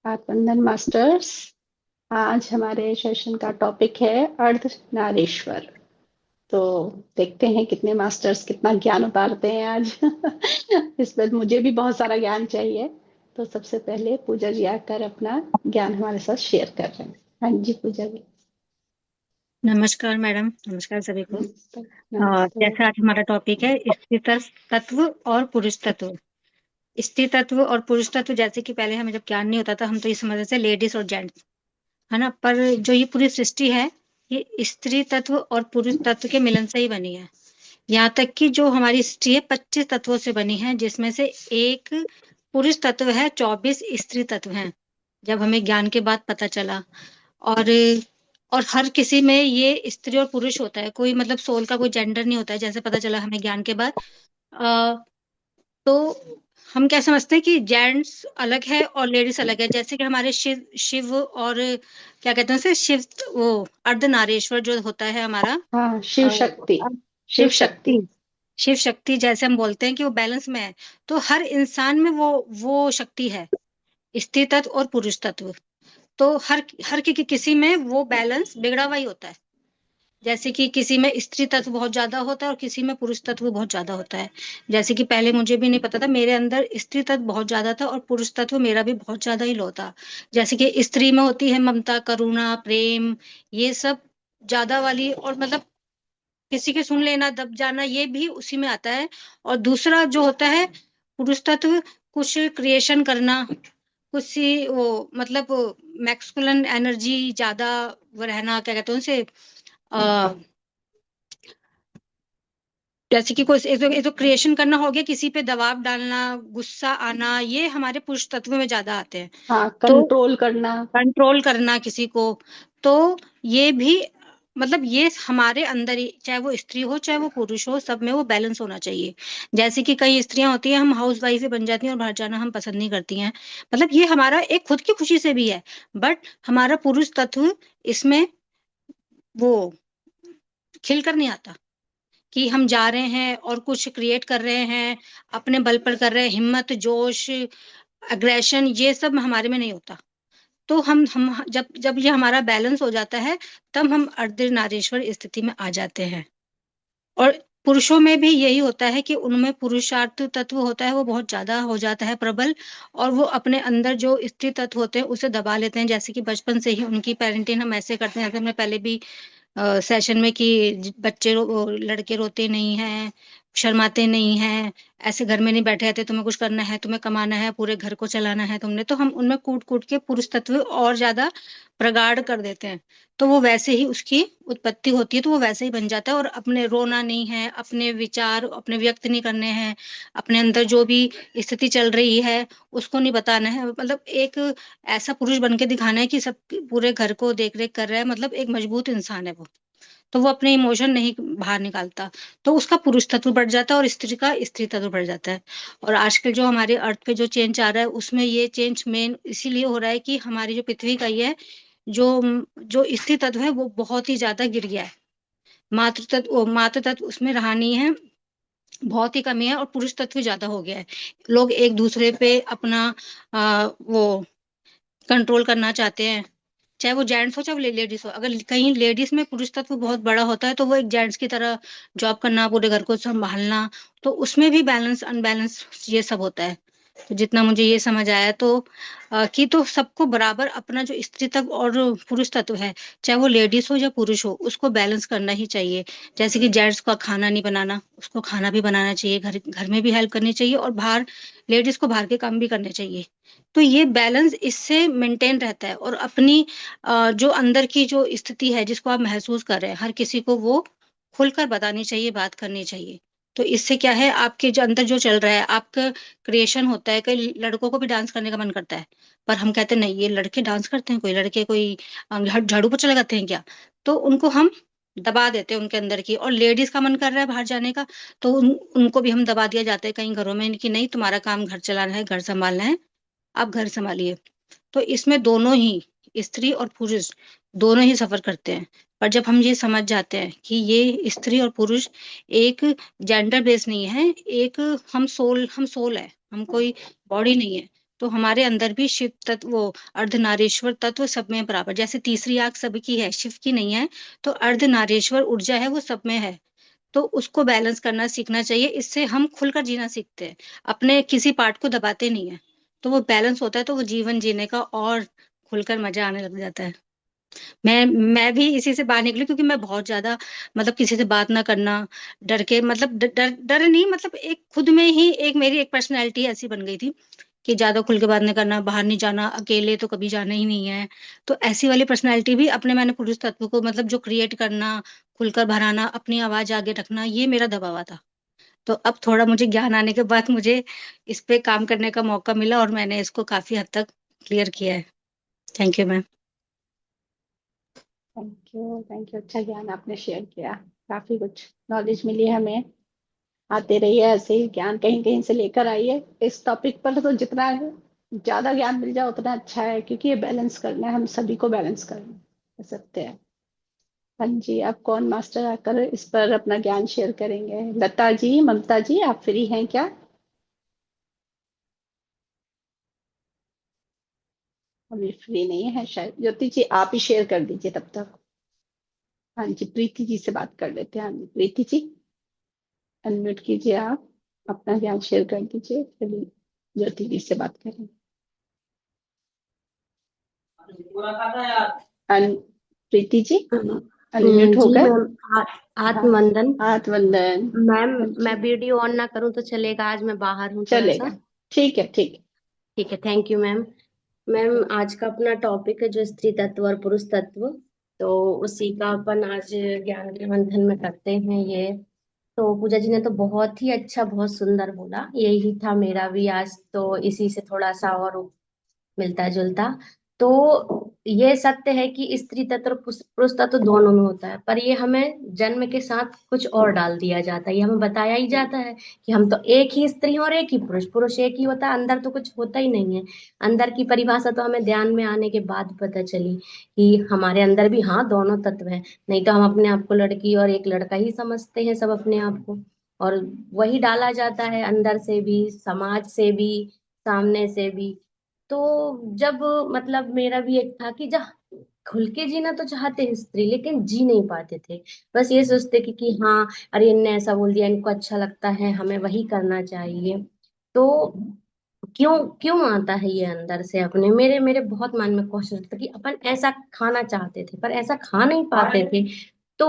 आत्मबंधन masters. आज हमारे session का टॉपिक है अर्धनारीश्वर। तो देखते हैं कितने मास्टर्स कितना ज्ञान उतारते हैं आज। इसमें मुझे भी बहुत सारा ज्ञान चाहिए। तो सबसे पहले पूजा जी आकर अपना ज्ञान हमारे साथ शेयर कर रहे हैं। हाँ जी पूजा जी। नमस्कार मैडम, नमस्कार सभी को। नमस्ते। नमस्ते। जैसा आज हमारा टॉपिक है स्त्री तत्व और पुरुष तत्व। स्त्री तत्व और पुरुष तत्व, जैसे कि पहले हमें जब ज्ञान नहीं होता था हम तो ये समझते थे लेडीज और जेंट्स, है ना। पर जो ये पूरी सृष्टि है ये स्त्री तत्व और पुरुष तत्व के मिलन से ही बनी है। यहाँ तक कि जो हमारी सृष्टि है 25 तत्वों से बनी है, जिसमें से एक पुरुष तत्व है, 24 स्त्री तत्व हैं, जब हमें ज्ञान के बाद पता चला। और और हर किसी में ये स्त्री और पुरुष होता है, कोई मतलब सोल का कोई जेंडर नहीं होता है, जैसे पता चला हमें ज्ञान के बाद। अ, तो हम क्या समझते हैं कि जेंट्स अलग है और लेडीज अलग है, जैसे कि हमारे शिव शिव और क्या कहते हैं उसे, शिव, वो अर्धनारीश्वर जो होता है हमारा। हाँ, शिव अ, शक्ति। शिव शिव शक्ति। शक्ति। शिव शक्ति जैसे हम बोलते हैं कि वो बैलेंस में है। तो हर इंसान में वो शक्ति है, स्त्री तत्व और पुरुष तत्व। तो हर हर किसी में वो बैलेंस बिगड़ा हुआ ही होता है। जैसे कि किसी में स्त्री तत्व बहुत ज्यादा होता है और किसी में पुरुष तत्व बहुत ज्यादा होता है। जैसे कि पहले मुझे भी नहीं पता था, मेरे अंदर स्त्री तत्व बहुत ज्यादा था और पुरुष तत्व मेरा भी बहुत ज्यादा ही लो था। जैसे कि स्त्री में होती है ममता, करुणा, प्रेम, ये सब ज्यादा वाली, और मतलब किसी के सुन लेना, दब जाना, ये भी उसी में आता है। और दूसरा जो होता है पुरुष तत्व, कुछ क्रिएशन करना, कुछ सी वो मतलब मैक्सकुलन एनर्जी ज्यादा, वो रहना, क्या कहते हैं उसे, अ, जैसे कि कोई एक तो क्रिएशन करना हो गया, किसी पे दबाव डालना, गुस्सा आना, ये हमारे पुरुष तत्व में ज्यादा आते हैं। हाँ, तो कंट्रोल करना। कंट्रोल करना किसी को, तो ये भी मतलब ये हमारे अंदर ही, चाहे वो स्त्री हो चाहे वो पुरुष हो, सब में वो बैलेंस होना चाहिए। जैसे कि कई स्त्रियां होती हैं, हम हाउस वाइफ ही बन जाती हैं और बाहर जाना हम पसंद नहीं करती हैं। मतलब ये हमारा एक खुद की खुशी से भी है, बट हमारा पुरुष तत्व इसमें वो खिल कर नहीं आता कि हम जा रहे हैं और कुछ क्रिएट कर रहे हैं, अपने बल पर कर रहे हैं, हिम्मत, जोश, अग्रेशन, ये सब हमारे में नहीं होता। तो हम जब जब ये हमारा बैलेंस हो जाता है, तब हम अर्धनारीश्वर स्थिति में आ जाते हैं। और पुरुषों में भी यही होता है कि उनमें पुरुषार्थ तत्व होता है, वो बहुत ज्यादा हो जाता है प्रबल, और वो अपने अंदर जो स्त्री तत्व होते हैं उसे दबा लेते हैं। जैसे कि बचपन से ही उनकी पेरेंटिंग हम ऐसे करते हैं, जैसे हमने पहले भी सेशन में कि लड़के रोते नहीं हैं, शर्माते नहीं हैं, ऐसे घर में नहीं बैठे रहते, तुम्हें कुछ करना है, तुम्हें कमाना है, पूरे घर को चलाना है तुमने, तो हम उनमें कूट कूट के पुरुष तत्व और ज्यादा प्रगाढ़ कर देते हैं। तो वो वैसे ही उसकी उत्पत्ति होती है, तो वो वैसे ही बन जाता है। और अपने रोना नहीं है, अपने विचार अपने व्यक्त नहीं करने हैं, अपने अंदर जो भी स्थिति चल रही है उसको नहीं बताना है, मतलब एक ऐसा पुरुष बन के दिखाना है कि सब पूरे घर को देख रेख कर रहा है, मतलब एक मजबूत इंसान है वो। तो वो अपने इमोशन नहीं बाहर निकालता, तो उसका पुरुष तत्व बढ़ जाता है और स्त्री का स्त्री तत्व बढ़ जाता है। और आजकल जो हमारे अर्थ पे जो चेंज आ रहा है, उसमें ये चेंज मेन इसीलिए हो रहा है कि हमारी जो पृथ्वी का ये है, जो जो स्त्री तत्व है वो बहुत ही ज्यादा गिर गया है। मातृ तत्व उसमें रहा नहीं है, बहुत ही कमी है, और पुरुष तत्व ज्यादा हो गया है। लोग एक दूसरे पे अपना वो कंट्रोल करना चाहते हैं, चाहे वो जेंट्स हो चाहे वो लेडीज हो। अगर कहीं लेडीज में पुरुष तत्व बहुत बड़ा होता है तो वो एक जेंट्स की तरह जॉब करना, पूरे घर को संभालना, तो उसमें भी बैलेंस अनबैलेंस ये सब होता है। तो जितना मुझे ये समझ आया, तो कि तो सबको बराबर अपना जो स्त्री तत्व और पुरुष तत्व है, चाहे वो लेडीज हो या पुरुष हो, उसको बैलेंस करना ही चाहिए। जैसे कि जेंट्स का खाना नहीं बनाना, उसको खाना भी बनाना चाहिए, घर घर में भी हेल्प करनी चाहिए, और बाहर लेडीज को बाहर के काम भी करने चाहिए। तो ये बैलेंस इससे मेंटेन रहता है। और अपनी जो अंदर की जो स्थिति है जिसको आप महसूस कर रहे हैं, हर किसी को वो खुलकर बतानी चाहिए, बात करनी चाहिए। तो इससे क्या है, आपके जो अंदर जो चल रहा है, आपका क्रिएशन होता है। कई लड़कों को भी डांस करने का मन करता है, पर हम कहते हैं नहीं, ये लड़के डांस करते हैं, कोई लड़के कोई झाड़ू पोछा लगाते हैं क्या? तो उनको हम दबा देते हैं उनके अंदर की। और लेडीज का मन कर रहा है बाहर जाने का, तो उनको भी हम दबा दिया जाता है कई घरों में कि नहीं, तुम्हारा काम घर चलाना है, घर संभालना है, आप घर संभालिए। तो इसमें दोनों ही स्त्री और पुरुष दोनों ही सफर करते हैं। पर जब हम ये समझ जाते हैं कि ये स्त्री और पुरुष एक जेंडर बेस नहीं है, एक हम सोल है, हम कोई बॉडी नहीं है, तो हमारे अंदर भी शिव तत्व, वो अर्धनारीश्वर तत्व सब में बराबर, जैसे तीसरी आंख सबकी है, शिव की नहीं है, तो अर्धनारीश्वर ऊर्जा है वो सब में है। तो उसको बैलेंस करना सीखना चाहिए, इससे हम खुलकर जीना सीखते हैं, अपने किसी पार्ट को दबाते नहीं है, तो वो बैलेंस होता है, तो वो जीवन जीने का और खुलकर मजा आने लग जाता है। मैं भी इसी से बाहर निकली, क्योंकि मैं बहुत ज्यादा मतलब किसी से बात ना करना, डर के, मतलब डर डर नहीं, मतलब एक खुद में ही एक मेरी एक पर्सनैलिटी ऐसी बन गई थी कि ज्यादा खुल के बात नहीं करना, बाहर नहीं जाना, अकेले तो कभी जाना ही नहीं है। तो ऐसी वाली पर्सनैलिटी भी अपने मैंने पुरुष तत्व को मतलब जो क्रिएट करना, खुलकर भराना, अपनी आवाज आगे रखना, ये मेरा दबावा था। तो अब थोड़ा मुझे ज्ञान आने के बाद मुझे इस पे काम करने का मौका मिला, और मैंने इसको काफी हद तक क्लियर किया है। Thank you ma'am. Thank you, thank you, अच्छा ज्ञान आपने शेयर किया, काफी कुछ नॉलेज मिली हमें। आते रहिए ऐसे ही ज्ञान, कहीं कहीं से लेकर आइए इस टॉपिक पर, तो जितना ज्यादा ज्ञान मिल जाए उतना अच्छा है, क्योंकि ये बैलेंस करना है, हम सभी को बैलेंस करना है, सत्य है। हाँ जी, आप कौन मास्टर आकर इस पर अपना ज्ञान शेयर करेंगे? लता जी, ममता जी, आप फ्री हैं क्या? अभी फ्री नहीं है शायद। ज्योति जी, आप ही शेयर कर दीजिए तब तक। हाँ जी, प्रीति जी से बात कर लेते हैं। हाँ जी, प्रीति जी, अनम्यूट कीजिए आप, अपना ज्ञान शेयर कर दीजिए, फिर ज्योति जी से बात करें। प्रीति जी, अनम्यूट हो जी गए? मैम। हाँ, आत्मवंदन। हाथ वंदन। मैम, हाँ मैं जी, वीडियो ऑन ना करूं तो चलेगा? आज मैं बाहर हूं थोड़ा चलेगा, सा। ठीक है, ठीक है। ठीक है, थैंक यू मैम। मैम, आज का अपना टॉपिक है जो स्त्री तत्व और पुरुष तत्व, तो उसी का अपन आज ज्ञान के मंथन में करते हैं ये। तो पूजा जी ने तो बहुत ही अच्छा, बहुत सुंदर बोला, यही था मेरा भी आज, तो इसी से थोड़ा सा और मिलता जुलता। तो ये सत्य है कि स्त्री तत्व और पुरुष तत्व दोनों में होता है, पर ये हमें जन्म के साथ कुछ और डाल दिया जाता है, ये हमें बताया ही जाता है कि हम तो एक ही स्त्री हैं और एक ही पुरुष, पुरुष एक ही होता है, अंदर तो कुछ होता ही नहीं है। अंदर की परिभाषा तो हमें ध्यान में आने के बाद पता चली कि हमारे अंदर भी हाँ दोनों तत्व हैं, नहीं तो हम अपने आप को लड़की और एक लड़का ही समझते हैं सब अपने आप को। और वही डाला जाता है अंदर से भी, समाज से भी, सामने से भी। तो जब मतलब मेरा भी एक था कि जब खुल के जीना तो चाहते हैं स्त्री, लेकिन जी नहीं पाते थे। बस ये सोचते कि हाँ, अरे इनने ऐसा बोल दिया, इनको अच्छा लगता है, हमें वही करना चाहिए। तो क्यों क्यों आता है ये अंदर से अपने, मेरे मेरे बहुत मन में क्वेश्चन था कि अपन ऐसा खाना चाहते थे पर ऐसा खा नहीं पाते थे। तो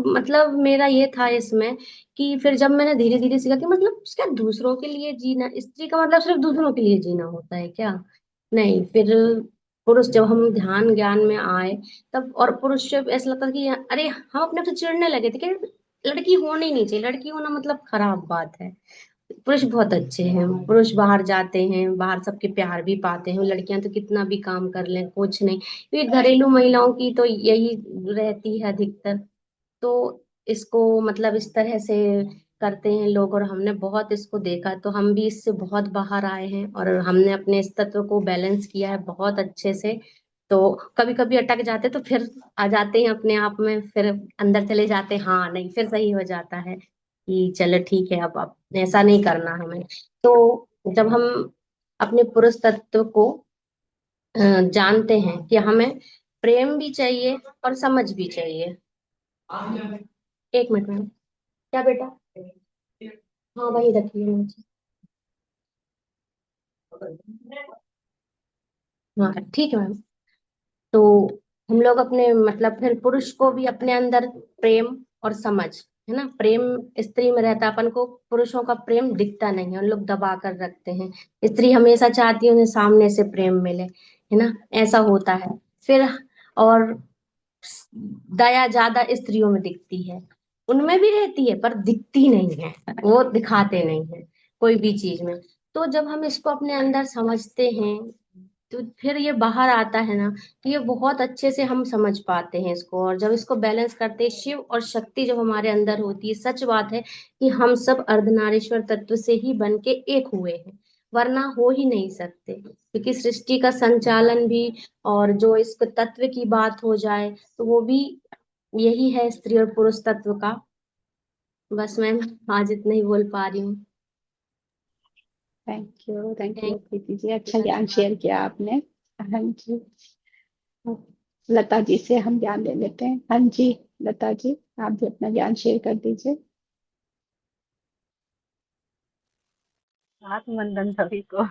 मतलब मेरा ये था इसमें कि फिर जब मैंने धीरे धीरे सीखा कि मतलब क्या दूसरों के लिए जीना, स्त्री का मतलब सिर्फ दूसरों के लिए जीना होता है क्या? नहीं, फिर पुरुष जब हम ध्यान ज्ञान में आए तब, और पुरुष जब ऐसा लगता था कि अरे हम अपने आप से चिढ़ने लगे थे कि लड़की होनी ही नहीं चाहिए, लड़की होना मतलब खराब बात है। पुरुष बहुत अच्छे हैं, पुरुष बाहर जाते हैं, बाहर सबके प्यार भी पाते हैं, लड़कियां तो कितना भी काम कर लें कुछ नहीं। ये घरेलू महिलाओं की तो यही रहती है अधिकतर। तो इसको मतलब इस तरह से करते हैं लोग, और हमने बहुत इसको देखा, तो हम भी इससे बहुत बाहर आए हैं और हमने अपने इस तत्व को बैलेंस किया है बहुत अच्छे से। तो कभी कभी अटक जाते तो फिर आ जाते हैं अपने आप में, फिर अंदर चले जाते हैं, हाँ नहीं फिर सही हो जाता है कि चलो ठीक है, अब ऐसा नहीं करना हमें। तो जब हम अपने पुरुष तत्व को जानते हैं कि हमें प्रेम भी चाहिए और समझ भी चाहिए। एक मिनट में, क्या बेटा? हाँ वही रखिए मुझे। हाँ ठीक है मैम। तो हम लोग अपने मतलब फिर पुरुष को भी अपने अंदर प्रेम और समझ, है ना, प्रेम स्त्री में रहता है, अपन को पुरुषों का प्रेम दिखता नहीं है, उन लोग दबा कर रखते हैं। स्त्री हमेशा चाहती है उन्हें सामने से प्रेम मिले, है ना, ऐसा होता है। फिर और दया ज्यादा स्त्रियों में दिखती है, उनमें भी रहती है पर दिखती नहीं है, वो दिखाते नहीं है कोई भी चीज में। तो जब हम इसको अपने अंदर समझते हैं तो फिर ये बाहर आता है ना, तो ये बहुत अच्छे से हम समझ पाते हैं इसको, और जब इसको बैलेंस करते हैं, शिव और शक्ति जब हमारे अंदर होती है, सच बात है कि हम सब अर्धनारीश्वर तत्व से ही बन के एक हुए हैं, वरना हो ही नहीं सकते, क्योंकि सृष्टि का संचालन भी, और जो इसको तत्व की बात हो जाए तो वो भी यही है, स्त्री और पुरुष तत्व का। बस मैं आज इतना ही बोल पा रही हूँ। Thank you thank Preeti ji, अच्छा यू, ज्ञान धन्यवाद। शेयर किया आपने। हाँ जी। लता जी से हम ज्ञान ले लेते हैं। हाँ जी, लता जी, आप भी अपना ज्ञान शेयर कर दीजिए। आत्मबंधन सभी को।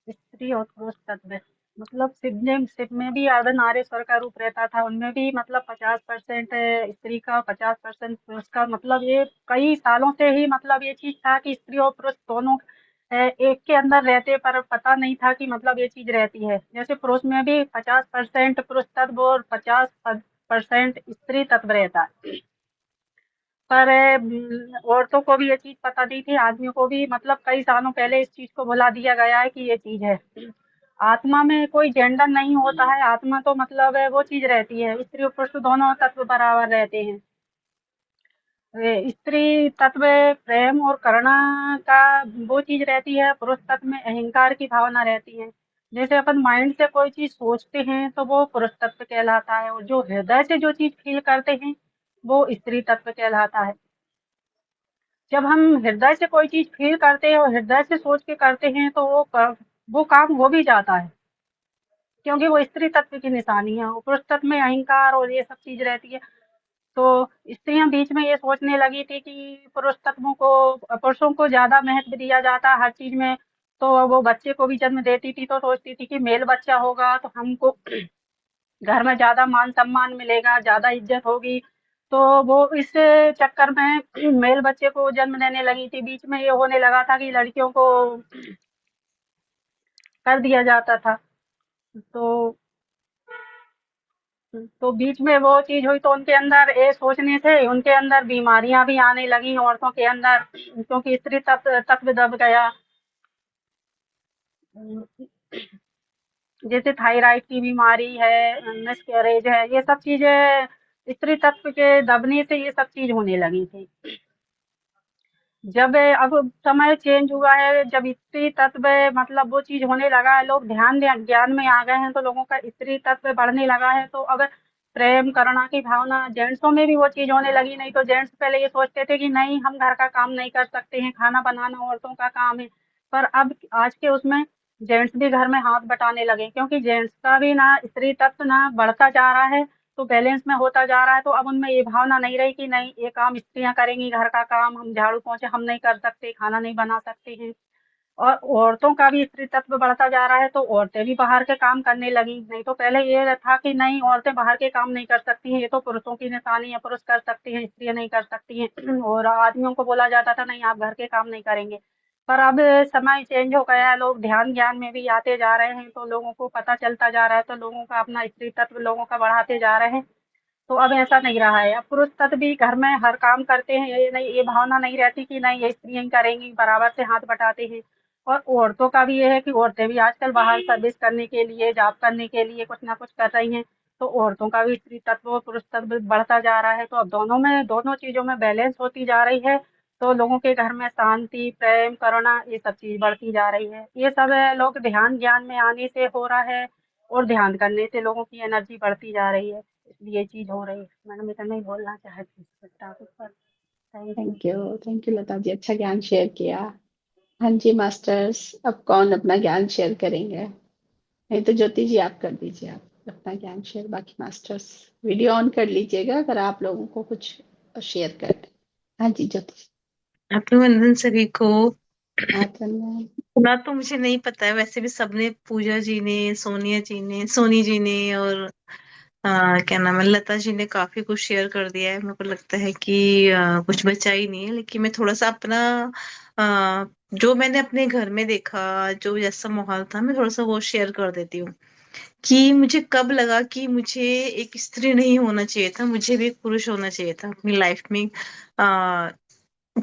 स्त्री और पुरुष तत्व, मतलब शिव में भी अर्धनारीश्वर का रूप रहता था, उनमें भी मतलब 50% स्त्री का 50% पुरुष का, मतलब ये कई सालों से ही मतलब ये चीज था कि स्त्री और पुरुष दोनों एक के अंदर रहते, पर पता नहीं था कि मतलब ये चीज रहती है। जैसे पुरुष में भी 50% पुरुष तत्व और 50% स्त्री तत्व रहता है। पर औरतों को भी ये चीज पता नहीं थी, आदमियों को भी, मतलब कई सालों पहले इस चीज को भुला दिया गया है कि ये चीज है। आत्मा में कोई जेंडर नहीं होता है, आत्मा तो मतलब वो चीज रहती है, स्त्री और पुरुष दोनों तत्व बराबर रहते हैं। स्त्री तत्व प्रेम और करुणा का वो चीज रहती है, पुरुष तत्व में अहंकार की भावना रहती है। जैसे अपन माइंड से कोई चीज सोचते हैं तो वो पुरुष तत्व कहलाता है, और जो हृदय से जो चीज फील करते हैं वो स्त्री तत्व कहलाता है। जब हम हृदय से कोई चीज फील करते हैं और हृदय से सोच के करते हैं तो वो काम हो भी जाता है, क्योंकि वो स्त्री तत्व की निशानी है। और पुरुष तत्व में अहंकार और ये सब चीज रहती है। तो स्त्रियां बीच में ये सोचने लगी थी कि पुरुषों को ज्यादा महत्व दिया जाता है हर चीज में। तो वो बच्चे को भी जन्म देती थी तो सोचती थी कि मेल बच्चा होगा तो हमको घर में ज्यादा मान सम्मान मिलेगा, ज्यादा इज्जत होगी। तो वो इस चक्कर में मेल बच्चे को जन्म देने लगी थी। बीच में ये होने लगा था कि लड़कियों को कर दिया जाता था। तो बीच में वो चीज हुई तो उनके अंदर ये सोचने से उनके अंदर बीमारियां भी आने लगी औरतों के अंदर, क्योंकि स्त्री तत्व दब गया। जैसे थायराइड की बीमारी है, मिसकैरेज है, ये सब चीजें स्त्री तत्व के दबने से ये सब चीज होने लगी थी। जब अब समय चेंज हुआ है, जब स्त्री तत्व मतलब वो चीज होने लगा है, लोग ज्ञान में आ गए हैं, तो लोगों का स्त्री तत्व बढ़ने लगा है। तो अब प्रेम करुणा की भावना जेंट्सों में भी वो चीज होने लगी। नहीं तो जेंट्स पहले ये सोचते थे कि नहीं, हम घर का काम नहीं कर सकते हैं, खाना बनाना औरतों का काम है। पर अब आज के उसमें जेंट्स भी घर में हाथ बटाने लगे, क्योंकि जेंट्स का भी ना स्त्री तत्व ना बढ़ता जा रहा है, तो बैलेंस में होता जा रहा है। तो अब उनमें ये भावना नहीं रही कि नहीं, ये काम स्त्रियां करेंगी, घर का काम, हम झाड़ू पोंछे हम नहीं कर सकते, खाना नहीं बना सकते हैं। और औरतों का भी स्त्री तत्व बढ़ता जा रहा है, तो औरतें भी बाहर के काम करने लगी। नहीं तो पहले ये था कि नहीं, औरतें बाहर के काम नहीं कर सकती हैं, ये तो पुरुषों की निशानी है, पुरुष कर सकते हैं, स्त्रियां नहीं कर सकती हैं। और आदमियों को बोला जाता था नहीं, आप घर के काम नहीं करेंगे। पर अब समय चेंज हो गया है, लोग ध्यान ज्ञान में भी आते जा रहे हैं, तो लोगों को पता चलता जा रहा है, तो लोगों का अपना स्त्री तत्व लोगों का बढ़ाते जा रहे हैं। तो अब ऐसा नहीं रहा है, अब पुरुष तत्व भी घर में हर काम करते हैं। ये नहीं, ये भावना नहीं रहती कि नहीं, ये स्त्रियां ही करेंगी, बराबर से हाथ बटाते हैं। और औरतों का भी ये है कि औरतें भी आजकल बाहर सर्विस करने के लिए, जॉब करने के लिए कुछ ना कुछ कर रही हैं। तो औरतों का भी स्त्री तत्व और पुरुष तत्व बढ़ता जा रहा है। तो अब दोनों चीजों में बैलेंस होती जा रही है। तो लोगों के घर में शांति, प्रेम, करुणा, ये सब चीज बढ़ती जा रही है। ये सब लोग ध्यान ज्ञान में आने से हो रहा है, और ध्यान करने से लोगों की एनर्जी बढ़ती जा रही है, इसलिए ये चीज हो रही है। मैडम इतना ही बोलना चाहती हूँ इस टॉपिक पर। Thank you. Thank you Lata ji, अच्छा ज्ञान शेयर किया। हाँ जी मास्टर्स, अब कौन अपना ज्ञान शेयर करेंगे? नहीं तो ज्योति जी आप कर दीजिए, आप अपना ज्ञान शेयर। बाकी मास्टर्स वीडियो ऑन कर लीजिएगा अगर आप लोगों को कुछ शेयर करना है। हाँ जी ज्योति जी। अभिनंदन सभी को। आचंदन। ना तो मुझे नहीं पता है, वैसे भी सबने, पूजा जी ने, सोनिया जी ने, सोनी जी ने, और क्या नाम है, लता जी ने काफी कुछ शेयर कर दिया है। मेरे को लगता है कि कुछ बचा ही नहीं है। लेकिन मैं थोड़ा सा अपना जो मैंने अपने घर में देखा, जो जैसा माहौल था, मैं थोड़ा सा वो शेयर कर देती हूँ। कि मुझे कब लगा कि मुझे एक स्त्री नहीं होना चाहिए था, मुझे भी एक पुरुष होना चाहिए था अपनी लाइफ में।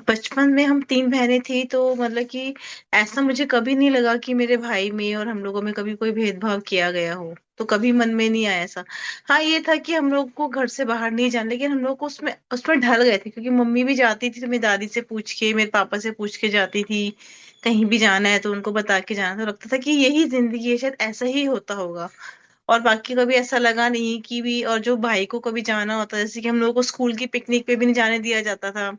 बचपन में हम 3 बहनें थी, तो मतलब कि ऐसा मुझे कभी नहीं लगा कि मेरे भाई में और हम लोगों में कभी कोई भेदभाव किया गया हो, तो कभी मन में नहीं आया ऐसा। हाँ, ये था कि हम लोग को घर से बाहर नहीं जाना, लेकिन हम लोग को उसमें उसमें ढल गए थे, क्योंकि मम्मी भी जाती थी तो मेरी दादी से पूछ के, मेरे पापा से पूछ के जाती थी। कहीं भी जाना है तो उनको बता के जाना, तो लगता था कि यही जिंदगी है, शायद ऐसा ही होता होगा। और बाकी कभी ऐसा लगा नहीं कि भी, और जो भाई को कभी जाना होता, जैसे कि हम लोगों को स्कूल की पिकनिक पे भी नहीं जाने दिया जाता था।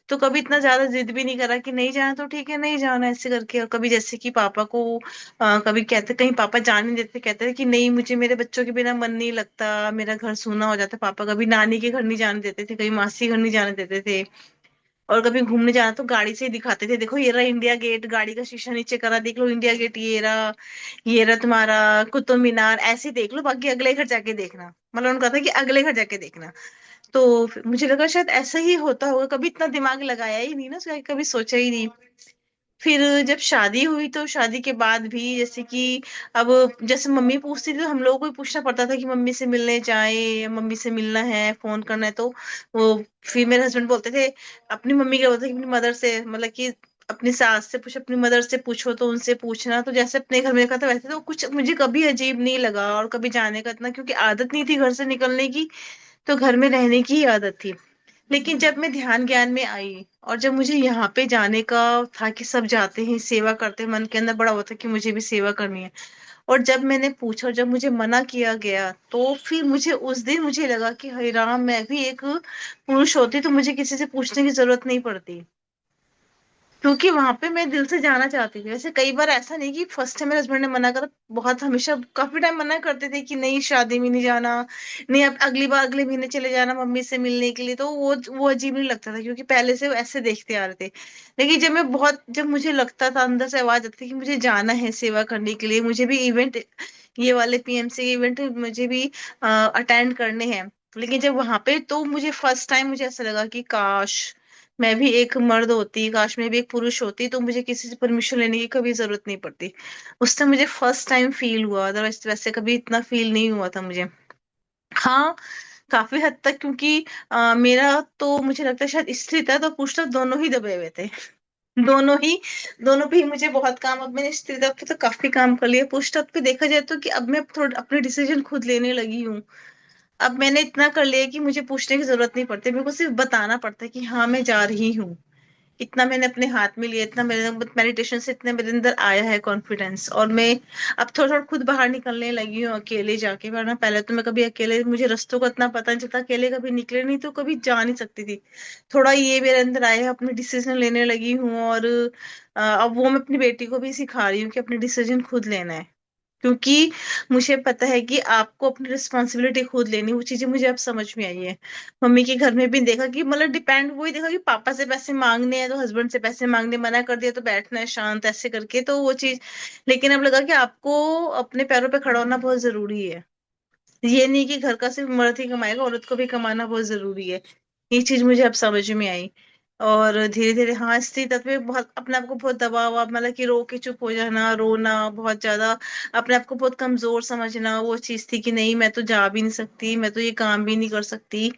तो कभी इतना ज्यादा जिद भी नहीं करा कि नहीं जाना तो ठीक है नहीं जाना ऐसे करके। और कभी जैसे कि पापा को कभी कहते, कहीं पापा जाने नहीं देते, कहते थे कि नहीं मुझे मेरे बच्चों के बिना मन नहीं लगता, मेरा घर सूना हो जाता। पापा कभी नानी के घर नहीं जाने देते थे, कभी मासी घर नहीं जाने देते थे। और कभी घूमने जाना तो गाड़ी से ही दिखाते थे, देखो ये रहा इंडिया गेट, गाड़ी का शीशा नीचे करा, देख लो इंडिया गेट, ये रहा तुम्हारा कुतुब मीनार, ऐसे ही देख लो, बाकी अगले घर जाके देखना। मतलब उनका था कि अगले घर जाके देखना। तो फिर मुझे लगा शायद ऐसा ही होता होगा, कभी इतना दिमाग लगाया ही नहीं ना, उसका कभी सोचा ही नहीं। फिर जब शादी हुई तो शादी के बाद भी जैसे कि अब जैसे मम्मी पूछती थी तो हम लोगों को भी पूछना पड़ता था कि मम्मी से मिलने जाए, मम्मी से मिलना है, फोन करना है। तो वो फिर मेरे हस्बैंड बोलते थे, अपनी मम्मी क्या बोलते थे कि अपनी मदर से, मतलब कि अपनी सास से पूछो, अपनी मदर से पूछो, तो उनसे पूछना। तो जैसे अपने घर में देखा था वैसे तो कुछ मुझे कभी अजीब नहीं लगा, और कभी जाने का इतना, क्योंकि आदत नहीं थी घर से निकलने की, तो घर में रहने की ही आदत थी। लेकिन जब मैं ध्यान ज्ञान में आई और जब मुझे यहाँ पे जाने का था कि सब जाते हैं सेवा करते हैं, मन के अंदर बड़ा हुआ था कि मुझे भी सेवा करनी है। और जब मैंने पूछा और जब मुझे मना किया गया, तो फिर मुझे उस दिन मुझे लगा कि हे राम, मैं भी एक पुरुष होती तो मुझे किसी से पूछने की जरूरत नहीं पड़ती, क्योंकि वहां पे मैं दिल से जाना चाहती थी। वैसे कई बार ऐसा नहीं कि फर्स्ट टाइम मेरे हस्बैंड ने मना करा, बहुत हमेशा काफी टाइम मना करते थे कि नहीं शादी में नहीं जाना, नहीं अब अगली बार अगले महीने चले जाना मम्मी से मिलने के लिए। तो वो अजीब नहीं लगता था, क्योंकि पहले से वो ऐसे देखते आ रहे थे। लेकिन जब मुझे लगता था, अंदर से आवाज आती थी कि मुझे जाना है सेवा करने के लिए, मुझे भी इवेंट, ये वाले पीएमसी इवेंट मुझे भी अटेंड करने हैं। लेकिन जब वहां पे, तो मुझे फर्स्ट टाइम मुझे ऐसा लगा कि काश मैं भी एक मर्द होती, काश मैं भी एक पुरुष होती, तो मुझे किसी से परमिशन लेने की कभी जरूरत नहीं पड़ती। उस टाइम मुझे फर्स्ट टाइम फील हुआ, अदरवाइज वैसे कभी इतना फील नहीं हुआ था मुझे। हाँ, काफी हद तक, क्योंकि मेरा तो मुझे लगता है शायद स्त्री था तो पुरुष तत्व दोनों ही दबे हुए थे। दोनों ही, दोनों पे ही मुझे बहुत काम, अब मैंने स्त्री तत्व पे तो काफी काम कर लिया, पुरुष तत्व पे देखा जाए तो कि अब मैं थोड़ा अपने डिसीजन खुद लेने लगी हूँ। अब मैंने इतना कर लिया कि मुझे पूछने की जरूरत नहीं पड़ती, मेरे को सिर्फ बताना पड़ता है कि हाँ मैं जा रही हूँ। इतना मैंने अपने हाथ में लिया, इतना मेरे मेडिटेशन से इतने मेरे अंदर आया है कॉन्फिडेंस। और मैं अब थोड़ा थोड़ा खुद बाहर निकलने लगी हूँ अकेले जाके, वरना पहले तो मैं कभी अकेले, मुझे रास्तों का इतना पता नहीं चलता, अकेले कभी निकले नहीं तो कभी जा नहीं सकती थी। थोड़ा ये मेरे अंदर आया है, अपने डिसीजन लेने लगी हूँ। और अब वो मैं अपनी बेटी को भी सिखा रही हूँ कि अपने डिसीजन खुद लेना है, क्योंकि मुझे पता है कि आपको अपनी रिस्पॉन्सिबिलिटी खुद लेनी, वो चीजें मुझे अब समझ में आई है। मम्मी के घर में भी देखा कि मतलब डिपेंड, वही देखा कि पापा से पैसे मांगने हैं तो हस्बैंड से पैसे मांगने मना कर दिया तो बैठना है शांत ऐसे करके, तो वो चीज। लेकिन अब लगा कि आपको अपने पैरों पे खड़ा होना बहुत जरूरी है। ये नहीं कि घर का सिर्फ मर्द ही कमाएगा, औरत को भी कमाना बहुत जरूरी है। ये चीज मुझे अब समझ में आई। और धीरे धीरे, हाँ, स्त्री तत्व में बहुत अपने आप को बहुत दबा हुआ, मतलब कि रो के चुप हो जाना, रोना बहुत ज्यादा, अपने आप को बहुत कमजोर समझना, वो चीज थी कि नहीं मैं तो जा भी नहीं सकती, मैं तो ये काम भी नहीं कर सकती।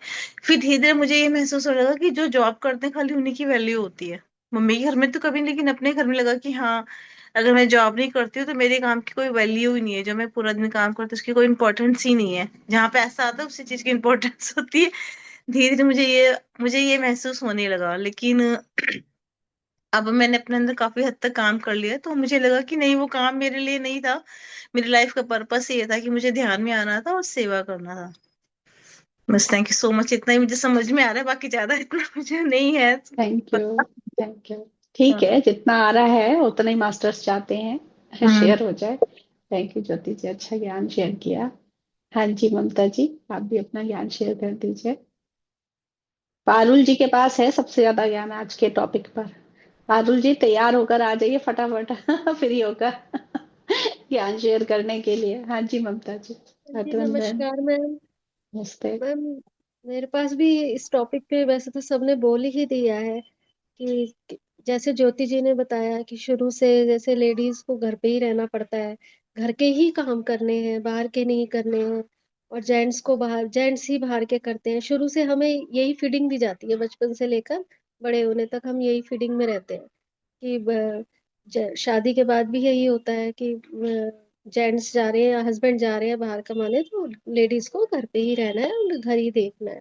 फिर धीरे धीरे मुझे ये महसूस होने लगा कि जो जॉब करते हैं खाली उन्हीं की वैल्यू होती है। मम्मी के घर में तो कभी नहीं, लेकिन अपने घर में लगा कि हाँ, अगर मैं जॉब नहीं करती हूँ तो मेरे काम की कोई वैल्यू ही नहीं है, जो मैं पूरा दिन काम करती हूँ उसकी कोई इंपॉर्टेंस ही नहीं है। जहाँ पे ऐसा आता है उसी चीज की इंपॉर्टेंस होती है। धीरे धीरे मुझे ये महसूस होने लगा। लेकिन अब मैंने अपने अंदर काफी हद तक काम कर लिया, तो मुझे लगा कि नहीं, वो काम मेरे लिए नहीं था। मेरी लाइफ का पर्पस ये था कि मुझे ध्यान में आना था और सेवा करना था। बस, थैंक यू सो मच, इतना ही मुझे समझ में आ रहा है, बाकी ज्यादा इतना मुझे नहीं है थैंक यू। पता। Thank you. ठीक हाँ। है, जितना आ रहा है उतना ही मास्टर्स चाहते हैं हम्म। शेयर हो जाए। थैंक यू ज्योति जी, अच्छा ज्ञान शेयर किया। हाँ जी ममता जी, आप भी अपना ज्ञान शेयर कर दीजिए। पारुल जी के पास है सबसे ज्यादा ज्ञान आज के टॉपिक पर। पारुल जी तैयार होकर आ जाइए फटाफट फ्री होकर ज्ञान शेयर करने के लिए। हाँ जी ममता जी। जी हटवंदन। नमस्कार मैम। नमस्ते। मैम, मेरे पास भी इस टॉपिक पे वैसे तो सबने बोल ही दिया है कि जैसे ज्योति जी ने बताया कि शुरू से जैसे लेडीज को घर पे ही रहना पड़ता है, घर के ही काम करने हैं, बाहर के नहीं करने हैं। और जेंट्स ही बाहर के करते हैं। शुरू से हमें यही फीडिंग दी जाती है, बचपन से लेकर बड़े होने तक हम यही फीडिंग में रहते हैं कि शादी के बाद भी यही होता है कि जेंट्स जा रहे हैं या हस्बैंड जा रहे हैं बाहर कमाने, तो लेडीज को घर पे ही रहना है और घर ही देखना है।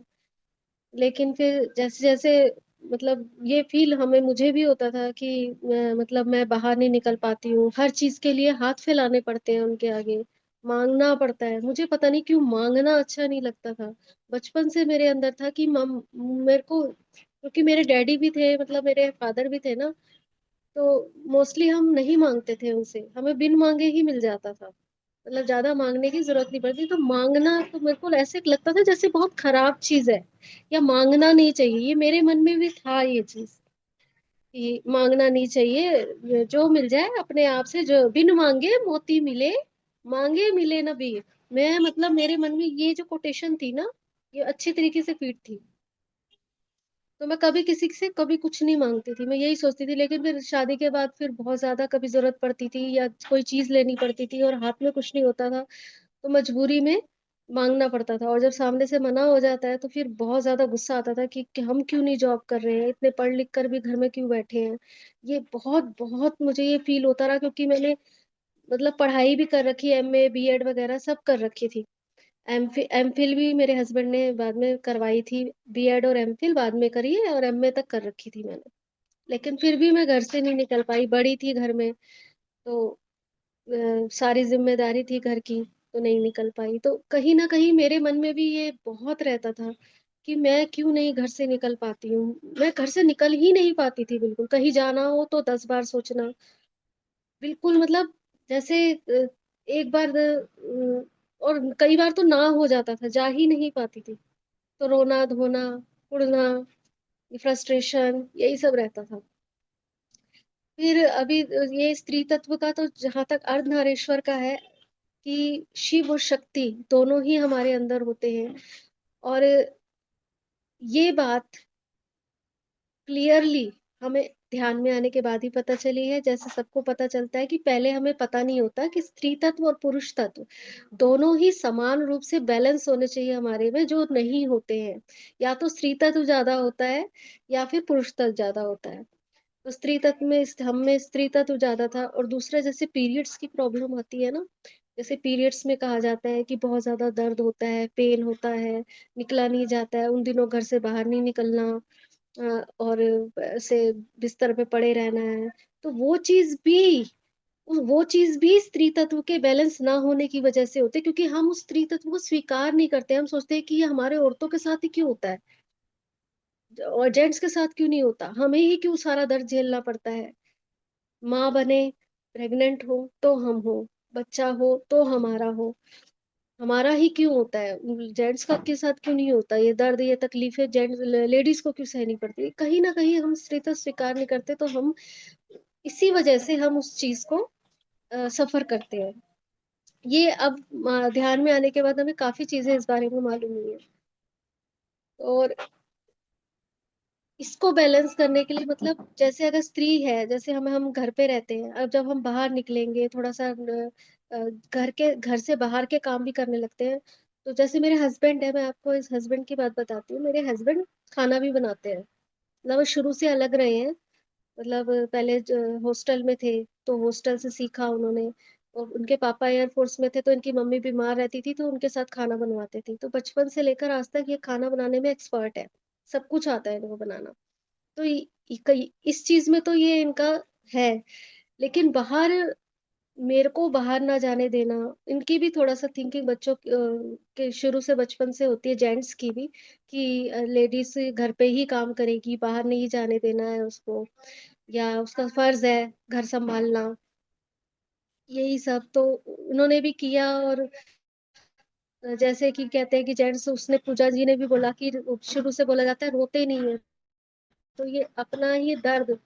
लेकिन फिर जैसे जैसे मतलब ये फील हमें मुझे भी होता था कि मतलब मैं बाहर नहीं निकल पाती हूँ, हर चीज के लिए हाथ फैलाने पड़ते हैं उनके आगे, मांगना पड़ता है। मुझे पता नहीं क्यों मांगना अच्छा नहीं लगता था। बचपन से मेरे अंदर था कि मम मेरे को क्योंकि मेरे डैडी भी थे, मतलब मेरे फादर भी थे ना, तो मोस्टली हम नहीं मांगते थे उनसे, हमें बिन मांगे ही मिल जाता था। मतलब ज्यादा मांगने की जरूरत नहीं पड़ती। तो मांगना तो मेरे को ऐसे लगता था जैसे बहुत खराब चीज है, या मांगना नहीं चाहिए। ये मेरे मन में भी था ये चीज कि मांगना नहीं चाहिए, जो मिल जाए अपने आप से, जो बिन मांगे मोती मिले, मांगे मिले ना भी। मैं मतलब मेरे मन में ये जो कोटेशन थी ना, ये अच्छी तरीके से फिट थी। तो मैं कभी किसी से कभी कुछ नहीं मांगती थी, मैं यही सोचती थी। लेकिन फिर शादी के बाद फिर बहुत ज्यादा कभी जरूरत पड़ती थी या कोई चीज लेनी पड़ती थी और हाथ में कुछ नहीं होता था, तो मजबूरी में मांगना पड़ता था। और जब सामने से मना हो जाता है तो फिर बहुत ज्यादा गुस्सा आता था कि हम क्यों नहीं जॉब कर रहे हैं, इतने पढ़ लिख कर भी घर में क्यों बैठे हैं। ये बहुत बहुत मुझे ये फील होता रहा, क्योंकि मैंने मतलब पढ़ाई भी कर रखी, एमए बीएड वगैरह सब कर रखी थी। एमफिल भी मेरे हस्बैंड ने बाद में करवाई थी। बीएड और एमफिल बाद में करी है, और एमए तक कर रखी थी मैंने। लेकिन फिर भी मैं घर से नहीं निकल पाई, बड़ी थी घर में, तो सारी जिम्मेदारी थी घर की, तो नहीं निकल पाई। तो कहीं ना कहीं मेरे मन में भी ये बहुत रहता था कि मैं क्यों नहीं घर से निकल पाती हूँ। मैं घर से निकल ही नहीं पाती थी बिल्कुल। कहीं जाना हो तो 10 बार सोचना, बिल्कुल मतलब जैसे एक बार और कई बार तो ना हो जाता था, जा ही नहीं पाती थी। तो रोना धोना, उड़ना, फ्रस्ट्रेशन, यही सब रहता था। फिर अभी ये स्त्री तत्व का तो जहां तक अर्धनारीश्वर का है, कि शिव और शक्ति दोनों ही हमारे अंदर होते हैं। और ये बात क्लियरली हमें ध्यान में आने के बाद ही पता चली है। जैसे सबको पता चलता है कि पहले हमें पता नहीं होता कि स्त्री तत्व और पुरुष तत्व दोनों ही समान रूप से बैलेंस होने चाहिए हमारे में, जो नहीं होते हैं। या तो स्त्री तत्व ज्यादा होता है या फिर पुरुष तत्व ज्यादा होता है। तो स्त्री तत्व में हम में स्त्री तत्व ज्यादा था। और दूसरा, जैसे पीरियड्स की प्रॉब्लम आती है ना, जैसे पीरियड्स में कहा जाता है कि बहुत ज्यादा दर्द होता है, पेन होता है, निकला नहीं जाता है, उन दिनों घर से बाहर नहीं निकलना, और ऐसे बिस्तर पे पड़े रहना है। तो वो चीज भी स्त्री तत्व के बैलेंस ना होने की वजह से होते हैं, क्योंकि हम उस स्त्री तत्व को स्वीकार नहीं करते। हम सोचते हैं कि ये हमारे औरतों के साथ ही क्यों होता है, और जेंट्स के साथ क्यों नहीं होता, हमें ही क्यों सारा दर्द झेलना पड़ता है। माँ बने, प्रेग्नेंट हो तो हम हो, बच्चा हो तो हमारा हो, हमारा ही क्यों होता है, जेंट्स का के साथ क्यों नहीं होता ये दर्द, ये तकलीफें जेंट्स लेडीज को क्यों सहनी पड़ती है। कहीं ना कहीं हम स्टेटस स्वीकार नहीं करते, तो हम इसी वजह से हम उस चीज को सफर करते हैं। ये अब ध्यान में आने के बाद हमें काफी चीजें इस बारे में मालूम हुई है। और इसको बैलेंस करने के लिए, मतलब जैसे अगर स्त्री है, जैसे हम घर पे रहते हैं, अब जब हम बाहर निकलेंगे थोड़ा सा घर से बाहर के काम भी करने लगते हैं। तो जैसे मेरे हस्बैंड है, मैं आपको इस हस्बैंड की बात बताती हूँ। मेरे हस्बैंड खाना भी बनाते हैं, मतलब वो शुरू से अलग रहे हैं। मतलब पहले हॉस्टल में थे, तो हॉस्टल से सीखा उन्होंने। और उनके पापा एयरफोर्स में थे, तो इनकी मम्मी बीमार रहती थी, तो उनके साथ खाना बनवाते थे। तो बचपन से लेकर आज तक ये खाना बनाने में एक्सपर्ट है, सब कुछ आता है इनको बनाना। तो इस चीज में तो ये इनका है। लेकिन बाहर, मेरे को बाहर ना जाने देना, इनकी भी थोड़ा सा थिंकिंग बच्चों के शुरू से बचपन से होती है, जेंट्स की भी, कि लेडीज घर पे ही काम करेगी, बाहर नहीं जाने देना है उसको, या उसका फर्ज है घर संभालना। यही सब तो उन्होंने भी किया। और जैसे कि कहते हैं कि जेंट्स, उसने पूजा जी ने भी बोला कि शुरू से बोला जाता है रोते नहीं है। तो ये अपना ही दर्द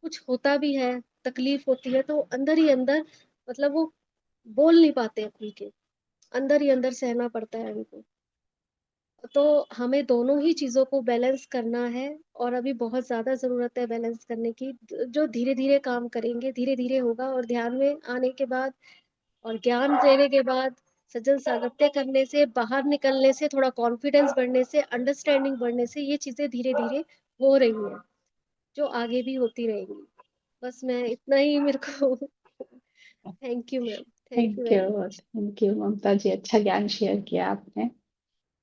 कुछ होता भी है, तकलीफ होती है, तो अंदर ही अंदर, मतलब वो बोल नहीं पाते खुल के, अंदर ही अंदर सहना पड़ता है उनको। तो हमें दोनों ही चीजों को बैलेंस करना है। और अभी बहुत ज्यादा जरूरत है बैलेंस करने की। जो धीरे धीरे काम करेंगे, धीरे धीरे होगा। और ध्यान में आने के बाद और ज्ञान देने के बाद, सज्जन सागत्य करने से, बाहर निकलने से, थोड़ा कॉन्फिडेंस बढ़ने से, अंडरस्टैंडिंग बढ़ने से, ये चीजें धीरे धीरे हो रही हैं, जो आगे भी होती रहेंगी। बस मैं इतना ही मेरे को thank you ma'am, thank you thank you, very much. Thank you Mamta ji, अच्छा ज्ञान शेयर किया आपने।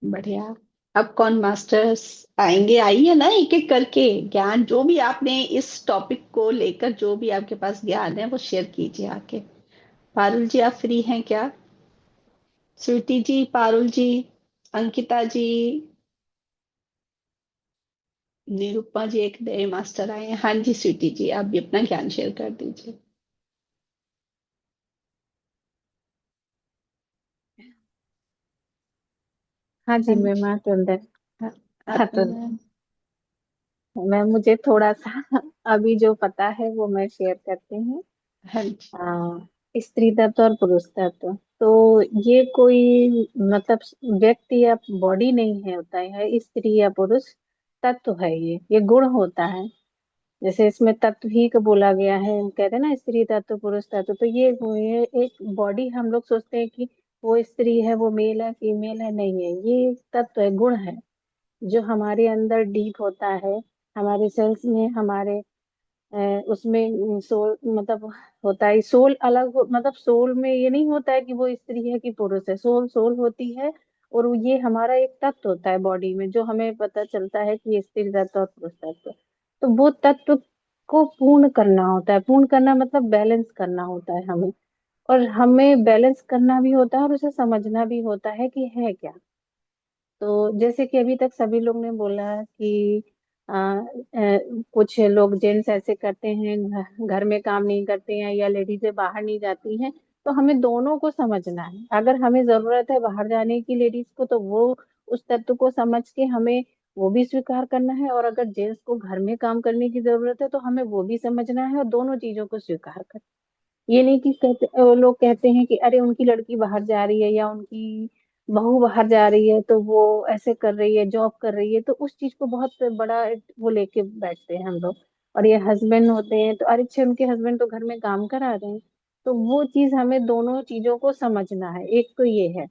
बढ़िया। अब कौन मास्टर्स आएंगे? आइए ना, एक एक करके ज्ञान जो भी आपने इस टॉपिक को लेकर, जो भी आपके पास ज्ञान है वो शेयर कीजिए आके। पारुल जी, आप फ्री हैं क्या? स्वीटी जी, पारुल जी, अंकिता जी, निरूपमा जी एक नए मास्टर आए हैं। हाँ जी स्वीटी जी, आप भी अपना ज्ञान शेयर कर दीजिए। हाँ जी हाँ मैम, जी। हाँ तो अंदर। हाँ, हाँ तो मैम मुझे थोड़ा सा अभी जो पता है वो मैं शेयर करती हूँ। हाँ जी। स्त्री तत्व और पुरुष तत्व, तो ये कोई मतलब व्यक्ति या बॉडी नहीं है, होता है स्त्री या पुरुष तत्व है। ये गुण होता है। जैसे इसमें तत्व ही का बोला गया है, हम कहते हैं ना स्त्री तत्व पुरुष तत्व, तो ये एक बॉडी हम लोग सोचते हैं कि वो स्त्री है, वो मेल है फीमेल है, नहीं है। ये एक तत्व है, गुण है, जो हमारे अंदर डीप होता है, हमारे सेल्स में, हमारे उसमें सोल मतलब होता है। सोल अलग मतलब सोल में ये नहीं होता है कि वो स्त्री है कि पुरुष है। सोल सोल होती है, और ये हमारा एक तत्व होता है बॉडी में, जो हमें पता चलता है कि ये स्त्री तत्व और पुरुष तत्व। तो वो तत्व को पूर्ण करना होता है। पूर्ण करना मतलब बैलेंस करना होता है हमें, और हमें बैलेंस करना भी होता है और उसे समझना भी होता है कि है क्या। तो जैसे कि अभी तक सभी लोग ने बोला कि कुछ लोग जेंट्स ऐसे करते हैं, घर में काम नहीं करते हैं, या लेडीजें बाहर नहीं जाती हैं। तो हमें दोनों को समझना है। अगर हमें जरूरत है बाहर जाने की लेडीज को, तो वो उस तत्व को समझ के हमें वो भी स्वीकार करना है, और अगर जेंट्स को घर में काम करने की जरूरत है तो हमें वो भी समझना है, और दोनों चीजों को स्वीकार करना। ये नहीं कि लोग कहते हैं कि अरे उनकी लड़की बाहर जा रही है, या उनकी बहू बाहर जा रही है तो वो ऐसे कर रही है, जॉब कर रही है, तो उस चीज को बहुत बड़ा वो लेके बैठते हैं हम लोग। और ये हस्बैंड होते हैं तो अरे अच्छे उनके हस्बैंड तो घर में काम करा रहे हैं। तो वो चीज हमें दोनों चीजों को समझना है। एक तो ये है,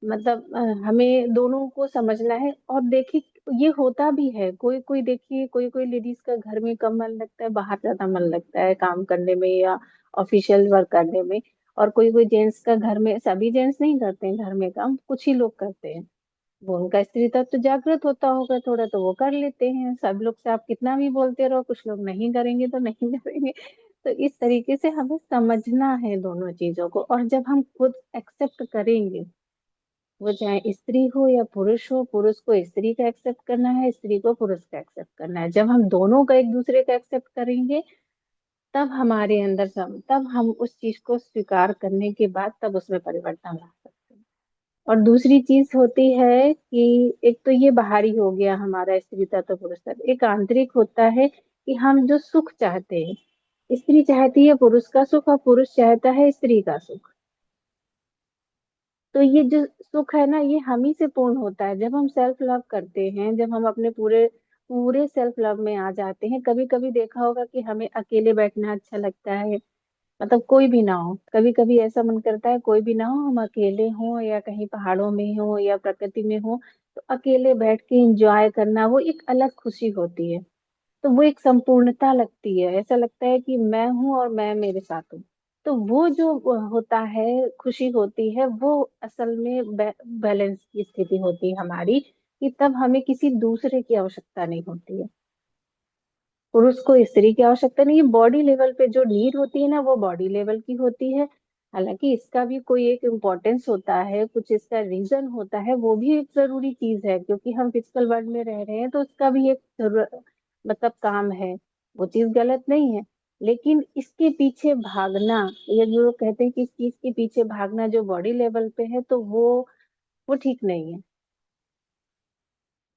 मतलब हमें दोनों को समझना है। और देखिए ये होता भी है, कोई कोई देखिए कोई कोई लेडीज का घर में कम मन लगता है, बाहर ज्यादा मन लगता है काम करने में या ऑफिशियल वर्क करने में। और कोई कोई जेंट्स का घर में, सभी जेंट्स नहीं करते हैं घर में काम, कुछ ही लोग करते हैं। वो उनका स्त्री तत्व तो जागृत होता होगा थोड़ा, तो वो कर लेते हैं। सब लोग से आप कितना भी बोलते रहो, कुछ लोग नहीं करेंगे तो नहीं करेंगे। तो इस तरीके से हमें समझना है दोनों चीजों को। और जब हम खुद एक्सेप्ट करेंगे, वो चाहे स्त्री हो या पुरुष हो, पुरुष को स्त्री का एक्सेप्ट करना है, स्त्री को पुरुष का एक्सेप्ट करना है। जब हम दोनों का एक दूसरे का एक्सेप्ट करेंगे, तब हमारे अंदर तब हम उस चीज को स्वीकार करने के बाद तब उसमें परिवर्तन ला सकते हैं। और दूसरी चीज होती है कि एक तो ये बाहरी हो गया हमारा स्त्री तत्व पुरुष तत्व, एक आंतरिक होता है कि हम जो सुख चाहते हैं, स्त्री चाहती है पुरुष का सुख और पुरुष चाहता है स्त्री का सुख। तो ये जो सुख है ना, ये हम ही से पूर्ण होता है जब हम सेल्फ लव करते हैं, जब हम अपने पूरे पूरे सेल्फ लव में आ जाते हैं। कभी कभी देखा होगा कि हमें अकेले बैठना अच्छा लगता है, मतलब कोई भी ना हो, कभी कभी ऐसा मन करता है कोई भी ना हो, हम अकेले हों या कहीं पहाड़ों में हो या प्रकृति में हो, तो अकेले बैठ के एंजॉय करना वो एक अलग खुशी होती है। तो वो एक संपूर्णता लगती है, ऐसा लगता है कि मैं हूँ और मैं मेरे साथ हूँ। तो वो जो होता है, खुशी होती है, वो असल में बैलेंस की स्थिति होती है हमारी, कि तब हमें किसी दूसरे की आवश्यकता नहीं होती है। पुरुष को स्त्री की आवश्यकता नहीं है। बॉडी लेवल पे जो नीड होती है ना, वो बॉडी लेवल की होती है। हालांकि इसका भी कोई एक इम्पोर्टेंस होता है, कुछ इसका रीजन होता है, वो भी एक जरूरी चीज है, क्योंकि हम फिजिकल वर्ल्ड में रह रहे हैं, तो उसका भी एक मतलब काम है। वो चीज गलत नहीं है, लेकिन इसके पीछे भागना, ये जो कहते हैं कि इस चीज के पीछे भागना जो बॉडी लेवल पे है, तो वो ठीक नहीं है।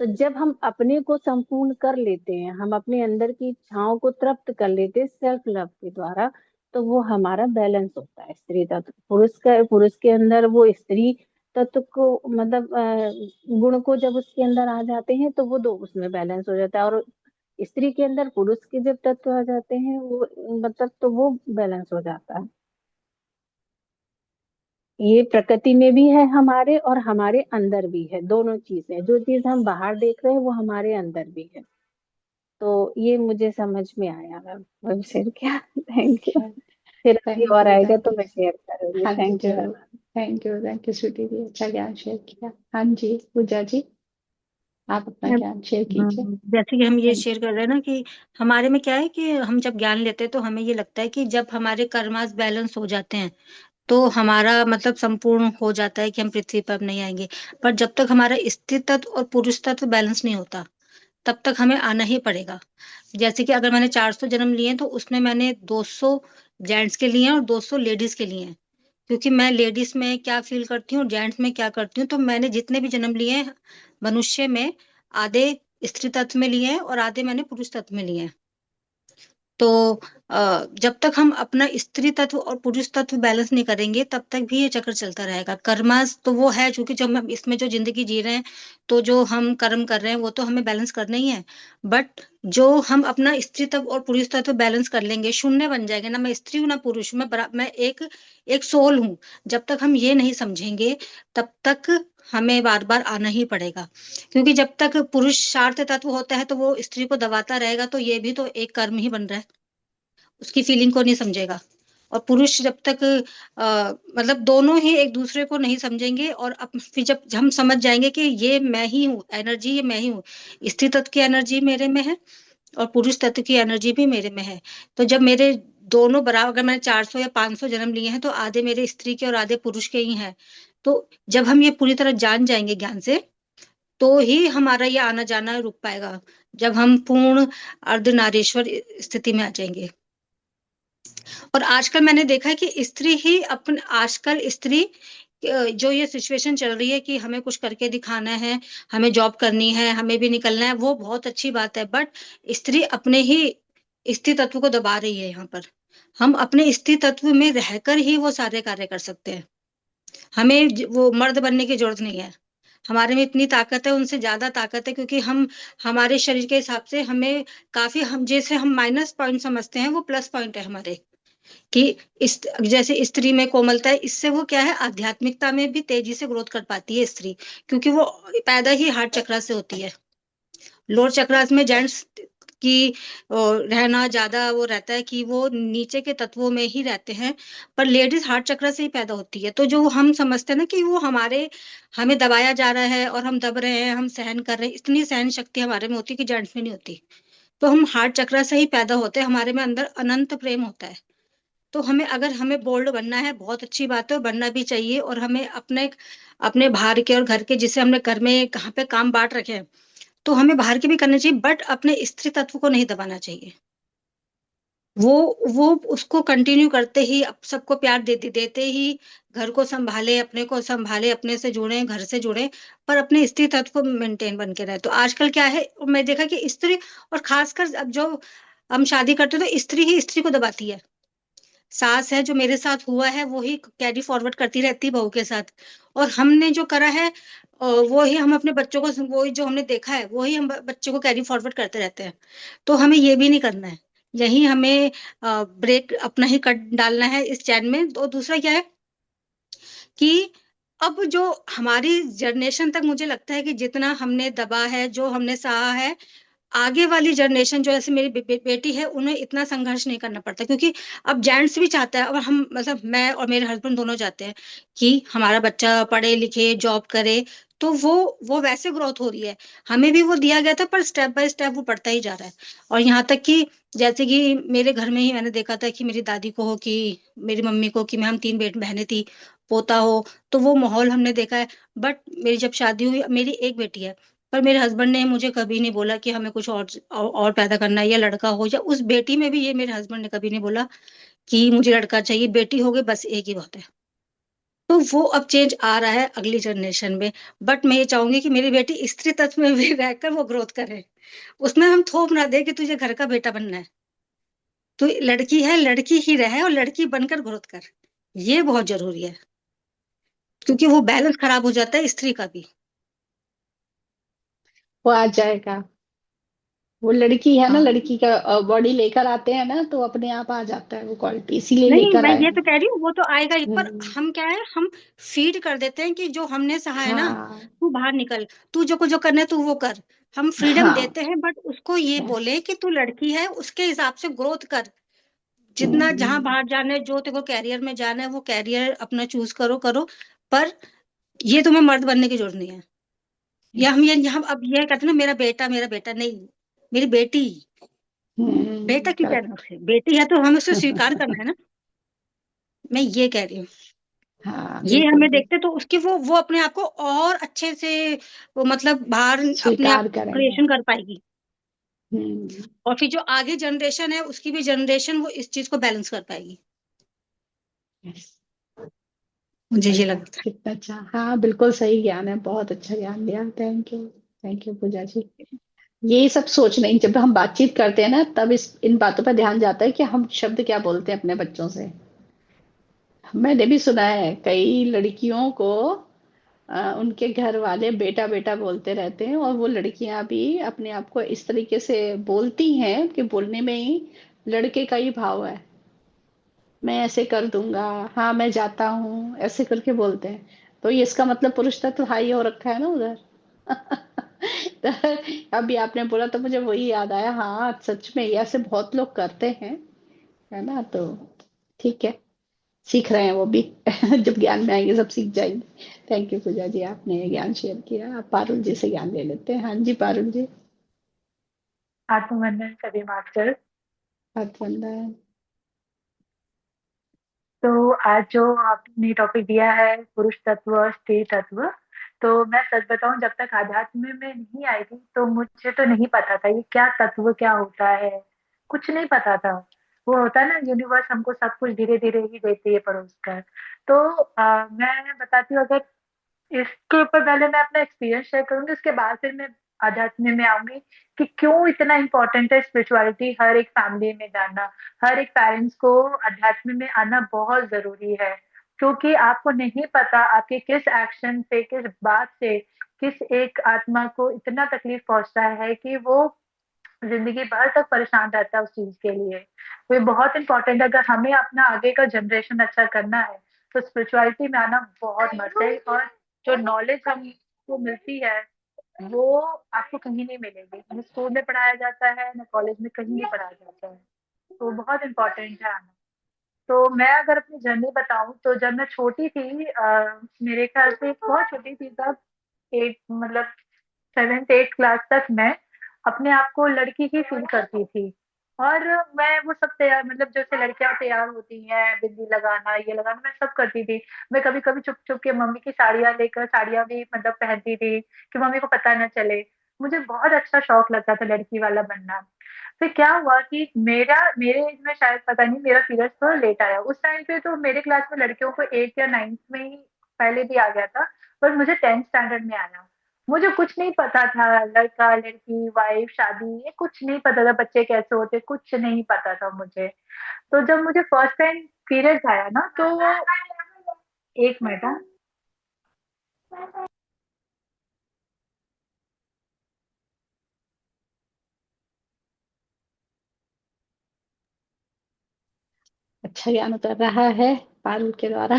तो जब हम अपने को संपूर्ण कर लेते हैं, हम अपने अंदर की इच्छाओं को तृप्त कर लेते हैं सेल्फ लव के द्वारा, तो वो हमारा बैलेंस होता है। स्त्री तत्व पुरुष के अंदर वो स्त्री तत्व को मतलब गुण को जब उसके अंदर आ जाते हैं, तो वो दो उसमें बैलेंस हो जाता है। और स्त्री के अंदर पुरुष के जब तत्व आ जाते हैं, वो मतलब तो वो बैलेंस हो जाता है। ये प्रकृति में भी है हमारे, और हमारे अंदर भी है। दोनों चीजें, जो चीज हम बाहर देख रहे हैं वो हमारे अंदर भी है। तो ये मुझे समझ में आया मैम, मैं शेयर किया। Thank you. फिर अभी थैंक और यू आएगा थैंक तो मैं शेयर करूंगी। हाँ जी थैंक यू मैम। जरूर। थैंक यू स्वीटी जी, अच्छा ज्ञान शेयर किया। हाँ जी पूजा जी, आप अपना ज्ञान शेयर कीजिए। जैसे कि हम ये हाँ जी। शेयर कर रहे हैं ना कि हमारे में क्या है कि हम जब ज्ञान लेते हैं तो हमें ये लगता है कि जब हमारे कर्मास बैलेंस हो जाते हैं तो हमारा मतलब संपूर्ण हो जाता है कि हम पृथ्वी पर अब नहीं आएंगे। पर जब तक हमारा स्त्री तत्व और पुरुष तत्व बैलेंस नहीं होता, तब तक हमें आना ही पड़ेगा। जैसे कि अगर मैंने 400 जन्म लिए हैं तो उसमें मैंने 200 जेंट्स के लिए हैं और 200 लेडीज के लिए हैं, क्योंकि मैं लेडीज में क्या फील करती हूँ, जेंट्स में क्या करती हूँ। तो मैंने जितने भी जन्म लिए हैं मनुष्य में, आधे स्त्री तत्व में लिए हैं और आधे मैंने पुरुष तत्व में लिए हैं। तो जब तक हम अपना स्त्री तत्व और पुरुष तत्व बैलेंस नहीं करेंगे तब तक भी ये चक्र चलता रहेगा। कर्मास तो वो है, क्योंकि जब हम इसमें जो जिंदगी जी रहे हैं तो जो हम कर्म कर रहे हैं वो तो हमें बैलेंस करना ही है। बट जो हम अपना स्त्री तत्व और पुरुष तत्व बैलेंस कर लेंगे, शून्य बन जाएंगे ना, मैं स्त्री हूँ ना पुरुष हूँ, मैं एक एक सोल हूँ। जब तक हम ये नहीं समझेंगे तब तक हमें बार बार आना ही पड़ेगा, क्योंकि जब तक पुरुष शार्थ तत्व होता है तो वो स्त्री को दबाता रहेगा, तो ये भी तो एक कर्म ही बन रहा है, उसकी फीलिंग को नहीं समझेगा। और पुरुष जब तक मतलब दोनों ही एक दूसरे को नहीं समझेंगे, और फिर जब हम समझ जाएंगे कि ये मैं ही हूँ, एनर्जी ये मैं ही हूँ, स्त्री तत्व की एनर्जी मेरे में है और पुरुष तत्व की एनर्जी भी मेरे में है। तो जब मेरे दोनों बराबर, अगर मैंने 400 या 500 जन्म लिए हैं तो आधे मेरे स्त्री के और आधे पुरुष के ही हैं। तो जब हम ये पूरी तरह जान जाएंगे ज्ञान से, तो ही हमारा ये आना जाना रुक पाएगा, जब हम पूर्ण अर्धनारीश्वर स्थिति में आ जाएंगे। और आजकल मैंने देखा है कि स्त्री ही अपन, आजकल स्त्री जो ये सिचुएशन चल रही है कि हमें कुछ करके दिखाना है, हमें जॉब करनी है, हमें भी निकलना है, वो बहुत अच्छी बात है। बट स्त्री अपने ही स्त्री तत्व को दबा रही है यहाँ पर। हम अपने स्त्री तत्व में रहकर ही वो सारे कार्य कर सकते हैं। हमें वो मर्द बनने की जरूरत नहीं है। हमारे में इतनी ताकत है, उनसे ज्यादा ताकत है, क्योंकि हम हमारे शरीर के हिसाब से हमें काफी, हम जैसे हम माइनस पॉइंट समझते हैं वो प्लस पॉइंट है हमारे। कि इस जैसे स्त्री में कोमलता है, इससे वो क्या है, आध्यात्मिकता में भी तेजी से ग्रोथ कर पाती है स्त्री, क्योंकि वो पैदा ही हार्ट चक्र से होती है। लोअर चक्रास में जेंट्स की रहना ज्यादा वो रहता है कि वो नीचे के तत्वों में ही रहते हैं, पर लेडीज हार्ट चक्र से ही पैदा होती है। तो जो हम समझते हैं ना कि वो हमें दबाया जा रहा है और हम दब रहे हैं, हम सहन कर रहे हैं, इतनी सहन शक्ति हमारे में होती है कि जेंट्स में नहीं होती। तो हम हार्ट चक्र से ही पैदा होते हैं, हमारे में अंदर अनंत प्रेम होता है। तो अगर हमें बोल्ड बनना है, बहुत अच्छी बात है और बनना भी चाहिए, और हमें अपने अपने बाहर के और घर के, जिसे हमने घर में कहाँ पे काम बांट रखे हैं, तो हमें बाहर के भी करने चाहिए, बट अपने स्त्री तत्व को नहीं दबाना चाहिए। वो वो उसको कंटिन्यू करते ही, सबको प्यार देते ही घर को संभाले, अपने को संभाले, अपने से जुड़े, घर से जुड़े, पर अपने स्त्री तत्व को मेंटेन बन के रहे। तो आजकल क्या है, मैं देखा कि स्त्री, और खासकर अब जो हम शादी करते हैं तो स्त्री ही स्त्री को दबाती है। सास है, जो मेरे साथ हुआ है वो ही कैरी फॉरवर्ड करती रहती है बहू के साथ, और हमने जो करा है वो ही हम अपने बच्चों को, वो जो हमने देखा है वो ही हम बच्चों को कैरी फॉरवर्ड करते रहते हैं। तो हमें ये भी नहीं करना है, यही हमें ब्रेक अपना ही कट डालना है इस चैन में। तो दूसरा क्या है कि अब जो हमारी जनरेशन तक, मुझे लगता है कि जितना हमने दबा है, जो हमने सहा है, आगे वाली जनरेशन जो ऐसे मेरी बेटी है, उन्हें इतना संघर्ष नहीं करना पड़ता, क्योंकि अब जेंट्स भी चाहता है, और हम मतलब मैं और मेरे हस्बैंड दोनों चाहते हैं कि हमारा बच्चा पढ़े लिखे, जॉब करे। तो वो वैसे ग्रोथ हो रही है, हमें भी वो दिया गया था, पर स्टेप बाय स्टेप वो बढ़ता ही जा रहा है। और यहाँ तक कि जैसे कि मेरे घर में ही मैंने देखा था कि मेरी दादी को हो, कि मेरी मम्मी को, कि मैं, हम 3 बहनें थी, पोता हो, तो वो माहौल हमने देखा है। बट मेरी जब शादी हुई, मेरी एक बेटी है, पर मेरे हस्बैंड ने मुझे कभी नहीं बोला कि हमें कुछ और पैदा करना है, या लड़का हो, या उस बेटी में भी ये मेरे हस्बैंड ने कभी नहीं बोला कि मुझे लड़का चाहिए, बेटी हो गई बस, एक ही बहुत है। तो वो अब चेंज आ रहा है अगली जनरेशन में। बट मैं ये चाहूंगी कि मेरी बेटी स्त्री तत्व में भी रहकर वो ग्रोथ करे, उसमें हम थोप ना दे कि तुझे घर का बेटा बनना है। तो लड़की है, लड़की ही रहे और लड़की बनकर ग्रोथ कर, ये बहुत जरूरी है, क्योंकि वो बैलेंस खराब हो जाता है स्त्री का भी। वो आ जाएगा। वो लड़की है ना, हाँ, लड़की का बॉडी लेकर आते हैं ना, तो अपने आप आ जाता है वो क्वालिटी, इसीलिए नहीं, लेकर मैं आए ये हैं। तो कह रही हूँ, वो तो आएगा ही, पर हम्म, हम क्या है, हम फीड कर देते हैं कि जो हमने सहा है ना, हाँ तू बाहर निकल, तू जो करना है तू वो कर। हम फ्रीडम हाँ। देते हैं, बट उसको ये यस। बोले कि तू लड़की है, उसके हिसाब से ग्रोथ कर। जितना जहां हम्म। बाहर जाना है, जो तेरे को कैरियर में जाना है, वो कैरियर अपना चूज करो करो, पर ये तुम्हें मर्द बनने की जरूरत नहीं है। या यस। हम अब ये कहते हैं ना, मेरा बेटा नहीं, मेरी बेटी। बेटा क्यों कहना, करेक्ट। उसे बेटी है तो हमें उसे स्वीकार करना है ना, मैं ये कह रही हूँ। हाँ ये बिल्कुल हमें बिल्कुल। देखते तो उसकी वो अपने आप को और अच्छे से, वो मतलब बाहर अपने आप स्वीकार करेंगे। क्रिएशन कर पाएगी। और फिर जो आगे जनरेशन है उसकी भी जनरेशन वो इस चीज को बैलेंस कर पाएगी। Yes. मुझे ये बढ़िया, लगता है। कितना अच्छा। हाँ बिल्कुल सही ज्ञान है, बहुत अच्छा ज्ञान दिया, थैंक यू पूजा जी। ये सब सोच नहीं, जब हम बातचीत करते हैं ना तब इन बातों पर ध्यान जाता है कि हम शब्द क्या बोलते हैं अपने बच्चों से। मैंने भी सुना है कई लड़कियों को उनके घर वाले बेटा बेटा बोलते रहते हैं, और वो लड़कियां भी अपने आप को इस तरीके से बोलती हैं कि बोलने में ही लड़के का ही भाव है, मैं ऐसे कर दूंगा, हाँ मैं जाता हूँ, ऐसे करके बोलते हैं। तो ये इसका मतलब पुरुष तत्व हाई हो रखा है ना उधर। तो अभी आपने बोला तो मुझे वही याद आया, हाँ सच में ये ऐसे बहुत लोग करते हैं, है ना। तो ठीक है, सीख रहे हैं वो भी। जब ज्ञान में आएंगे सब सीख जाएंगे। थैंक यू पूजा जी, आपने ये ज्ञान शेयर किया। आप पारुल जी से ज्ञान ले लेते हैं। हाँ जी पारुल जी। आत्मवंदन सभी मास्टर। हाथ बंदा है। तो आज जो आपने टॉपिक दिया है पुरुष तत्व और स्त्री तत्व, तो मैं सच बताऊं जब तक आध्यात्म में नहीं आई थी तो मुझे तो नहीं पता था ये क्या तत्व क्या होता है, कुछ नहीं पता था। वो होता है ना यूनिवर्स हमको सब कुछ धीरे धीरे ही देती है परोस कर। तो मैं बताती हूँ, अगर इसके ऊपर पहले मैं अपना एक्सपीरियंस शेयर करूंगी, उसके बाद फिर मैं आध्यात्म में आऊंगी कि क्यों इतना इम्पोर्टेंट है स्पिरिचुअलिटी हर एक फैमिली में जानना। हर एक पेरेंट्स को अध्यात्म में आना बहुत जरूरी है, क्योंकि आपको नहीं पता आपके किस एक्शन से, किस बात से, किस एक आत्मा को इतना तकलीफ पहुंचता है कि वो जिंदगी भर तक परेशान रहता है उस चीज के लिए। तो ये बहुत इंपॉर्टेंट है, अगर हमें अपना आगे का जनरेशन अच्छा करना है तो स्पिरिचुअलिटी में आना बहुत मस्त है। और जो नॉलेज हमको मिलती है वो आपको कहीं नहीं मिलेगी, न स्कूल में पढ़ाया जाता है न कॉलेज में, कहीं नहीं पढ़ाया जाता है। तो बहुत इम्पोर्टेंट है आना। तो मैं अगर अपनी जर्नी बताऊं तो जब मैं छोटी थी, मेरे ख्याल से बहुत छोटी थी तब, एट मतलब 7th 8th क्लास तक मैं अपने आप को लड़की ही फील करती थी। और मैं वो सब तैयार, मतलब जैसे लड़कियां तैयार होती हैं, बिंदी लगाना ये लगाना, मैं सब करती थी। मैं कभी कभी छुप छुप के मम्मी की साड़ियां लेकर साड़ियां भी मतलब पहनती थी कि मम्मी को पता न चले। मुझे बहुत अच्छा शौक लगता था लड़की वाला बनना। फिर क्या हुआ कि मेरे एज में शायद पता नहीं मेरा पीरियड थोड़ा लेट आया। उस टाइम पे तो मेरे क्लास में लड़कियों को 8th या 9th में ही पहले भी आ गया था, पर मुझे 10th स्टैंडर्ड में आया। मुझे कुछ नहीं पता था, लड़का लड़की वाइफ शादी ये कुछ नहीं पता था, बच्चे कैसे होते कुछ नहीं पता था मुझे। तो जब मुझे फर्स्ट टाइम पीरियड्स आया ना, तो एक मिनट, हाँ। अच्छा ज्ञान उतर रहा है पारुल के द्वारा।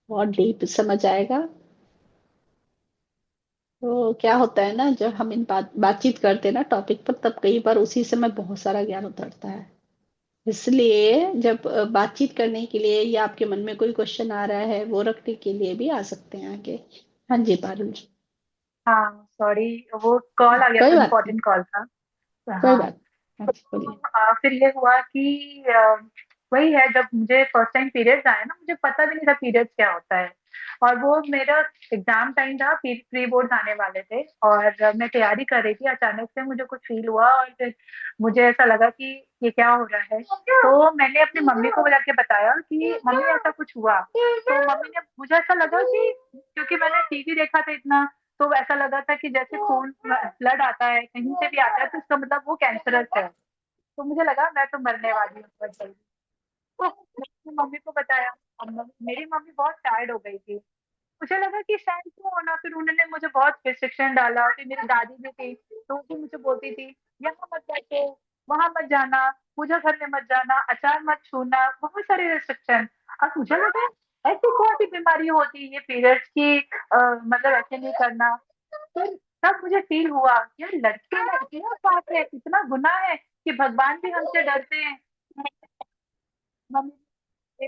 बहुत डीप समझ आएगा। तो क्या होता है ना, जब हम इन बातचीत करते हैं ना टॉपिक पर, तब कई बार उसी समय बहुत सारा ज्ञान उतरता है। इसलिए जब बातचीत करने के लिए या आपके मन में कोई क्वेश्चन आ रहा है वो रखने के लिए भी आ सकते हैं आगे। हाँ जी पारुल जी। हाँ सॉरी, वो कॉल आ गया कोई था, बात नहीं, इम्पोर्टेंट कॉल था। कोई हाँ। बात नहीं। हाँ तो जी बोलिए। फिर ये हुआ कि वही है, जब मुझे फर्स्ट टाइम पीरियड्स आए ना, मुझे पता भी नहीं था पीरियड्स क्या होता है। और वो मेरा एग्जाम टाइम था, प्री बोर्ड आने वाले थे और मैं तैयारी कर रही थी। अचानक से मुझे कुछ फील हुआ और फिर मुझे ऐसा लगा कि ये क्या हो रहा है। तो मैंने अपनी मम्मी को बुला के बताया कि मम्मी ऐसा कुछ हुआ। तो मम्मी ने, मुझे ऐसा लगा कि क्योंकि मैंने टीवी देखा था इतना, तो ऐसा लगा था कि जैसे खून ब्लड आता है कहीं से भी आता है तो इसका मतलब वो कैंसरस है। तो मुझे लगा मैं तो मरने वाली हूँ बहुत जल्दी। तो मैंने अपनी मम्मी को बताया। अब मेरी मम्मी बहुत टायर्ड हो गई थी। मुझे लगा कि शायद क्यों होना, फिर उन्होंने मुझे बहुत रिस्ट्रिक्शन डाला। फिर मेरी दादी भी थी, तो वो भी मुझे बोलती थी यहाँ मत बैठो, वहां मत जाना, पूजा घर में मत जाना, अचार मत छूना, बहुत सारे रिस्ट्रिक्शन। अब मुझे लगा ऐसी कौन सी बीमारी होती है ये पीरियड्स की, मतलब ऐसे नहीं करना। फिर तब मुझे फील हुआ यार लड़के लड़कियां साथ है, इतना गुनाह है कि भगवान भी हमसे डरते हैं। मम्मी,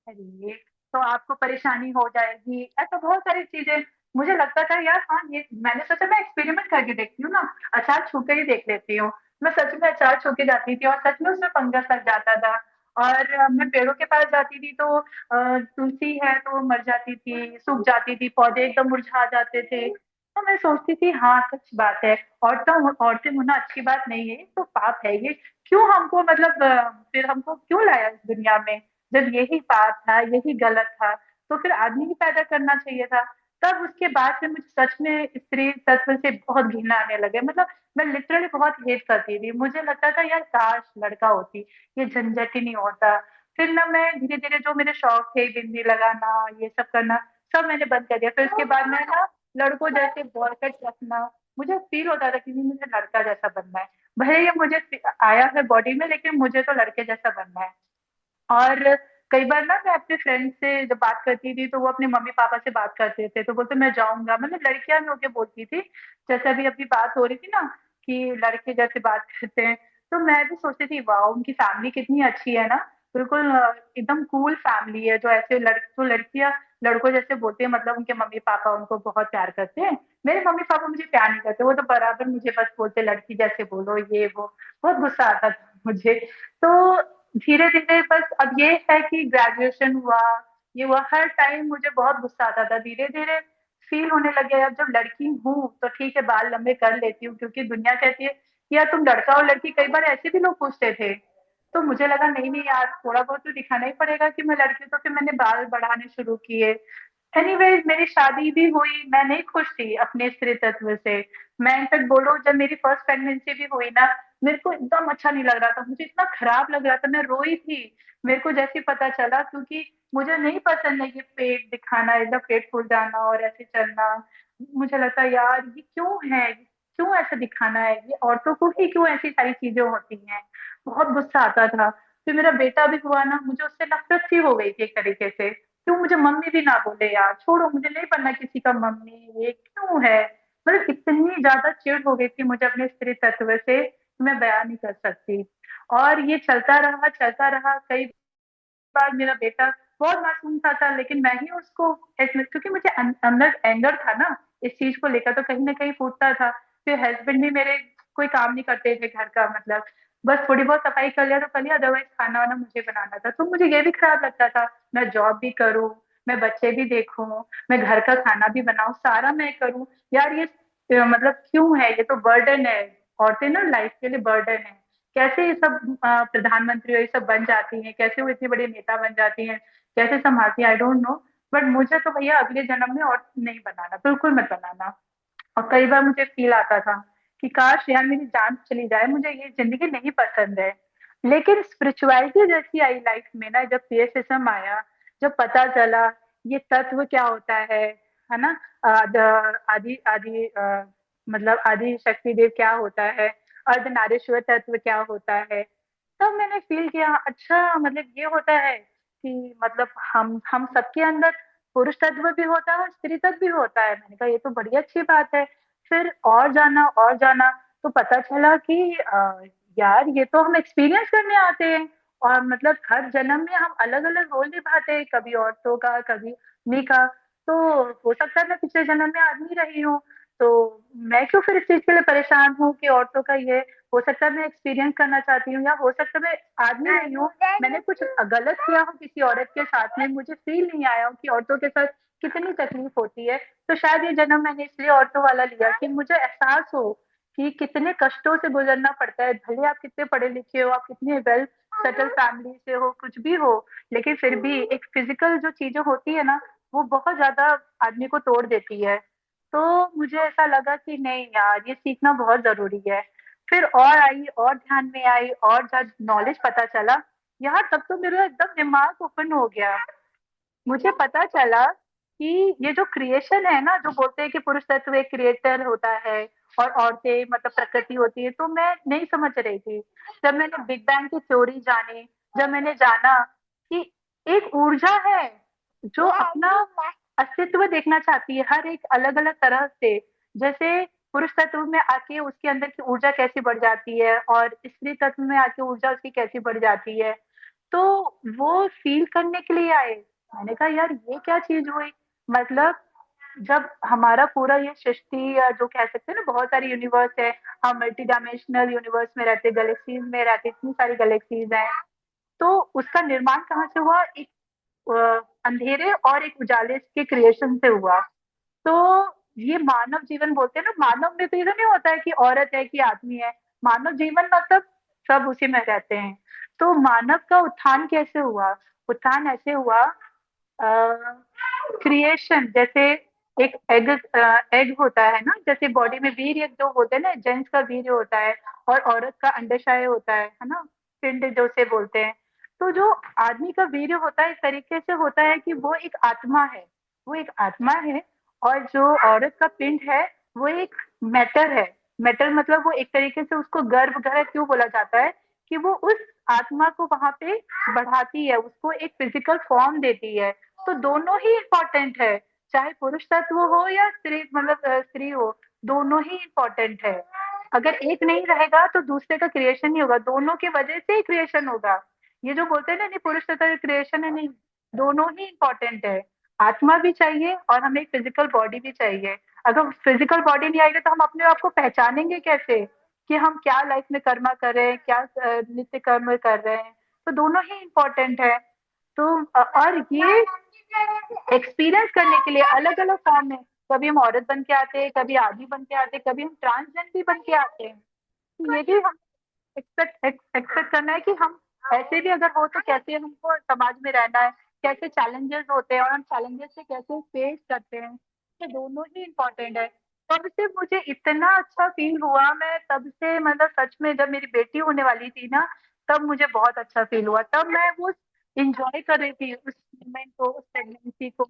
अरे तो आपको परेशानी हो जाएगी, ऐसा बहुत सारी चीजें। मुझे लगता था यार हाँ, ये मैंने सोचा मैं एक्सपेरिमेंट करके देखती हूँ ना, अचार छू के ही देख लेती हूँ। मैं सच में अचार छू के जाती थी और सच में उसमें फंगस लग जाता था। और मैं पेड़ों के पास जाती थी तो तुलसी है तो वो मर जाती थी, सूख जाती थी, पौधे एकदम मुरझा जाते थे। तो मैं सोचती थी हाँ सच बात है, औरतें होना अच्छी बात नहीं है, तो पाप है ये। क्यों हमको मतलब फिर हमको क्यों लाया इस दुनिया में, जब यही पाप था, यही गलत था, तो फिर आदमी ही पैदा करना चाहिए था। तब उसके बाद से मुझे सच में स्त्री तत्व से बहुत घृणा आने लगे। मतलब मैं लिटरली बहुत हेट करती थी, मुझे लगता था यार काश लड़का होती, ये झंझट ही नहीं होता। फिर ना मैं धीरे धीरे जो मेरे शौक थे, बिंदी लगाना, ये सब करना, सब मैंने बंद कर दिया। फिर उसके बाद मैं ना लड़कों जैसे बॉय कट रखना, मुझे फील होता था कि नहीं, मुझे लड़का जैसा बनना है। भले ये मुझे आया है बॉडी में, लेकिन मुझे तो लड़के जैसा बनना है। और कई बार ना मैं अपने फ्रेंड से जब बात करती थी, तो वो अपने मम्मी पापा से बात करते थे, तो बोलते मैं जाऊंगा, मतलब लड़कियां में होके बोलती थी। जैसे अभी अभी बात हो रही थी ना कि लड़के जैसे बात करते हैं, तो मैं भी सोचती थी वाह उनकी फैमिली कितनी अच्छी है ना, बिल्कुल एकदम कूल फैमिली है, जो ऐसे जो लड़कियां लड़कों जैसे बोलते हैं, मतलब उनके मम्मी पापा उनको बहुत प्यार करते हैं। मेरे मम्मी पापा मुझे प्यार नहीं करते, वो तो बराबर मुझे बस बोलते लड़की जैसे बोलो, ये वो। बहुत गुस्सा आता था मुझे। तो धीरे धीरे बस अब ये है कि ग्रेजुएशन हुआ, ये हुआ, हर टाइम मुझे बहुत गुस्सा आता था। धीरे धीरे फील होने लगे अब जब लड़की हूँ तो ठीक है, बाल लंबे कर लेती हूँ, क्योंकि दुनिया कहती है कि यार तुम लड़का और लड़की, कई बार ऐसे भी लोग पूछते थे। तो मुझे लगा नहीं नहीं यार, थोड़ा बहुत तो दिखाना ही पड़ेगा कि मैं लड़की हूँ, तो फिर मैंने बाल बढ़ाने शुरू किए। एनीवेज मेरी शादी भी हुई, मैं नहीं खुश थी अपने स्त्री तत्व से। मैं इनफेक्ट बोलूं, जब मेरी फर्स्ट प्रेगनेंसी भी हुई ना, मेरे को एकदम अच्छा नहीं लग रहा था, मुझे इतना खराब लग रहा था, मैं रोई थी। मेरे को जैसे ही पता चला, क्योंकि मुझे नहीं पसंद है ये पेट दिखाना, एकदम पेट फूल जाना और ऐसे चलना। मुझे लगता है यार ये क्यों है, क्यों ऐसा दिखाना है, ये औरतों को ही क्यों ऐसी सारी चीजें होती हैं। बहुत गुस्सा आता था। फिर मेरा बेटा भी हुआ ना, मुझे उससे नफरत सी हो गई थी एक तरीके से। क्यों मुझे मम्मी भी ना बोले, यार छोड़ो, मुझे नहीं बनना किसी का मम्मी, ये क्यों है। मतलब इतनी ज्यादा चिढ़ हो गई थी मुझे अपने स्त्री तत्व से, मैं बयान नहीं कर सकती। और ये चलता रहा। कई बार मेरा बेटा बहुत मासूम था, लेकिन मैं ही उसको क्योंकि मुझे अंदर एंगर था ना इस चीज को लेकर, तो कहीं ना कहीं फूटता था। फिर हस्बैंड भी मेरे कोई काम नहीं करते थे घर का, मतलब बस थोड़ी बहुत सफाई कर लिया तो कर लिया, अदरवाइज खाना वाना मुझे बनाना था। तो मुझे ये भी खराब लगता था, मैं जॉब भी करूँ, मैं बच्चे भी देखूं, मैं घर का खाना भी बनाऊं, सारा मैं करूं। यार ये मतलब क्यों है, ये तो बर्डन है। औरतें ना लाइफ के लिए बर्डन है। कैसे ये सब प्रधानमंत्री और ये सब बन जाती हैं, कैसे वो इतनी बड़ी नेता बन जाती हैं, कैसे संभालती है, आई डोंट नो। बट मुझे तो भैया अगले जन्म में और नहीं बनाना, बिल्कुल मत बनाना। और कई बार मुझे फील आता था कि काश यार मेरी जान चली जाए, मुझे ये जिंदगी नहीं पसंद है। लेकिन स्पिरिचुअलिटी जैसी आई लाइफ में ना, जब पीएसएसएम आया, जब पता चला ये तत्व क्या होता है ना, आदि आदि मतलब आदि शक्ति देव क्या होता है, अर्धनारीश्वर तत्व क्या होता है, तब मैंने फील किया अच्छा मतलब ये होता है कि मतलब हम सबके अंदर पुरुष तत्व भी होता है और स्त्री तत्व भी होता है। मैंने कहा ये तो बड़ी अच्छी बात है। फिर और जाना तो पता चला कि यार ये तो हम एक्सपीरियंस करने आते हैं, और मतलब हर जन्म में हम अलग अलग रोल निभाते हैं, कभी औरतों का, कभी आदमी का। तो हो सकता है मैं पिछले जन्म में आदमी रही हूँ, तो मैं क्यों फिर इस चीज के लिए परेशान हूँ कि औरतों का ये, हो सकता है मैं एक्सपीरियंस करना चाहती हूँ, या हो सकता है मैं आदमी नहीं हूँ, मैंने कुछ गलत किया हो किसी औरत के साथ में, मुझे फील नहीं आया हो कि औरतों के साथ कितनी तकलीफ होती है। तो शायद ये जन्म मैंने इसलिए औरतों वाला लिया कि मुझे एहसास हो कि कितने कष्टों से गुजरना पड़ता है। भले आप कितने पढ़े लिखे हो, आप कितने वेल सेटल फैमिली से हो, कुछ भी हो, लेकिन फिर भी एक फिजिकल जो चीजें होती है ना, वो बहुत ज्यादा आदमी को तोड़ देती है। तो मुझे ऐसा लगा कि नहीं यार, ये सीखना बहुत जरूरी है। फिर और आई, और ध्यान में आई, और जब नॉलेज पता चला यार, तब तो मेरा एकदम दिमाग ओपन हो गया। मुझे पता चला कि ये जो क्रिएशन है ना, जो बोलते हैं कि पुरुष तत्व एक क्रिएटर होता है और औरतें मतलब प्रकृति होती है, तो मैं नहीं समझ रही थी। जब मैंने बिग बैंग की थ्योरी जानी, जब मैंने जाना कि एक ऊर्जा है जो अपना अस्तित्व देखना चाहती है हर एक अलग अलग तरह से। जैसे पुरुष तत्व में आके उसके अंदर की ऊर्जा कैसी बढ़ जाती है, और स्त्री तत्व में आके ऊर्जा उसकी कैसी बढ़ जाती है, तो वो फील करने के लिए आए। मैंने कहा यार ये क्या चीज हुई। मतलब जब हमारा पूरा ये सृष्टि, या जो कह सकते हैं ना, बहुत सारी यूनिवर्स है, हम मल्टी डायमेंशनल यूनिवर्स में रहते, गैलेक्सीज में रहते, इतनी सारी गैलेक्सीज हैं, तो उसका निर्माण कहाँ से हुआ, एक अंधेरे और एक उजाले के क्रिएशन से हुआ। तो ये मानव जीवन बोलते हैं ना, मानव में तो ये तो नहीं होता है कि औरत है कि आदमी है, मानव जीवन मतलब सब उसी में रहते हैं। तो मानव का उत्थान कैसे हुआ? उत्थान ऐसे हुआ, क्रिएशन, जैसे एक एग होता है ना, जैसे बॉडी में वीर्य जो होते हैं ना, जेंट्स का वीर्य होता है और औरत का अंडाशय होता है ना, पिंड जो से बोलते हैं। तो जो आदमी का वीर्य होता है इस तरीके से होता है कि वो एक आत्मा है, वो एक आत्मा है। और जो औरत का पिंड है वो एक मैटर है। मैटर मतलब वो एक तरीके से, उसको गर्भगृह क्यों बोला जाता है, कि वो उस आत्मा को वहां पे बढ़ाती है, उसको एक फिजिकल फॉर्म देती है। तो दोनों ही इम्पोर्टेंट है, चाहे पुरुष तत्व हो या स्त्री, मतलब स्त्री हो, दोनों ही इम्पोर्टेंट है। अगर एक नहीं रहेगा तो दूसरे का क्रिएशन नहीं होगा, दोनों की वजह से ही क्रिएशन होगा। ये जो बोलते हैं ना, नहीं पुरुष तत्व क्रिएशन है, नहीं, दोनों ही इम्पोर्टेंट है। आत्मा भी चाहिए और हमें एक फिजिकल बॉडी भी चाहिए। अगर फिजिकल बॉडी नहीं आएगी तो हम अपने आप को पहचानेंगे कैसे कि हम क्या लाइफ में कर्मा कर रहे हैं, क्या नित्य कर्म कर रहे हैं। तो दोनों ही इम्पोर्टेंट है। तो और ये एक्सपीरियंस करने के लिए अलग अलग फॉर्म है, कभी हम औरत बन के आते हैं, कभी आदमी बन के आते हैं, कभी हम ट्रांसजेंडर भी बन के आते हैं। तो ये भी हम एक्सपेक्ट करना है कि हम ऐसे भी अगर हो तो कैसे हमको समाज में रहना है, कैसे चैलेंजेस होते हैं और हम चैलेंजेस से कैसे फेस करते हैं। ये दोनों ही इम्पोर्टेंट है। तब से मुझे इतना अच्छा फील हुआ, मैं तब से, मतलब सच में जब मेरी बेटी होने वाली थी ना, तब मुझे बहुत अच्छा फील हुआ। तब मैं वो इंजॉय कर रही थी उस मोमेंट को, उस प्रेगनेंसी को।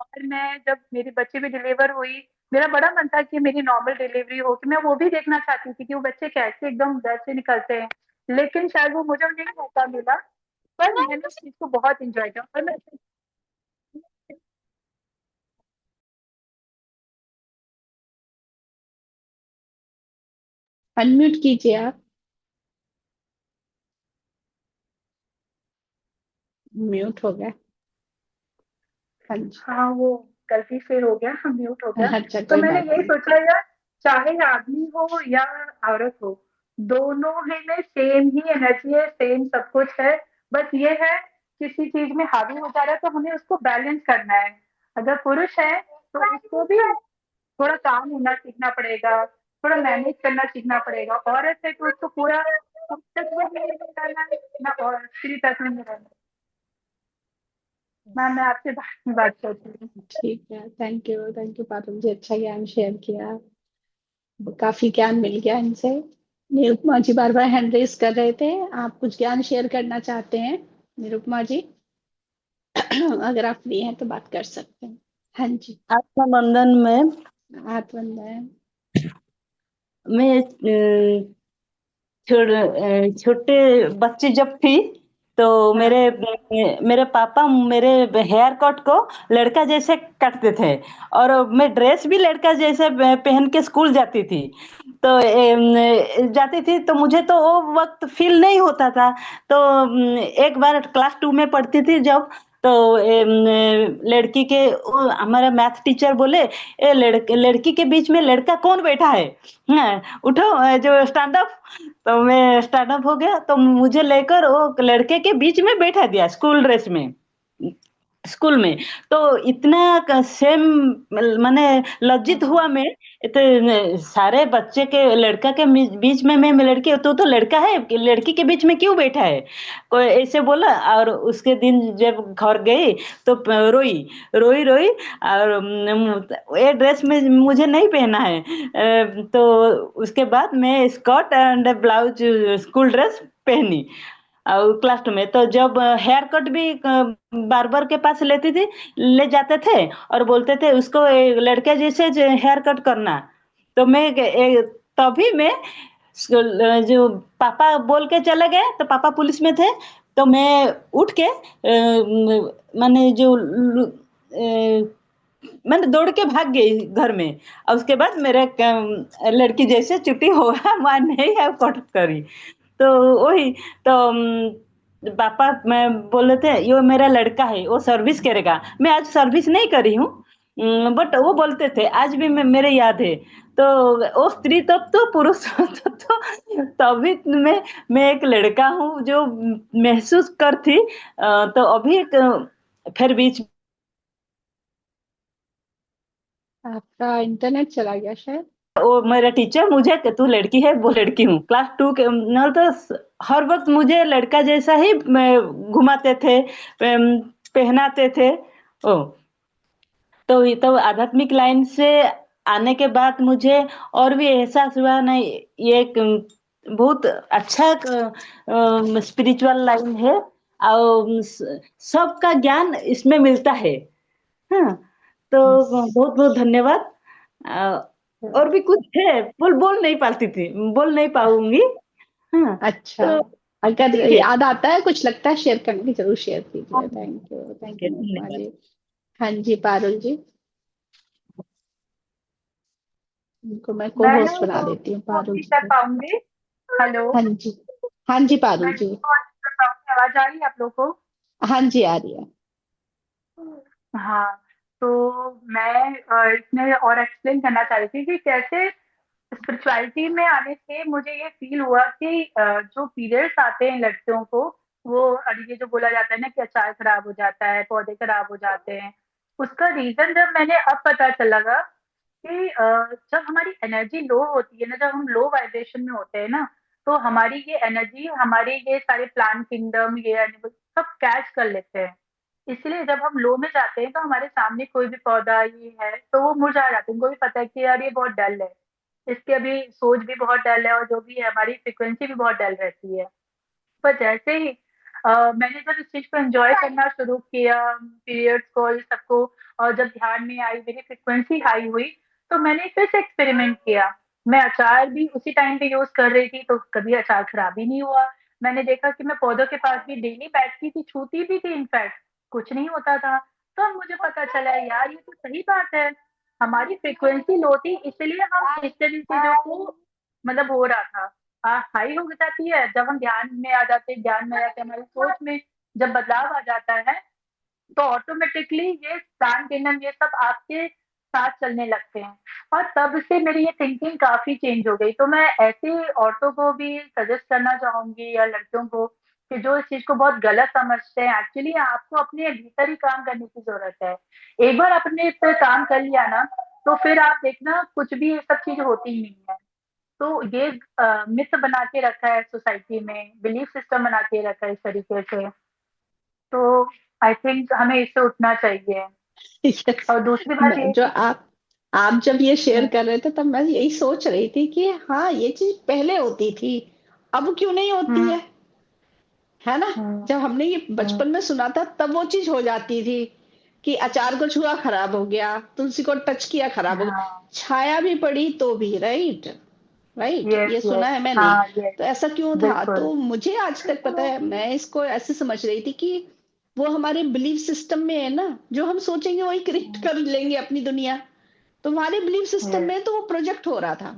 और मैं जब मेरी बच्ची भी डिलीवर हुई, मेरा बड़ा मन था कि मेरी नॉर्मल डिलीवरी हो, कि मैं वो भी देखना चाहती थी कि वो बच्चे कैसे एकदम घर से निकलते हैं। लेकिन शायद वो मुझे नहीं मौका मिला, पर मैंने उस चीज को बहुत इंजॉय किया। और मैं अनम्यूट कीजिए आप। म्यूट हो गया। हाँ जी। हाँ, वो गलती से हो गया, म्यूट हो गया। अच्छा, तो कोई मैंने बात यही नहीं। सोचा यार, चाहे आदमी हो या औरत हो, दोनों ही में सेम ही एनर्जी है, सेम सब कुछ है। बस ये है, किसी चीज में हावी हो जा रहा है तो हमें उसको बैलेंस करना है। अगर पुरुष है तो उसको भी थोड़ा काम होना सीखना पड़ेगा, थोड़ा मैनेज करना सीखना पड़ेगा। औरत है तो उसको पूरा पुरुष तत्व में रहना है ना, और स्त्री तत्व में रहना है। मैम, मैं आपसे बाद में बात करती हूँ। ठीक है, थैंक यू पारुल जी, अच्छा ज्ञान शेयर किया। काफी ज्ञान मिल गया इनसे। निरुपमा जी बार बार हैंड रेस कर रहे थे, आप कुछ ज्ञान शेयर करना चाहते हैं निरुपमा जी? अगर आप फ्री हैं तो बात कर सकते हैं। हाँ जी। आत्मा बंधन में आत्मंदन। मैं छोटे बच्ची जब थी तो हाँ। मेरे मेरे पापा मेरे हेयर कट को लड़का जैसे काटते थे, और मैं ड्रेस भी लड़का जैसे पहन के स्कूल जाती थी। तो जाती थी तो मुझे तो वो वक्त फील नहीं होता था। तो एक बार क्लास 2 में पढ़ती थी जब, तो लड़की के हमारा मैथ टीचर बोले, ए लड़की के बीच में लड़का कौन बैठा है, उठो, जो स्टैंड अप। तो मैं स्टैंड अप हो गया, तो मुझे लेकर वो लड़के के बीच में बैठा दिया स्कूल ड्रेस में, स्कूल में। तो इतना सेम, मैंने लज्जित हुआ मैं। तो सारे बच्चे के लड़का के बीच में मैं लड़की, तो लड़का है, लड़की के बीच में क्यों बैठा है, कोई ऐसे बोला। और उसके दिन जब घर गई तो रोई रोई रोई, और ये ड्रेस में मुझे नहीं पहना है। तो उसके बाद मैं skirt and blouse school dress पहनी। और क्लास 2 में तो जब हेयर कट भी बार्बर के पास लेती थी, ले जाते थे और बोलते थे उसको लड़के जैसे हेयर कट करना। तो मैं तभी मैं जो पापा बोल के चले गए, तो पापा पुलिस में थे, तो मैं उठ के मैंने जो मैंने दौड़ के भाग गई घर में। और उसके बाद मेरे लड़की जैसे छुट्टी होगा, वहां नहीं है कट करी। तो वही, तो पापा मैं बोले थे ये मेरा लड़का है, वो सर्विस करेगा। मैं आज सर्विस नहीं करी हूँ, बट वो बोलते थे, आज भी मेरे याद है। तो वो स्त्री तब तो पुरुष तो तभी मैं एक लड़का हूँ जो महसूस कर थी। तो अभी एक फिर बीच आपका इंटरनेट चला गया शायद। वो मेरा टीचर मुझे तू लड़की है वो लड़की हूँ क्लास 2 के न तो हर वक्त मुझे लड़का जैसा ही घुमाते थे, पहनाते थे। ओ तो ये तो आध्यात्मिक लाइन से आने के बाद मुझे और भी एहसास हुआ नहीं, ये एक बहुत अच्छा स्पिरिचुअल लाइन है और सबका ज्ञान इसमें मिलता है। हाँ, तो बहुत बहुत धन्यवाद। और भी कुछ है, बोल नहीं पाती थी, बोल नहीं पाऊंगी। हाँ, अच्छा, तो अगर ठीक है, याद आता है कुछ लगता है शेयर करने की, जरूर शेयर हाँ, कीजिए। थैंक यू, ठीक थैंक है, यू महिमा धन्यवाद। जी। हाँ जी, पारुल जी, उनको मैं को मैं ना होस्ट बना देती हूँ, वो पारुल नहीं जी कर को। पाऊंगी। हेलो, हाँ जी, हाँ जी मैं पारुल जी। नहीं कर पाऊंगी। आवाज आ रही है आप लोग को? हाँ जी, आ रही है। हाँ, तो मैं इसमें और एक्सप्लेन करना चाह रही थी कि कैसे स्पिरिचुअलिटी में आने से मुझे ये फील हुआ कि जो पीरियड्स आते हैं लड़कियों को, वो ये जो बोला जाता है ना कि अचार खराब हो जाता है, पौधे खराब हो जाते हैं, उसका रीजन जब मैंने अब पता चला कि जब हमारी एनर्जी लो होती है ना, जब हम लो वाइब्रेशन में होते हैं ना, तो हमारी ये एनर्जी, हमारे ये सारे प्लांट किंगडम, ये एनिमल सब कैच कर लेते हैं। इसलिए जब हम लो में जाते हैं तो हमारे सामने कोई भी पौधा ये है तो वो मुरझा जाते हैं। उनको भी पता है कि यार ये बहुत डल है, इसकी अभी सोच भी बहुत डल है, और जो भी है हमारी फ्रिक्वेंसी भी बहुत डल रहती है। पर जैसे ही मैंने जब इस चीज को एंजॉय करना शुरू किया, पीरियड्स को, ये सबको, और जब ध्यान में आई, मेरी फ्रिक्वेंसी हाई हुई, तो मैंने फिर से एक्सपेरिमेंट किया। मैं अचार भी उसी टाइम पे यूज कर रही थी, तो कभी अचार खराब ही नहीं हुआ। मैंने देखा कि मैं पौधों के पास भी डेली बैठती थी, छूती भी थी, इनफैक्ट कुछ नहीं होता था। तो अब मुझे पता चला यार ये तो सही बात है, हमारी फ्रिक्वेंसी लो थी इसलिए हम इस तरह चीजों को, मतलब हो रहा था। हाई हो जाती है जब हम ध्यान में आ जाते हैं, ज्ञान में आ जाते हैं, हमारी सोच में जब बदलाव आ जाता है, तो ऑटोमेटिकली ये दान गिनन ये सब आपके साथ चलने लगते हैं। और तब से मेरी ये थिंकिंग काफी चेंज हो गई। तो मैं ऐसी औरतों को भी सजेस्ट करना चाहूंगी, या लड़कियों को, कि जो इस चीज को बहुत गलत समझते हैं, एक्चुअली आपको अपने भीतर ही काम करने की जरूरत है। एक बार अपने पे काम कर लिया ना, तो फिर आप देखना कुछ भी ये सब चीज होती ही नहीं है। तो ये मिथ बना के रखा है सोसाइटी में, बिलीफ सिस्टम बना के रखा है इस तरीके से। तो आई थिंक हमें इससे उठना चाहिए। Yes. और दूसरी बात ये जो कि आप जब ये शेयर हम्म, कर रहे थे तब मैं यही सोच रही थी कि हाँ, ये चीज पहले होती थी, अब क्यों नहीं होती हम्म, है ना। हम्म, जब हमने ये हम्म, बचपन में सुना था तब वो चीज हो जाती थी कि अचार को छुआ खराब हो गया, तुलसी को टच किया खराब हो गया, हाँ, छाया भी पड़ी तो भी, राइट। राइट, यस ये यस, सुना है मैंने। हाँ यस, तो ऐसा क्यों था, बिल्कुल, तो मुझे आज तक पता है, मैं इसको ऐसे समझ रही थी कि वो हमारे बिलीफ सिस्टम में है ना, जो हम सोचेंगे वही क्रिएट कर लेंगे अपनी दुनिया। तो हमारे बिलीफ सिस्टम यस, में तो वो प्रोजेक्ट हो रहा था,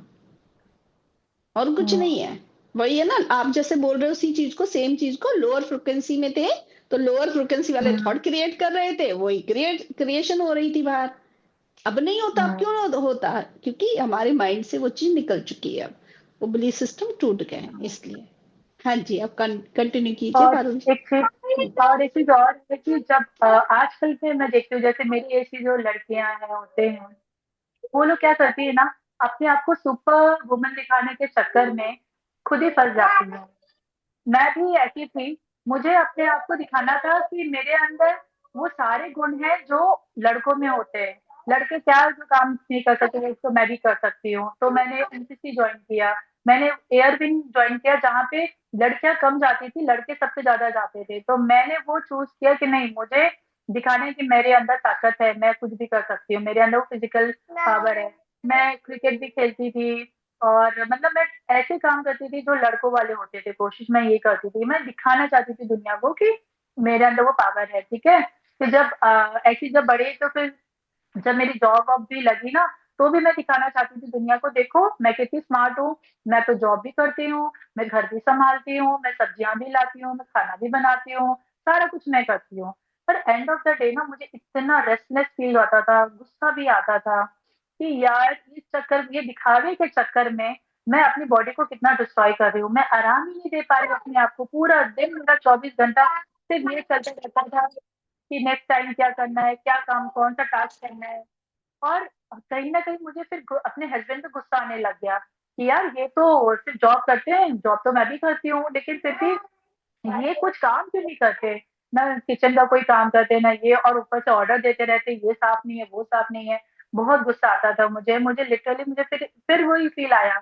और कुछ नहीं है। वही है ना, आप जैसे बोल रहे हो उसी चीज को, सेम चीज को लोअर फ्रिक्वेंसी में थे, तो लोअर फ्रिक्वेंसी वाले थॉट क्रिएट कर रहे थे, वही क्रिएशन हो रही थी बाहर। अब नहीं होता, अब क्यों हम्म। नहीं होता, क्योंकि हमारे माइंड से वो चीज निकल चुकी है, अब वो बिलीफ सिस्टम टूट गए हैं इसलिए। हाँ जी, आप कंटिन्यू कीजिए और पारुल जी। एक चीज और है कि जब आजकल के मैं देखती हूँ, जैसे मेरी ऐसी जो लड़कियां हैं होते हैं, वो लोग क्या करती है ना, अपने आप को सुपर वुमन दिखाने के चक्कर में खुद ही फंस जाती है। मैं भी ऐसी थी, मुझे अपने आप को दिखाना था कि मेरे अंदर वो सारे गुण हैं जो लड़कों में होते हैं। लड़के क्या जो काम नहीं कर सकते उसको मैं भी कर सकती हूँ। तो मैंने एनसीसी ज्वाइन किया, मैंने एयरविंग ज्वाइन किया, जहाँ पे लड़कियां कम जाती थी, लड़के सबसे ज्यादा जाते थे। तो मैंने वो चूज किया कि नहीं, मुझे दिखाना है कि मेरे अंदर ताकत है, मैं कुछ भी कर सकती हूँ, मेरे अंदर वो फिजिकल पावर है। मैं क्रिकेट भी खेलती थी, और मतलब मैं ऐसे काम करती थी जो लड़कों वाले होते थे, कोशिश मैं ये करती थी, मैं दिखाना चाहती थी दुनिया को कि मेरे अंदर वो पावर है, ठीक है। फिर जब ऐसी जब बढ़े, तो फिर जब मेरी जॉब वॉब भी लगी ना, तो भी मैं दिखाना चाहती थी दुनिया को, देखो मैं कितनी स्मार्ट हूँ, मैं तो जॉब भी करती हूँ, मैं घर भी संभालती हूँ, मैं सब्जियां भी लाती हूँ, मैं खाना भी बनाती हूँ, सारा कुछ मैं करती हूँ। पर एंड ऑफ द डे ना, मुझे इतना रेस्टलेस फील होता था, गुस्सा भी आता था कि यार इस चक्कर, ये दिखावे के चक्कर में मैं अपनी बॉडी को कितना डिस्ट्रॉय कर रही हूँ, मैं आराम ही नहीं दे पा रही हूँ अपने आप को। पूरा दिन मेरा 24 घंटा सिर्फ ये चलता रहता था कि नेक्स्ट टाइम क्या करना है, क्या काम, कौन सा टास्क करना है। और कहीं ना कहीं मुझे फिर अपने हस्बैंड पे गुस्सा आने लग गया कि यार ये तो सिर्फ जॉब करते हैं, जॉब तो मैं भी करती हूँ, लेकिन फिर भी ये कुछ काम क्यों नहीं करते, ना किचन का कोई काम करते ना ये, और ऊपर से ऑर्डर देते रहते, ये साफ नहीं है वो साफ नहीं है। बहुत गुस्सा आता था मुझे, मुझे लिटरली मुझे फिर वही फील आया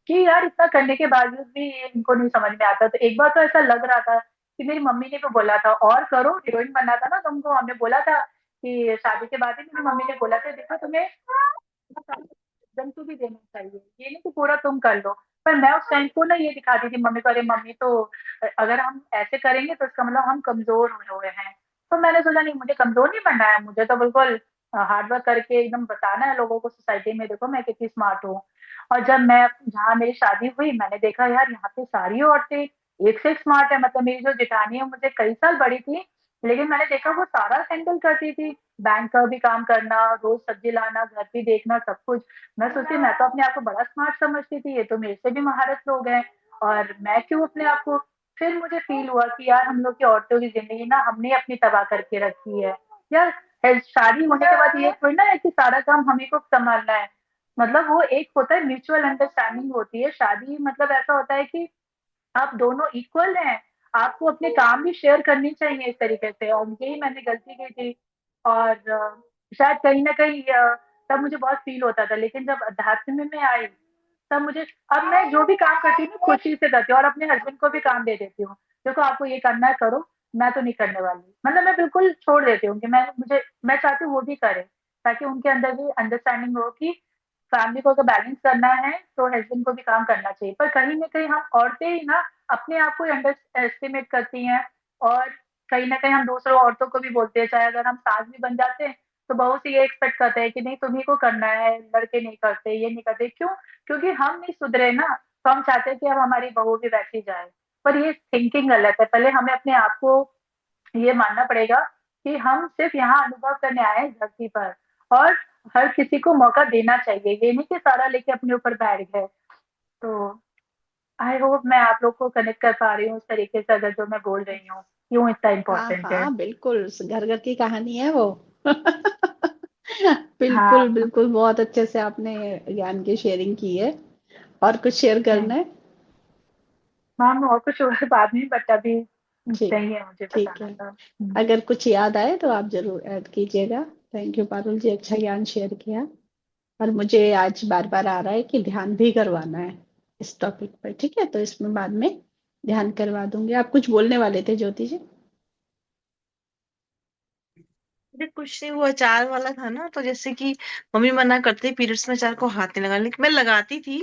कि यार इतना करने के बावजूद भी ये इनको नहीं समझ में आता। तो एक बार तो ऐसा लग रहा था कि मेरी मम्मी ने भी बोला था और करो, हीरोइन बनना था ना तुमको, हमने बोला था कि शादी के बाद ही मेरी मम्मी ने बोला था देखो तुम्हें जंतु भी देना चाहिए, ये नहीं कि पूरा तुम कर लो। पर मैं उस टाइम को ना ये दिखाती थी मम्मी को, अरे मम्मी तो अगर हम ऐसे करेंगे तो इसका मतलब हम कमजोर हुए हुए हैं। तो मैंने सोचा नहीं, मुझे कमजोर नहीं बनना है, मुझे तो बिल्कुल हार्ड वर्क करके एकदम बताना है लोगों को, सोसाइटी में देखो मैं कितनी स्मार्ट हूँ। और जब मैं जहाँ मेरी शादी हुई मैंने देखा यार यहाँ पे सारी औरतें एक से एक स्मार्ट है, मतलब मेरी जो जेठानी है मुझे कई साल बड़ी थी, लेकिन मैंने देखा वो सारा हैंडल करती थी, बैंक का भी काम करना, रोज सब्जी लाना, घर भी देखना, सब कुछ। मैं सोचती मैं तो अपने आप को बड़ा स्मार्ट समझती थी, ये तो मेरे से भी महारत लोग हैं, और मैं क्यों अपने आप को। फिर मुझे फील हुआ कि यार हम लोग की औरतों की जिंदगी ना हमने अपनी तबाह करके रखी है यार। शादी होने के बाद ये थोड़ी ना है कि सारा काम हमें को संभालना है, मतलब वो एक होता है म्यूचुअल अंडरस्टैंडिंग होती है। शादी मतलब ऐसा होता है कि आप दोनों इक्वल हैं, आपको अपने काम भी शेयर करनी चाहिए इस तरीके से, और यही मैंने गलती की थी। और शायद कहीं ना कहीं तब मुझे बहुत फील होता था, लेकिन जब अध्यात्म में आई तब मुझे, अब मैं जो भी काम करती हूँ खुशी से करती हूँ, और अपने हस्बैंड को भी काम दे देती हूँ, देखो आपको ये करना है करो, मैं तो नहीं करने वाली, मतलब मैं बिल्कुल छोड़ देती हूँ कि मैं चाहती हूँ वो भी करे, ताकि उनके अंदर भी अंडरस्टैंडिंग हो कि फैमिली को अगर बैलेंस करना है तो हस्बैंड को भी काम करना चाहिए। पर कहीं ना कहीं हम औरतें ही ना अपने आप को अंडर एस्टिमेट करती हैं, और कहीं ना कहीं हम दूसरों औरतों को भी बोलते हैं, चाहे अगर हम सास भी बन जाते हैं तो बहुत सी ये एक्सपेक्ट करते हैं कि नहीं तुम्ही को करना है, लड़के नहीं करते, ये नहीं करते, क्यों? क्योंकि हम नहीं सुधरे ना, तो हम चाहते हैं कि अब हमारी बहू भी वैसी जाए। पर ये थिंकिंग गलत है, पहले हमें अपने आप को ये मानना पड़ेगा कि हम सिर्फ यहाँ अनुभव करने आए हैं धरती पर, और हर किसी को मौका देना चाहिए, ये नहीं कि सारा लेके अपने ऊपर बैठ गए। तो आई होप मैं आप लोग को कनेक्ट कर पा रही हूँ उस तरीके से, अगर जो मैं बोल रही हूँ क्यों इतना हाँ इम्पोर्टेंट है। हाँ बिल्कुल, घर घर की कहानी है वो। हाँ बिल्कुल बिल्कुल, बहुत अच्छे से आपने ज्ञान की शेयरिंग की है। और कुछ शेयर करना है? मैम, और कुछ और बाद में, बट अभी ठीक, नहीं है मुझे ठीक बताना है। था। अगर कुछ याद आए तो आप जरूर ऐड कीजिएगा। थैंक यू पारुल जी, अच्छा ज्ञान शेयर किया। और मुझे आज बार बार आ रहा है कि ध्यान भी करवाना है इस टॉपिक पर, ठीक है? तो इसमें बाद में ध्यान करवा दूंगी। आप कुछ बोलने वाले थे ज्योति जी? अरे कुछ नहीं, वो अचार वाला था ना, तो जैसे कि मम्मी मना करती पीरियड्स में अचार को हाथ नहीं लगाने, लेकिन मैं लगाती थी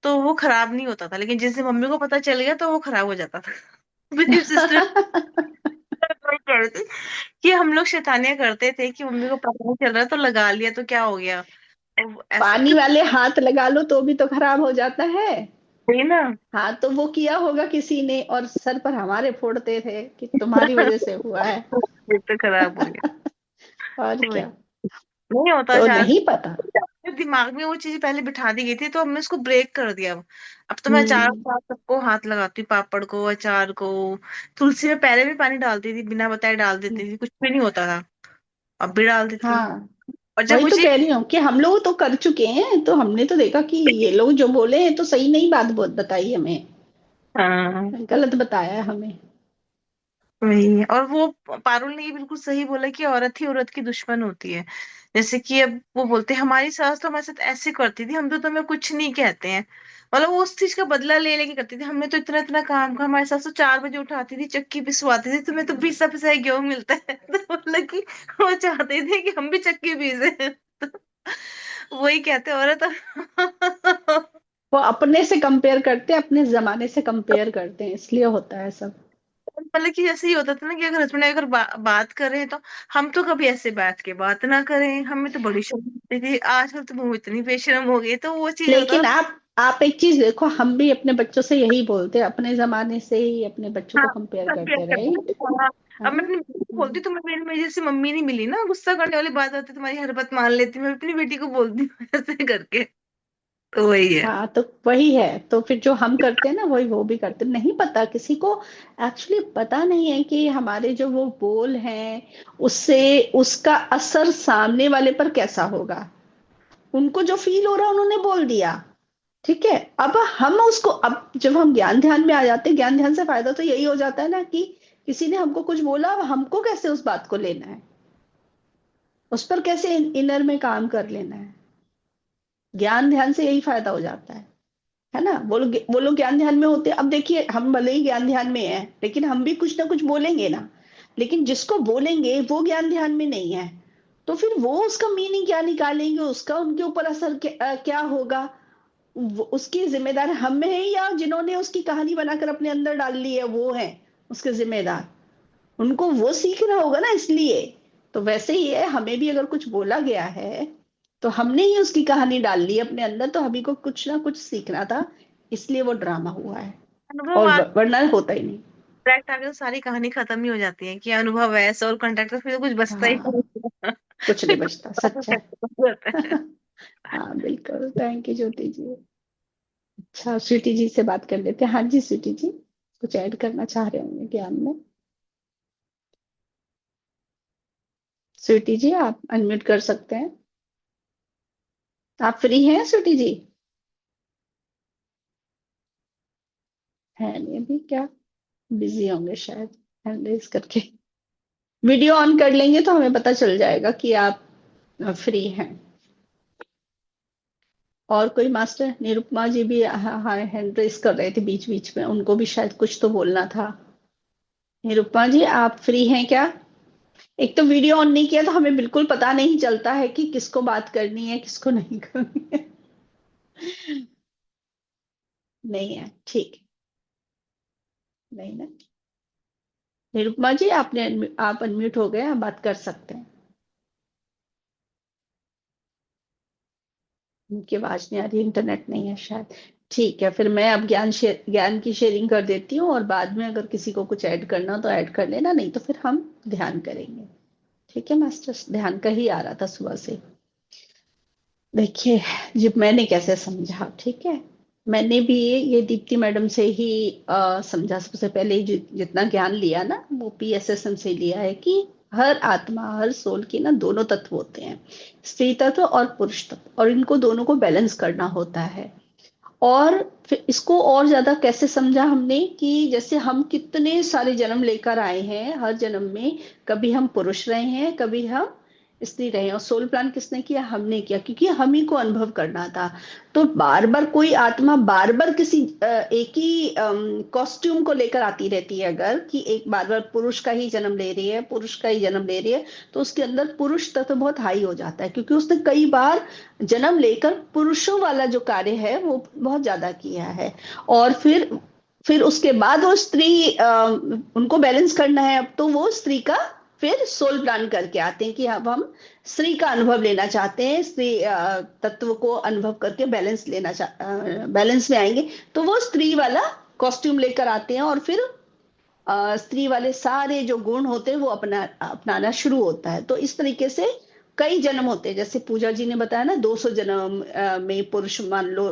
तो वो खराब नहीं होता था, लेकिन जिस दिन मम्मी को पता चल गया तो वो खराब हो जाता था। मेरी सिस्टर वही कह रही थी कि हम लोग शैतानियां करते थे कि मम्मी को पता नहीं चल रहा तो लगा लिया तो क्या हो गया, और ऐसा पानी क्यों वाले हाथ लगा लो तो भी तो खराब हो जाता है। नहीं ना। हाँ, तो वो किया होगा किसी ने, और सर पर हमारे फोड़ते थे कि तुम्हारी वजह से हुआ है। ये तो खराब हो गया। और वही, क्या। नहीं होता तो अचार, नहीं पता। दिमाग में वो चीज पहले बिठा दी गई थी तो हमने उसको ब्रेक कर दिया। अब तो मैं अचार हम्म। साथ सबको हाथ लगाती हूँ, पापड़ को, अचार को। तुलसी में पहले भी पानी डालती थी, बिना बताए डाल देती थी, कुछ भी नहीं होता था, अब भी डाल देती हूँ। हाँ, और जब वही तो मुझे, कह रही हूँ कि हम लोग तो कर चुके हैं, तो हमने तो देखा कि ये लोग जो बोले हैं तो सही नहीं बात बताई हमें, हाँ गलत बताया है हमें। वही है। और वो पारुल ने ये बिल्कुल सही बोला कि औरत ही औरत की दुश्मन होती है। जैसे कि अब वो बोलते हैं हमारी सास तो हमारे साथ ऐसे करती थी, हम तो तुम्हें कुछ नहीं कहते हैं, मतलब वो उस चीज का बदला ले लेके करती थी, हमने तो इतना इतना काम का, हमारी सास तो 4 बजे उठाती थी, चक्की पिसवाती थी, तुम्हें तो पिसा पिसाई गेहूं मिलता है। तो मतलब कि वो चाहते थे कि हम भी चक्की पीसे। तो वही कहते हैं, औरत। वो अपने से कंपेयर करते हैं, अपने जमाने से कंपेयर करते हैं, इसलिए होता है सब। मतलब कि जैसे ही होता था ना कि अगर हस्बैंड अगर बात कर रहे हैं तो हम तो कभी ऐसे बैठ के बात ना करें, हमें तो बड़ी शर्म आती थी, आजकल तो वो इतनी बेशर्म हो गई, तो वो चीज होता लेकिन था। आप एक चीज देखो, हम भी अपने बच्चों से यही बोलते हैं, अपने जमाने से ही अपने बच्चों को हाँ, कंपेयर कंपेयर करते करते राइट। थे। हाँ, है अब मैं ना? अपनी बेटी को बोलती हम्म। तुम्हें मेरी जैसी मम्मी नहीं मिली ना, गुस्सा करने वाली बात आती, तुम्हारी हर बात मान लेती, मैं अपनी बेटी को बोलती हूँ ऐसे करके। तो वही है। हाँ, तो वही है। तो फिर जो हम करते हैं ना वही वो भी करते हैं। नहीं पता किसी को, एक्चुअली पता नहीं है कि हमारे जो वो बोल हैं उससे उसका असर सामने वाले पर कैसा होगा। उनको जो फील हो रहा है उन्होंने बोल दिया, ठीक है। अब हम उसको, अब जब हम ज्ञान ध्यान में आ जाते हैं, ज्ञान ध्यान से फायदा तो यही हो जाता है ना कि किसी ने हमको कुछ बोला, अब हमको कैसे उस बात को लेना है, उस पर कैसे इनर में काम कर लेना है। ज्ञान ध्यान से यही फायदा हो जाता है ना। वो लोग ज्ञान ध्यान में होते हैं। अब देखिए, हम भले ही ज्ञान ध्यान में हैं लेकिन हम भी कुछ ना कुछ बोलेंगे ना। लेकिन जिसको बोलेंगे वो ज्ञान ध्यान में नहीं है, तो फिर वो उसका मीनिंग क्या निकालेंगे, उसका उनके ऊपर असर क्या होगा, उसकी जिम्मेदार हम में है या जिन्होंने उसकी कहानी बनाकर अपने अंदर डाल ली है वो है उसके जिम्मेदार। उनको वो सीखना होगा ना, इसलिए। तो वैसे ही है, हमें भी अगर कुछ बोला गया है तो हमने ही उसकी कहानी डाल ली अपने अंदर, तो हमें को कुछ ना कुछ सीखना था, इसलिए वो ड्रामा हुआ है। अनुभव और आ वरना होता ही नहीं। कॉन्ट्रैक्ट आगे तो सारी कहानी खत्म ही हो जाती है कि अनुभव है ऐसा, और कॉन्ट्रैक्ट तो फिर तो कुछ बचता ही हाँ, नहीं। कुछ नहीं बचता, सच है। हो जाता है। हाँ बिल्कुल, थैंक यू ज्योति जी। अच्छा, स्वीटी जी से बात कर लेते हैं। हाँ जी स्वीटी जी, कुछ ऐड करना चाह रहे होंगे ज्ञान में। स्वीटी जी आप अनम्यूट कर सकते हैं। आप फ्री हैं स्वीटी जी? है नहीं अभी क्या, बिजी होंगे शायद हैंड रेज करके। वीडियो ऑन कर लेंगे तो हमें पता चल जाएगा कि आप फ्री हैं। और कोई मास्टर, निरुपमा जी भी हाँ हाँ हैंड रेज कर रहे थे बीच बीच में, उनको भी शायद कुछ तो बोलना था। निरुपमा जी आप फ्री हैं क्या? एक तो वीडियो ऑन नहीं किया तो हमें बिल्कुल पता नहीं चलता है कि किसको बात करनी है किसको नहीं करनी है। नहीं है, ठीक है। नहीं ना, निरुपमा जी आप अनम्यूट हो गए, आप बात कर सकते हैं। उनकी आवाज नहीं आ रही, इंटरनेट नहीं है शायद। ठीक है, फिर मैं अब ज्ञान की शेयरिंग कर देती हूँ, और बाद में अगर किसी को कुछ ऐड करना तो ऐड कर लेना, नहीं तो फिर हम ध्यान करेंगे। ठीक है मास्टर्स, ध्यान का ही आ रहा था सुबह से। देखिए, जब मैंने कैसे समझा, ठीक है। मैंने भी ये दीप्ति मैडम से ही समझा। सबसे पहले जितना ज्ञान लिया ना वो PSSM से लिया है कि हर आत्मा, हर सोल की ना दोनों तत्व होते हैं, स्त्री तत्व और पुरुष तत्व, और इनको दोनों को बैलेंस करना होता है। और फिर इसको और ज्यादा कैसे समझा हमने कि जैसे हम कितने सारे जन्म लेकर आए हैं, हर जन्म में कभी हम पुरुष रहे हैं कभी हम स्त्री रहे हैं, और सोल प्लान किसने किया? हमने किया, क्योंकि हम ही को अनुभव करना था। तो बार बार कोई आत्मा बार बार किसी एक ही कॉस्ट्यूम को लेकर आती रहती है, अगर कि एक बार बार पुरुष का ही जन्म ले रही है, पुरुष का ही जन्म ले रही है, तो उसके अंदर पुरुष तत्व बहुत हाई हो जाता है, क्योंकि उसने कई बार जन्म लेकर पुरुषों वाला जो कार्य है वो बहुत ज्यादा किया है। और फिर उसके बाद वो स्त्री उनको बैलेंस करना है, अब तो वो स्त्री का फिर सोल प्लान करके आते हैं कि अब हम स्त्री का अनुभव लेना चाहते हैं, स्त्री तत्व को अनुभव करके बैलेंस में आएंगे, तो वो स्त्री वाला कॉस्ट्यूम लेकर आते हैं, और फिर स्त्री वाले सारे जो गुण होते हैं वो अपनाना शुरू होता है। तो इस तरीके से कई जन्म होते हैं, जैसे पूजा जी ने बताया ना 200 जन्म में पुरुष मान लो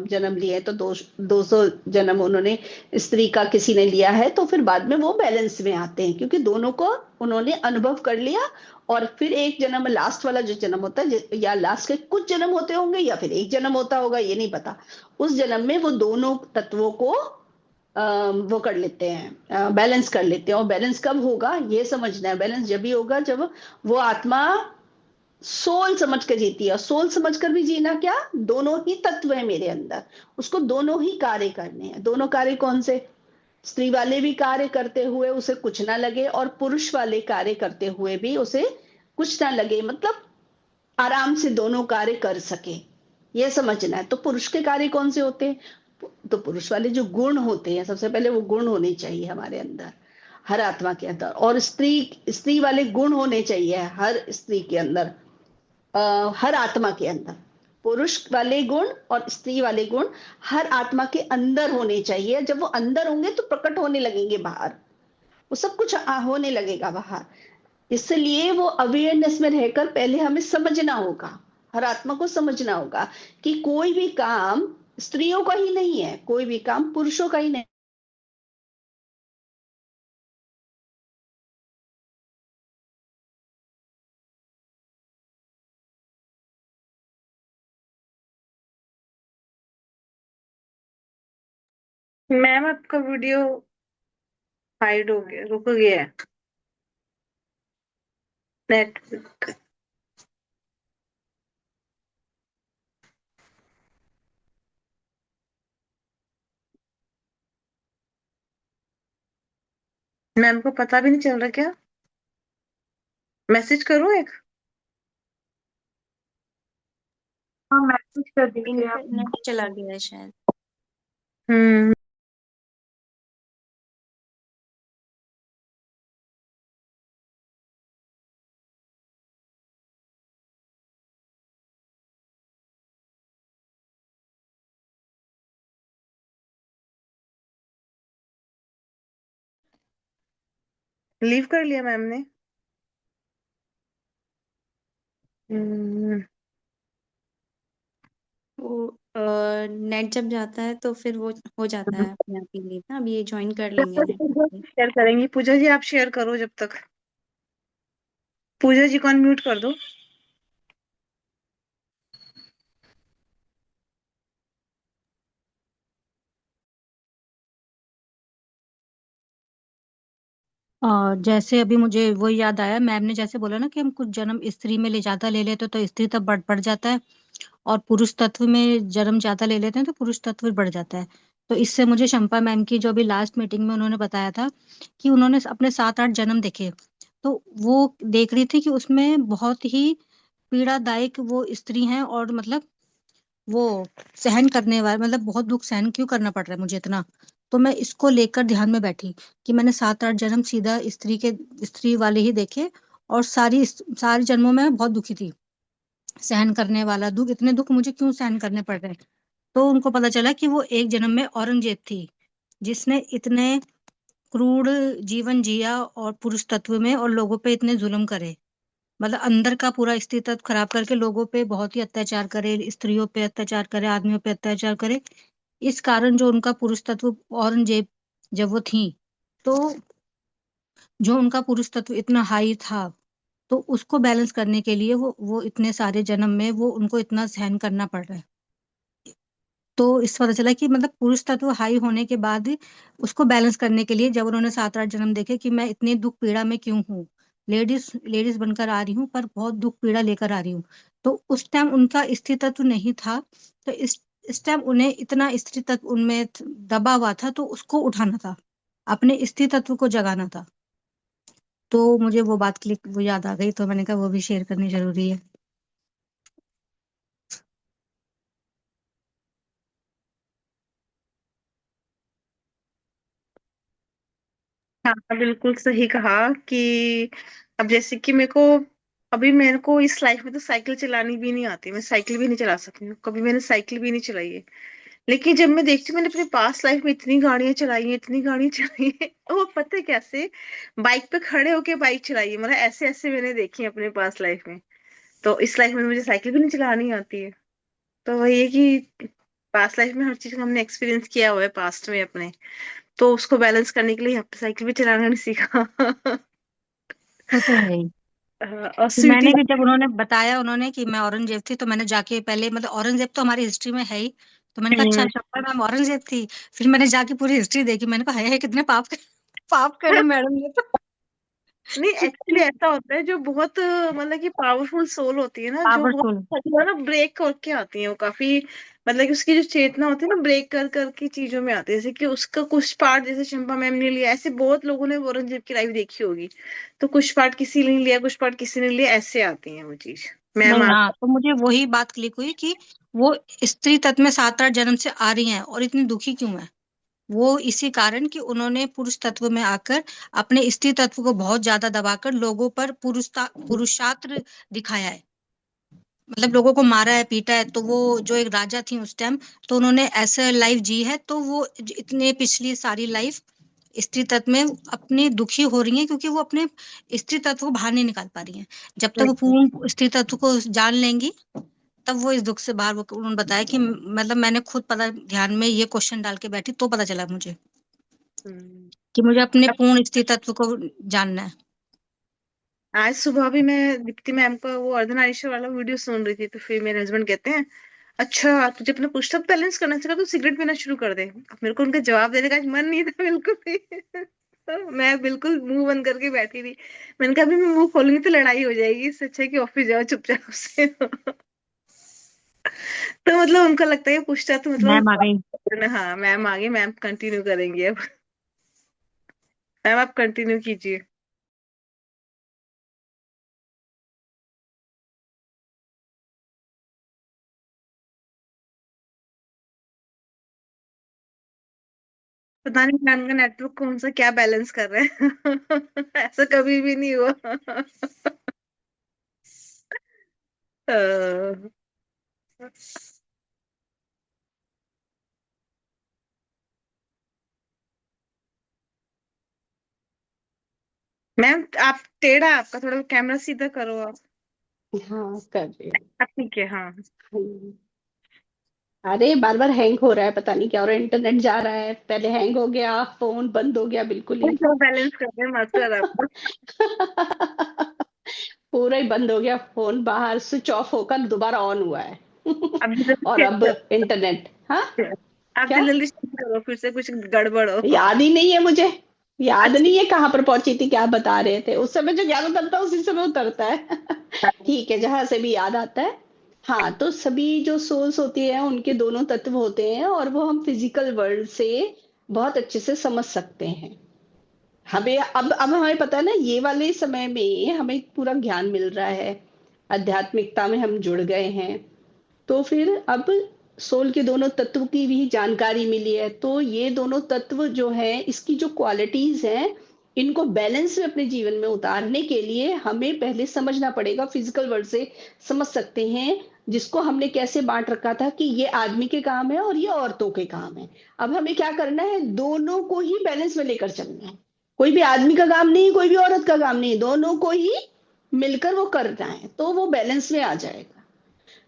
जन्म लिए, तो 200 जन्म उन्होंने स्त्री का किसी ने लिया है, तो फिर बाद में वो बैलेंस में आते हैं, क्योंकि दोनों को उन्होंने अनुभव कर लिया। और फिर एक जन्म, लास्ट वाला जो जन्म होता है, या लास्ट के कुछ जन्म होते होंगे या फिर एक जन्म होता होगा, ये नहीं पता, उस जन्म में वो दोनों तत्वों को वो कर लेते हैं, बैलेंस कर लेते हैं। और बैलेंस कब होगा ये समझना है। बैलेंस जब भी होगा जब वो आत्मा सोल समझ कर जीती है। और सोल समझ कर भी जीना क्या, दोनों ही तत्व है मेरे अंदर, उसको दोनों ही कार्य करने हैं। दोनों कार्य कौन से? स्त्री वाले भी कार्य करते हुए उसे कुछ ना लगे, और पुरुष वाले कार्य करते हुए भी उसे कुछ ना लगे, मतलब आराम से दोनों कार्य कर सके, ये समझना है। तो पुरुष के कार्य कौन से होते हैं? तो पुरुष वाले जो गुण होते हैं, सबसे पहले वो गुण होने चाहिए हमारे अंदर, हर आत्मा के अंदर। और स्त्री वाले गुण होने चाहिए हर स्त्री के अंदर, हर आत्मा के अंदर। पुरुष वाले गुण और स्त्री वाले गुण हर आत्मा के अंदर होने चाहिए। जब वो अंदर होंगे तो प्रकट होने लगेंगे बाहर, वो सब कुछ होने लगेगा बाहर। इसलिए वो अवेयरनेस में रहकर पहले हमें समझना होगा। हर आत्मा को समझना होगा कि कोई भी काम स्त्रियों का ही नहीं है, कोई भी काम पुरुषों का ही नहीं। मैम आपका वीडियो हाइड हो गया, रुक गया है नेटवर्क। मैम को पता भी नहीं चल रहा क्या? मैसेज करूं एक? हाँ, मैसेज कर दीजिए आप। इंटरनेट चला गया है शायद। हम्म। लीव कर लिया मैम ने। वो नेट जब जाता है तो फिर वो हो जाता है अपने आप ही लीव ना। अब ये ज्वाइन कर लेंगे नेट। शेयर करेंगी पूजा जी, आप शेयर करो जब तक। पूजा जी को अनम्यूट कर दो। और जैसे अभी मुझे वो याद आया, मैम ने जैसे बोला ना कि हम कुछ जन्म स्त्री में ले ज्यादा ले लेते तो स्त्री तब बढ़ जाता है, और पुरुष तत्व में जन्म ज्यादा ले लेते हैं तो पुरुष तत्व बढ़ जाता है। तो इससे मुझे शंपा मैम की जो अभी लास्ट मीटिंग में उन्होंने बताया था कि उन्होंने अपने 7-8 जन्म देखे, तो वो देख रही थी कि उसमें बहुत ही पीड़ादायक वो स्त्री हैं, और मतलब वो सहन करने वाले, मतलब बहुत दुख सहन क्यों करना पड़ रहा है मुझे इतना। तो मैं इसको लेकर ध्यान में बैठी कि मैंने 7-8 जन्म सीधा स्त्री वाले ही देखे, और सारी जन्मों में मैं बहुत दुखी थी। सहन करने वाला दुख, इतने दुख मुझे क्यों सहन करने पड़ रहे हैं। तो उनको पता चला कि वो एक जन्म में औरंगजेब थी, जिसने इतने क्रूर जीवन जिया और पुरुष तत्व में, और लोगों पे इतने जुल्म करे, मतलब अंदर का पूरा स्त्री तत्व खराब करके लोगों पे बहुत ही अत्याचार करे, स्त्रियों पे अत्याचार करे, आदमियों पे अत्याचार करे। इस कारण जो उनका पुरुष तत्व औरंगजेब जब वो थी, तो जो उनका पुरुष तत्व इतना हाई था, तो उसको बैलेंस करने के लिए वो इतने सारे जन्म में वो उनको इतना सहन करना पड़ रहा है। तो इस पता चला कि मतलब पुरुष तत्व हाई होने के बाद उसको बैलेंस करने के लिए जब उन्होंने 7-8 जन्म देखे कि मैं इतनी दुख पीड़ा में क्यों हूँ, लेडीज लेडीज बनकर आ रही हूँ पर बहुत दुख पीड़ा लेकर आ रही हूँ। तो उस टाइम उनका स्त्री तत्व नहीं था, तो इस टाइम उन्हें इतना स्त्री तत्व उनमें दबा हुआ था, तो उसको उठाना था, अपने स्त्री तत्व को जगाना था। तो मुझे वो बात क्लिक वो याद आ गई, तो मैंने कहा वो भी शेयर करनी जरूरी है। हाँ, बिल्कुल सही कहा कि अब जैसे कि मेरे को इस लाइफ में तो साइकिल चलानी भी नहीं आती, मैं साइकिल भी नहीं चला सकती हूँ, कभी मैंने साइकिल भी नहीं चलाई है। लेकिन जब मैं देखती हूँ मैंने अपनी पास्ट लाइफ में इतनी गाड़ियां चलाई हैं, इतनी गाड़ियां चलाई है, वो पता है कैसे? बाइक पे खड़े होके बाइक चलाई है, मतलब ऐसे ऐसे मैंने देखी है अपने पास्ट लाइफ में। तो इस लाइफ में मुझे साइकिल भी नहीं चलानी आती है। तो वही है कि पास्ट लाइफ में हर चीज को हमने एक्सपीरियंस किया हुआ है पास्ट में अपने, तो उसको बैलेंस करने के लिए यहाँ पे साइकिल भी चलाना नहीं सीखा। वो तो है ही। और तो स्वीटी। मैंने भी जब उन्होंने बताया उन्होंने कि मैं औरंगजेब थी, तो मैंने जाके पहले, मतलब औरंगजेब तो हमारी हिस्ट्री में है ही, तो मैंने कहा अच्छा हम्म, शक्कर मैम औरंगजेब थी। फिर मैंने जाके पूरी हिस्ट्री देखी, मैंने कहा है कितने पाप करे मैडम ने तो। नहीं एक्चुअली ऐसा होता है जो बहुत मतलब कि पावरफुल सोल होती है ना, जो पावरफुल। बहुत जो है ना ब्रेक करके आती है, वो काफी मतलब कि उसकी जो चेतना होती है ना ब्रेक कर करके चीजों में आती है। जैसे कि उसका कुछ पार्ट जैसे चंपा मैम ने लिया, ऐसे बहुत लोगों ने औरंगजेब की लाइफ देखी होगी, तो कुछ पार्ट किसी ने लिया, कुछ पार्ट किसी ने लिया, ऐसे आती है वो चीज। मैम नहीं, आप। हाँ, तो मुझे वही बात क्लिक हुई कि वो स्त्री तत्व में 7-8 जन्म से आ रही हैं और इतनी दुखी क्यों है। वो इसी कारण कि उन्होंने पुरुष तत्व में आकर अपने स्त्री तत्व को बहुत ज्यादा दबाकर लोगों पर पुरुषार्थ दिखाया है, मतलब लोगों को मारा है, पीटा है। तो वो जो एक राजा थी उस टाइम, तो उन्होंने ऐसे लाइफ जी है, तो वो इतने पिछली सारी लाइफ स्त्री तत्व में अपनी दुखी हो रही हैं, क्योंकि वो अपने स्त्री तत्व को बाहर नहीं निकाल पा रही हैं। जब तक वो पूर्ण स्त्री तत्व को जान लेंगी, तब वो इस दुख से बाहर, वो उन्होंने बताया कि मतलब मैंने खुद पता ध्यान में ये क्वेश्चन डाल के बैठी तो पता चला मुझे कि मुझे अपने पूर्ण स्त्री तत्व को जानना है। आज सुबह भी मैं दीप्ति मैम का वो अर्धनारीश्वर वाला वीडियो सुन रही थी, तो फिर मेरे हस्बैंड कहते हैं, अच्छा तुझे अपना पुस्तक बैलेंस करना चाहिए, तो सिगरेट पीना शुरू कर दे। अब मेरे को उनका जवाब देने का आज मन नहीं था बिल्कुल भी। तो मैं बिल्कुल मुंह बंद करके बैठी थी। मैंने कहा अभी मैं मुंह खोलूंगी तो लड़ाई हो जाएगी, इससे अच्छा है कि ऑफिस जाओ चुपचाप से। तो मतलब उनको लगता है पूछता तो मतलब मैम आ गई। हाँ मैम आ गई, मैम कंटिन्यू करेंगे अब। मैम आप कंटिन्यू कीजिए। पता नहीं मैम का नेटवर्क कौन सा क्या बैलेंस कर रहे हैं। ऐसा कभी भी नहीं हुआ। अ, मैम आप टेढ़ा, आपका थोड़ा कैमरा सीधा करो आप। हाँ, कर रही हूँ। ठीक है हाँ। हम्म। अरे बार बार हैंग हो रहा है, पता नहीं क्या हो रहा है, इंटरनेट जा रहा है, पहले हैंग हो गया, फोन बंद हो गया बिल्कुल ही। तो बैलेंस कर रहे हैं मास्टर आप। पूरा ही बंद हो गया, फोन बाहर स्विच ऑफ होकर दोबारा ऑन हुआ है। अब जल्दी और चेक अब इंटरनेट, हाँ करो, आप क्या, जल्दी चेक करो फिर से कुछ गड़बड़ हो। याद ही नहीं है मुझे, याद अच्छा नहीं है कहाँ पर पहुंची थी, क्या बता रहे थे उस समय, जो ज्ञान उतरता है उसी समय उतरता है। ठीक है, जहां से भी याद आता है। हाँ, तो सभी जो सोल्स होती है उनके दोनों तत्व होते हैं, और वो हम फिजिकल वर्ल्ड से बहुत अच्छे से समझ सकते हैं। हमें अब हमें पता है ना, ये वाले समय में हमें पूरा ज्ञान मिल रहा है, आध्यात्मिकता में हम जुड़ गए हैं। तो फिर अब सोल के दोनों तत्व की भी जानकारी मिली है, तो ये दोनों तत्व जो है, इसकी जो क्वालिटीज हैं, इनको बैलेंस में अपने जीवन में उतारने के लिए हमें पहले समझना पड़ेगा। फिजिकल वर्ड से समझ सकते हैं, जिसको हमने कैसे बांट रखा था कि ये आदमी के काम है और ये औरतों के काम है। अब हमें क्या करना है, दोनों को ही बैलेंस में लेकर चलना है। कोई भी आदमी का काम नहीं, कोई भी औरत का काम नहीं, दोनों को ही मिलकर वो करना है, तो वो बैलेंस में आ जाएगा।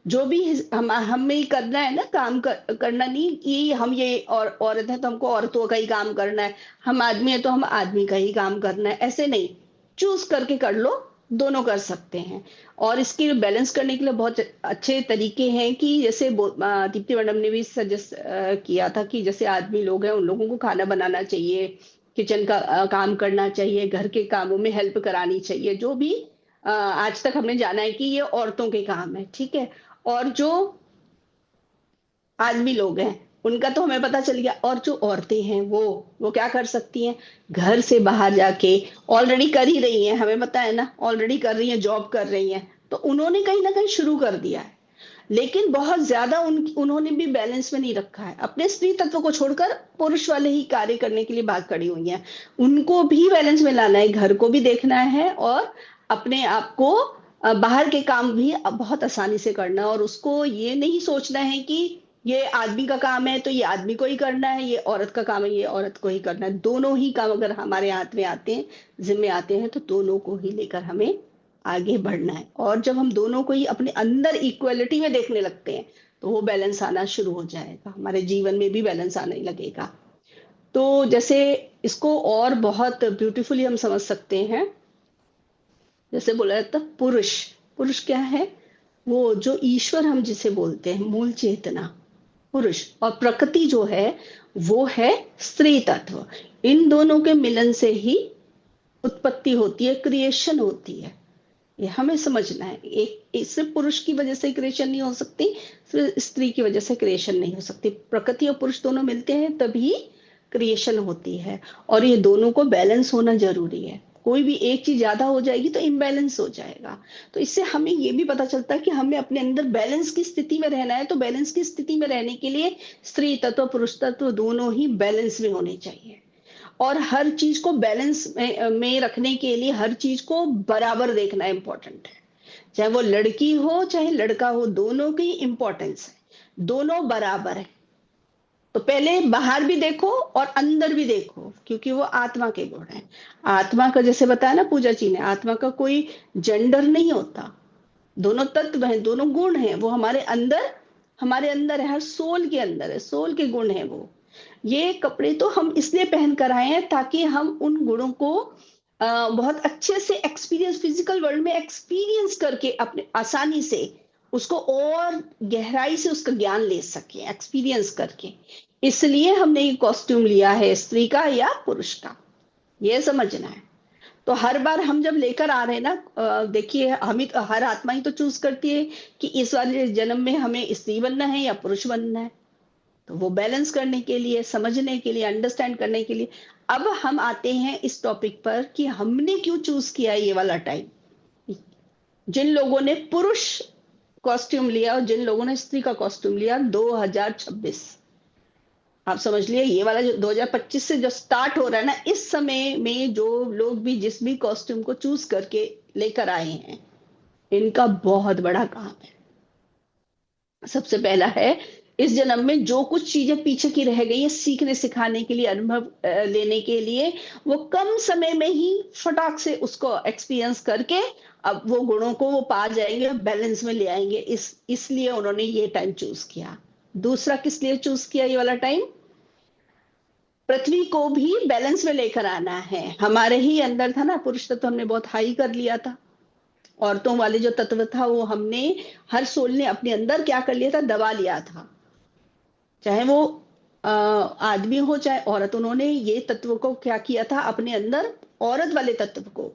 जो भी हम हमें करना है ना, करना नहीं कि हम ये और औरत है तो हमको औरतों का ही काम करना है, हम आदमी है तो हम आदमी का ही काम करना है, ऐसे नहीं। चूज करके कर लो, दोनों कर सकते हैं। और इसकी बैलेंस करने के लिए बहुत अच्छे तरीके हैं, कि जैसे दीप्ति मैडम ने भी सजेस्ट किया था कि जैसे आदमी लोग हैं उन लोगों को खाना बनाना चाहिए, किचन का काम करना चाहिए, घर के कामों में हेल्प करानी चाहिए, जो भी आज तक हमने जाना है कि ये औरतों के काम है, ठीक है। और जो आदमी लोग हैं उनका तो हमें पता चल गया, और जो औरतें हैं वो क्या कर सकती हैं, घर से बाहर जाके ऑलरेडी कर ही रही हैं, हमें पता है ना, ऑलरेडी कर रही हैं, जॉब कर रही हैं, तो उन्होंने कहीं ना कहीं शुरू कर दिया है। लेकिन बहुत ज्यादा उन्होंने भी बैलेंस में नहीं रखा है, अपने स्त्री तत्व को छोड़कर पुरुष वाले ही कार्य करने के लिए भाग खड़ी हुई हैं। उनको भी बैलेंस में लाना है, घर को भी देखना है, और अपने आप को बाहर के काम भी अब बहुत आसानी से करना है। और उसको ये नहीं सोचना है कि ये आदमी का काम है तो ये आदमी को ही करना है, ये औरत का काम है ये औरत को ही करना है। दोनों ही काम अगर हमारे हाथ में आते हैं, जिम्मे आते हैं, तो दोनों को ही लेकर हमें आगे बढ़ना है। और जब हम दोनों को ही अपने अंदर इक्वलिटी में देखने लगते हैं, तो वो बैलेंस आना शुरू हो जाएगा, हमारे जीवन में भी बैलेंस आने लगेगा। तो जैसे इसको और बहुत ब्यूटीफुली हम समझ सकते हैं, जैसे बोला जाता है पुरुष, पुरुष क्या है, वो जो ईश्वर हम जिसे बोलते हैं, मूल चेतना पुरुष, और प्रकृति जो है वो है स्त्री तत्व। इन दोनों के मिलन से ही उत्पत्ति होती है, क्रिएशन होती है। ये हमें समझना है, एक सिर्फ पुरुष की वजह से क्रिएशन नहीं हो सकती, सिर्फ स्त्री की वजह से क्रिएशन नहीं हो सकती, प्रकृति और पुरुष दोनों मिलते हैं तभी क्रिएशन होती है। और ये दोनों को बैलेंस होना जरूरी है, कोई भी एक चीज ज्यादा हो जाएगी तो इम्बैलेंस हो जाएगा। तो इससे हमें ये भी पता चलता है कि हमें अपने अंदर बैलेंस की स्थिति में रहना है, तो बैलेंस की स्थिति में रहने के लिए स्त्री तत्व पुरुष तत्व दोनों ही बैलेंस में होने चाहिए। और हर चीज को बैलेंस में रखने के लिए हर चीज को बराबर देखना इंपॉर्टेंट है, चाहे वो लड़की हो चाहे लड़का हो, दोनों की इंपॉर्टेंस है, दोनों बराबर है। तो पहले बाहर भी देखो और अंदर भी देखो, क्योंकि वो आत्मा के गुण है। आत्मा का जैसे बताया ना पूजा जी ने, आत्मा का कोई जेंडर नहीं होता, दोनों तत्व हैं, दोनों गुण हैं, वो हमारे अंदर है, हर सोल के अंदर है, सोल के गुण है वो। ये कपड़े तो हम इसलिए पहन कर आए हैं ताकि हम उन गुणों को बहुत अच्छे से एक्सपीरियंस, फिजिकल वर्ल्ड में एक्सपीरियंस करके अपने आसानी से उसको और गहराई से उसका ज्ञान ले सके, एक्सपीरियंस करके। इसलिए हमने ये कॉस्ट्यूम लिया है, स्त्री का या पुरुष का, ये समझना है। तो हर बार हम जब लेकर आ रहे हैं ना, देखिए हम हर आत्मा ही तो चूज करती है कि इस वाले जन्म में हमें स्त्री बनना है या पुरुष बनना है। तो वो बैलेंस करने के लिए, समझने के लिए, अंडरस्टैंड करने के लिए अब हम आते हैं इस टॉपिक पर कि हमने क्यों चूज किया ये वाला टाइम। जिन लोगों ने पुरुष कॉस्ट्यूम लिया और जिन लोगों ने स्त्री का कॉस्ट्यूम लिया, 2026 आप समझ लिए, ये वाला जो 2025 से जो स्टार्ट हो रहा है ना, इस समय में जो लोग भी जिस भी कॉस्ट्यूम को चूज करके लेकर आए हैं, इनका बहुत बड़ा काम है। सबसे पहला है, इस जन्म में जो कुछ चीजें पीछे की रह गई है, सीखने सिखाने के लिए, अनुभव लेने के लिए, वो कम समय में ही फटाक से उसको एक्सपीरियंस करके अब वो गुणों को वो पा जाएंगे, बैलेंस में ले आएंगे। इसलिए उन्होंने ये टाइम चूज किया। दूसरा किस लिए चूज किया ये वाला टाइम? पृथ्वी को भी बैलेंस में लेकर आना है। हमारे ही अंदर था ना पुरुष तत्व, हमने बहुत हाई कर लिया था। औरतों वाले जो तत्व था वो हमने, हर सोल ने अपने अंदर क्या कर लिया था, दबा लिया था। चाहे वो आदमी हो चाहे औरत, उन्होंने ये तत्व को क्या किया था, अपने अंदर औरत वाले तत्व को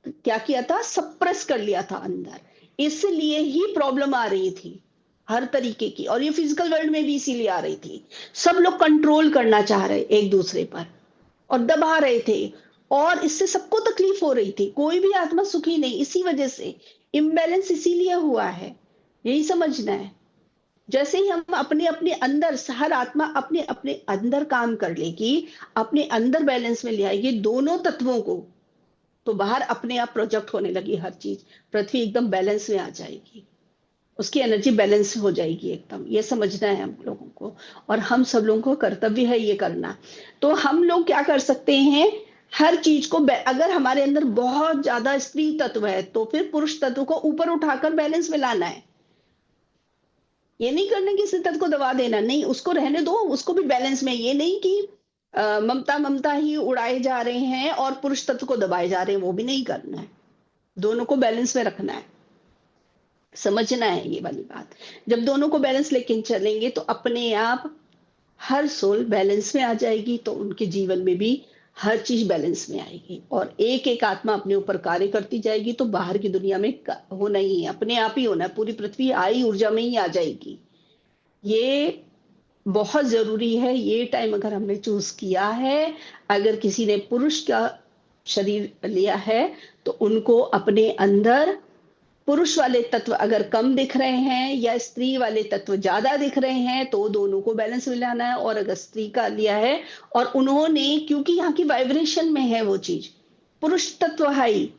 क्या किया था, सप्रेस कर लिया था अंदर। इसलिए ही प्रॉब्लम आ रही थी हर तरीके की, और ये फिजिकल वर्ल्ड में भी इसीलिए आ रही थी। सब लोग कंट्रोल करना चाह रहे एक दूसरे पर और दबा रहे थे, और इससे सबको तकलीफ हो रही थी, कोई भी आत्मा सुखी नहीं। इसी वजह से इम्बैलेंस इसीलिए हुआ है, यही समझना है। जैसे ही हम अपने अपने अंदर, हर आत्मा अपने अपने अंदर काम कर लेगी, अपने अंदर बैलेंस में ले आएगी दोनों तत्वों को, तो बाहर अपने आप प्रोजेक्ट होने लगी हर चीज। पृथ्वी एकदम बैलेंस में आ जाएगी, उसकी एनर्जी बैलेंस हो जाएगी एकदम। ये समझना है हम लोगों को, और हम सब लोगों को कर्तव्य है ये करना। तो हम लोग क्या कर सकते हैं, हर चीज को अगर हमारे अंदर बहुत ज्यादा स्त्री तत्व है तो फिर पुरुष तत्व को ऊपर उठाकर बैलेंस में लाना है। ये नहीं करना कि स्त्री तत्व को दबा देना, नहीं, उसको रहने दो, उसको भी बैलेंस में। ये नहीं कि ममता ममता ही उड़ाए जा रहे हैं और पुरुष तत्व को दबाए जा रहे हैं, वो भी नहीं करना है। दोनों को बैलेंस में रखना है, समझना है ये वाली बात। जब दोनों को बैलेंस लेके चलेंगे तो अपने आप हर सोल बैलेंस में आ जाएगी, तो उनके जीवन में भी हर चीज बैलेंस में आएगी, और एक एक आत्मा अपने ऊपर कार्य करती जाएगी। तो बाहर की दुनिया में होना ही है, अपने आप ही होना है, पूरी पृथ्वी आई ऊर्जा में ही आ जाएगी। ये बहुत जरूरी है। ये टाइम अगर हमने चूज किया है, अगर किसी ने पुरुष का शरीर लिया है तो उनको अपने अंदर पुरुष वाले तत्व अगर कम दिख रहे हैं या स्त्री वाले तत्व ज्यादा दिख रहे हैं तो दोनों को बैलेंस में लाना है। और अगर स्त्री का लिया है और उन्होंने, क्योंकि यहाँ की वाइब्रेशन में है वो चीज, पुरुष तत्व हाई।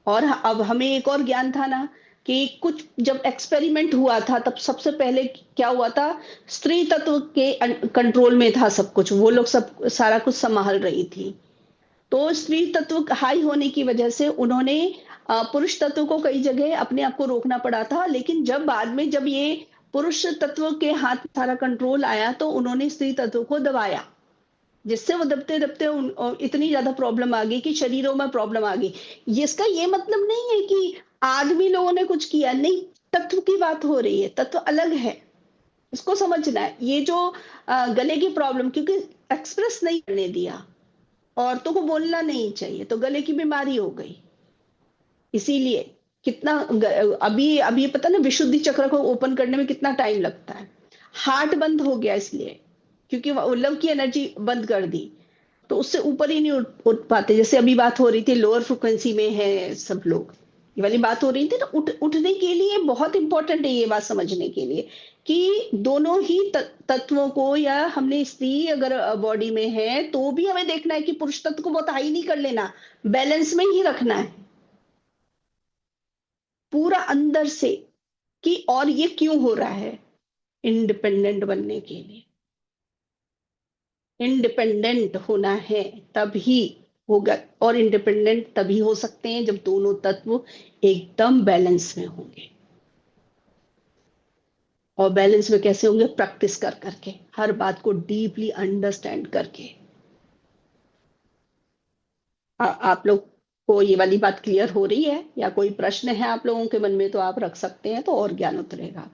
और अब हमें एक और ज्ञान था ना कि कुछ जब एक्सपेरिमेंट हुआ था तब सबसे पहले क्या हुआ था, स्त्री तत्व के कंट्रोल में था सब कुछ, वो लोग सब सारा कुछ संभाल रही थी। तो स्त्री तत्व हाई होने की वजह से उन्होंने पुरुष तत्व को कई जगह अपने आप को रोकना पड़ा था। लेकिन जब बाद में जब ये पुरुष तत्व के हाथ में सारा कंट्रोल आया तो उन्होंने स्त्री तत्व को दबाया, जिससे वो दबते दबते इतनी ज्यादा प्रॉब्लम आ गई कि शरीरों में प्रॉब्लम आ गई। इसका ये मतलब नहीं है कि आदमी लोगों ने कुछ किया, नहीं, तत्व की बात हो रही है, तत्व अलग है, इसको समझना है। ये जो गले की प्रॉब्लम, क्योंकि एक्सप्रेस नहीं करने दिया, औरतों को बोलना नहीं चाहिए, तो गले की बीमारी हो गई। इसीलिए कितना अभी पता ना, विशुद्धि चक्र को ओपन करने में कितना टाइम लगता है। हार्ट बंद हो गया इसलिए, क्योंकि लव की एनर्जी बंद कर दी, तो उससे ऊपर ही नहीं उठ पाते। जैसे अभी बात हो रही थी, लोअर फ्रिक्वेंसी में है सब लोग, ये वाली बात हो रही थी ना, उठने के लिए बहुत इंपॉर्टेंट है ये बात समझने के लिए कि दोनों ही तत्वों को, या हमने स्त्री अगर बॉडी में है तो भी हमें देखना है कि पुरुष तत्व को बहुत हाई नहीं कर लेना, बैलेंस में ही रखना है पूरा अंदर से। कि और ये क्यों हो रहा है, इंडिपेंडेंट बनने के लिए। इंडिपेंडेंट होना है तभी होगा। और इंडिपेंडेंट तभी हो सकते हैं जब दोनों तत्व एकदम बैलेंस में होंगे। और बैलेंस में कैसे होंगे? प्रैक्टिस कर करके, हर बात को डीपली अंडरस्टैंड करके। आप लोग को ये वाली बात क्लियर हो रही है, या कोई प्रश्न है आप लोगों के मन में तो आप रख सकते हैं, तो और ज्ञान उतरेगा।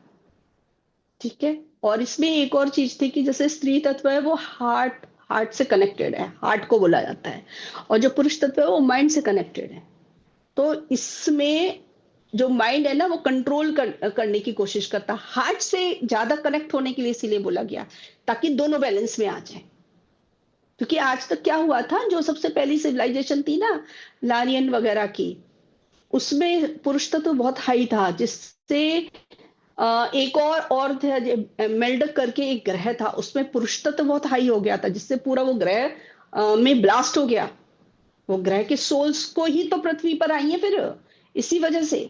ठीक है। और इसमें एक और चीज थी कि जैसे स्त्री तत्व है वो हार्ट हार्ट से कनेक्टेड है, हार्ट को बोला जाता है, और जो पुरुष तत्व है वो माइंड से कनेक्टेड है। तो इसमें जो माइंड है ना वो कंट्रोल करने की कोशिश करता है, हार्ट से ज्यादा कनेक्ट होने के लिए इसीलिए बोला गया, ताकि दोनों बैलेंस में आ जाए। क्योंकि आज तक क्या हुआ था, जो सबसे पहली सिविलाइजेशन थी ना लारियन वगैरह की, उसमें पुरुष तत्व तो बहुत हाई था, जिससे एक और थे मेल्डक करके एक ग्रह था, उसमें पुरुष तत्व बहुत हाई हो गया था, जिससे पूरा वो ग्रह में ब्लास्ट हो गया। वो ग्रह के सोल्स को ही तो पृथ्वी पर आई है फिर, इसी वजह से।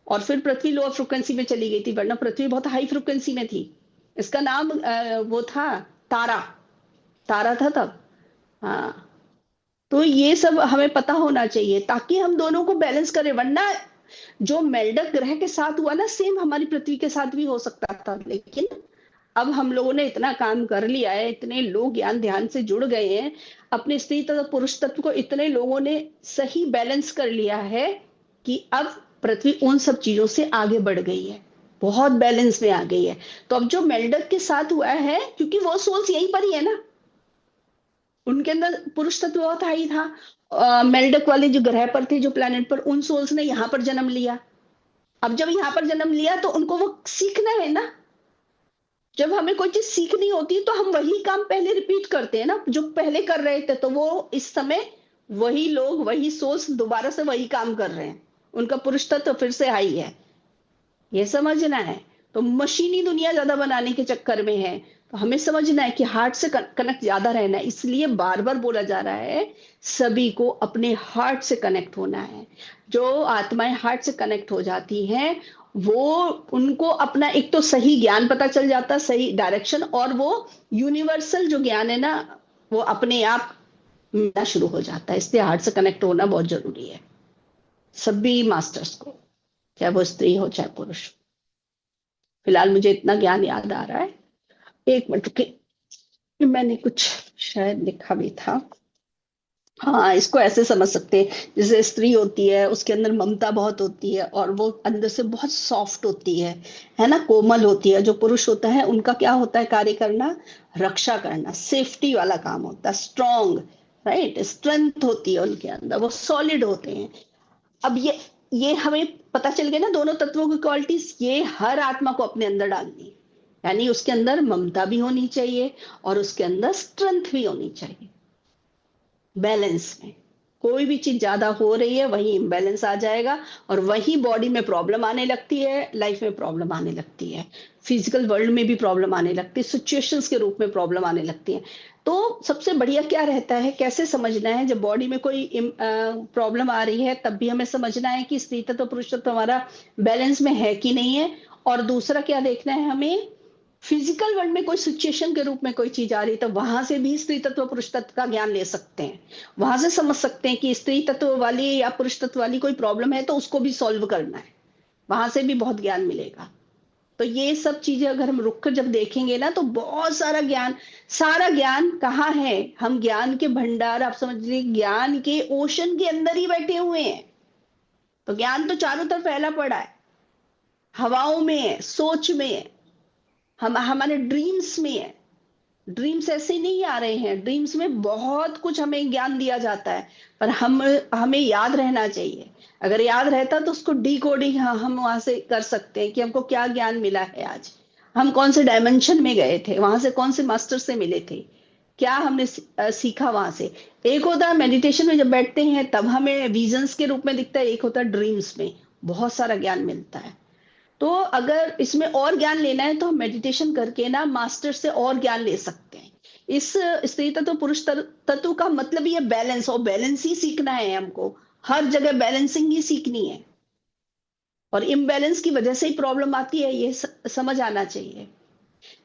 और फिर पृथ्वी लोअर फ्रिक्वेंसी में चली गई थी, वरना पृथ्वी बहुत हाई फ्रिक्वेंसी में थी। इसका नाम वो था तारा, तारा था तब। हाँ, तो ये सब हमें पता होना चाहिए ताकि हम दोनों को बैलेंस करें, वरना जो मेल्डक ग्रह के साथ हुआ ना, सेम हमारी पृथ्वी के साथ भी हो सकता था। लेकिन अब हम लोगों ने इतना काम कर लिया है, इतने लोग ज्ञान ध्यान से जुड़ गए हैं, अपने स्त्री तथा पुरुष तत्व को इतने लोगों ने सही बैलेंस कर लिया है कि अब पृथ्वी उन सब चीजों से आगे बढ़ गई है, बहुत बैलेंस में आ गई है। तो अब जो मेल्डक के साथ हुआ है, क्योंकि वो सोल्स यहीं पर ही है ना, उनके अंदर पुरुष तत्व बहुत हाई था। मेल्डक वाले जो ग्रह पर थे, जो प्लेनेट पर, उन सोल्स ने यहाँ पर जन्म लिया। अब जब यहाँ पर जन्म लिया तो उनको वो सीखना है ना। जब हमें कोई चीज सीखनी होती है तो हम वही काम पहले रिपीट करते हैं ना, जो पहले कर रहे थे। तो वो इस समय वही लोग, वही सोल्स दोबारा से वही काम कर रहे हैं, उनका पुरुष तत्व फिर से हाई है, ये समझना है। तो मशीनी दुनिया ज्यादा बनाने के चक्कर में है, तो हमें समझना है कि हार्ट से कनेक्ट ज्यादा रहना है। इसलिए बार बार बोला जा रहा है सभी को अपने हार्ट से कनेक्ट होना है। जो आत्माएं हार्ट से कनेक्ट हो जाती हैं, वो उनको अपना एक तो सही ज्ञान पता चल जाता है, सही डायरेक्शन, और वो यूनिवर्सल जो ज्ञान है ना, वो अपने आप मिलना शुरू हो जाता है। इसलिए हार्ट से कनेक्ट होना बहुत जरूरी है सभी मास्टर्स को, चाहे वो स्त्री हो चाहे पुरुष। फिलहाल मुझे इतना ज्ञान याद आ रहा है। एक मिनट रुकिए, मैंने कुछ शायद लिखा भी था। हाँ, इसको ऐसे समझ सकते हैं, जैसे स्त्री होती है उसके अंदर ममता बहुत होती है, और वो अंदर से बहुत सॉफ्ट होती है ना, कोमल होती है। जो पुरुष होता है उनका क्या होता है कार्य करना, रक्षा करना, सेफ्टी वाला काम होता है, स्ट्रॉन्ग, राइट, स्ट्रेंथ होती है उनके अंदर, वो सॉलिड होते हैं। अब ये हमें पता चल गया ना दोनों तत्वों की क्वालिटीज, ये हर आत्मा को अपने अंदर डालनी है। यानी उसके अंदर ममता भी होनी चाहिए और उसके अंदर स्ट्रेंथ भी होनी चाहिए, बैलेंस में। कोई भी चीज ज्यादा हो रही है वही इम्बैलेंस आ जाएगा, और वही बॉडी में प्रॉब्लम आने लगती है, लाइफ में प्रॉब्लम आने लगती है, फिजिकल वर्ल्ड में भी प्रॉब्लम आने लगती है, सिचुएशंस के रूप में प्रॉब्लम आने लगती है। तो सबसे बढ़िया क्या रहता है, कैसे समझना है, जब बॉडी में कोई प्रॉब्लम आ रही है तब भी हमें समझना है कि स्त्री तत्व पुरुष तत्व हमारा बैलेंस में है कि नहीं है। और दूसरा क्या देखना है हमें, फिजिकल वर्ल्ड में कोई सिचुएशन के रूप में कोई चीज आ रही है तो वहां से भी स्त्री तत्व पुरुष तत्व का ज्ञान ले सकते हैं, वहां से समझ सकते हैं कि स्त्री तत्व वाली या पुरुष तत्व वाली कोई प्रॉब्लम है तो उसको भी सॉल्व करना है, वहां से भी बहुत ज्ञान मिलेगा। तो ये सब चीजें अगर हम रुक कर जब देखेंगे ना, तो बहुत सारा ज्ञान, सारा ज्ञान कहाँ है, हम ज्ञान के भंडार, आप समझ लीजिए ज्ञान के ओशन के अंदर ही बैठे हुए हैं। तो ज्ञान तो चारों तरफ फैला पड़ा है, हवाओं में है, सोच में है, हम हमारे ड्रीम्स में है। ड्रीम्स ऐसे नहीं आ रहे हैं, ड्रीम्स में बहुत कुछ हमें ज्ञान दिया जाता है, पर हमें याद रहना चाहिए। अगर याद रहता तो उसको डी कोडिंग हम वहां से कर सकते हैं कि हमको क्या ज्ञान मिला है आज, हम कौन से डायमेंशन में गए थे, वहां से कौन से मास्टर से मिले थे, क्या हमने सीखा वहां से। एक होता है मेडिटेशन में जब बैठते हैं तब हमें विजन्स के रूप में दिखता है, एक होता है ड्रीम्स में, बहुत सारा ज्ञान मिलता है। तो अगर इसमें और ज्ञान लेना है तो हम मेडिटेशन करके ना मास्टर से और ज्ञान ले सकते हैं। इस स्त्री तत्व पुरुष तत्व का मतलब ये बैलेंस, और बैलेंस ही सीखना है हमको, हर जगह बैलेंसिंग ही सीखनी है। और इम्बैलेंस की वजह से ही प्रॉब्लम आती है, ये समझ आना चाहिए।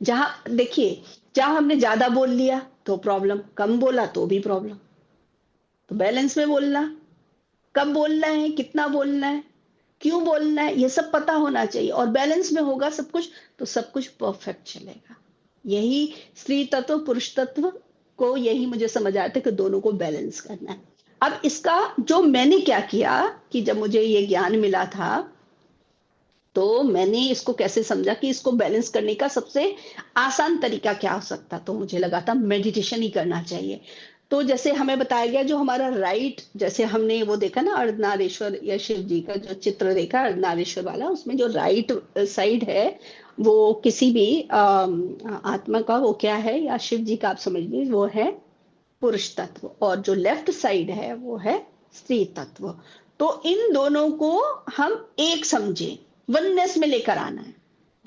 जहां देखिए, जहां हमने ज्यादा बोल लिया तो प्रॉब्लम, कम बोला तो भी प्रॉब्लम। तो बैलेंस में बोलना, कब बोलना है, कितना बोलना है, क्यों बोलना है, ये सब पता होना चाहिए। और बैलेंस में होगा सब कुछ तो सब कुछ परफेक्ट चलेगा। यही स्त्री तत्व पुरुष तत्व को, यही मुझे समझ आता है कि दोनों को बैलेंस करना है। अब इसका जो मैंने क्या किया कि जब मुझे ये ज्ञान मिला था तो मैंने इसको कैसे समझा कि इसको बैलेंस करने का सबसे आसान तरीका क्या हो सकता, तो मुझे लगा था मेडिटेशन ही करना चाहिए। तो जैसे हमें बताया गया जो हमारा राइट, जैसे हमने वो देखा ना अर्धनारीश्वर या शिव जी का जो चित्र देखा अर्धनारीश्वर वाला, उसमें जो राइट साइड है वो किसी भी आत्मा का वो क्या है, या शिव जी का आप समझ लीजिए वो है पुरुष तत्व, और जो लेफ्ट साइड है वो है स्त्री तत्व। तो इन दोनों को हम एक समझे, वननेस में लेकर आना है।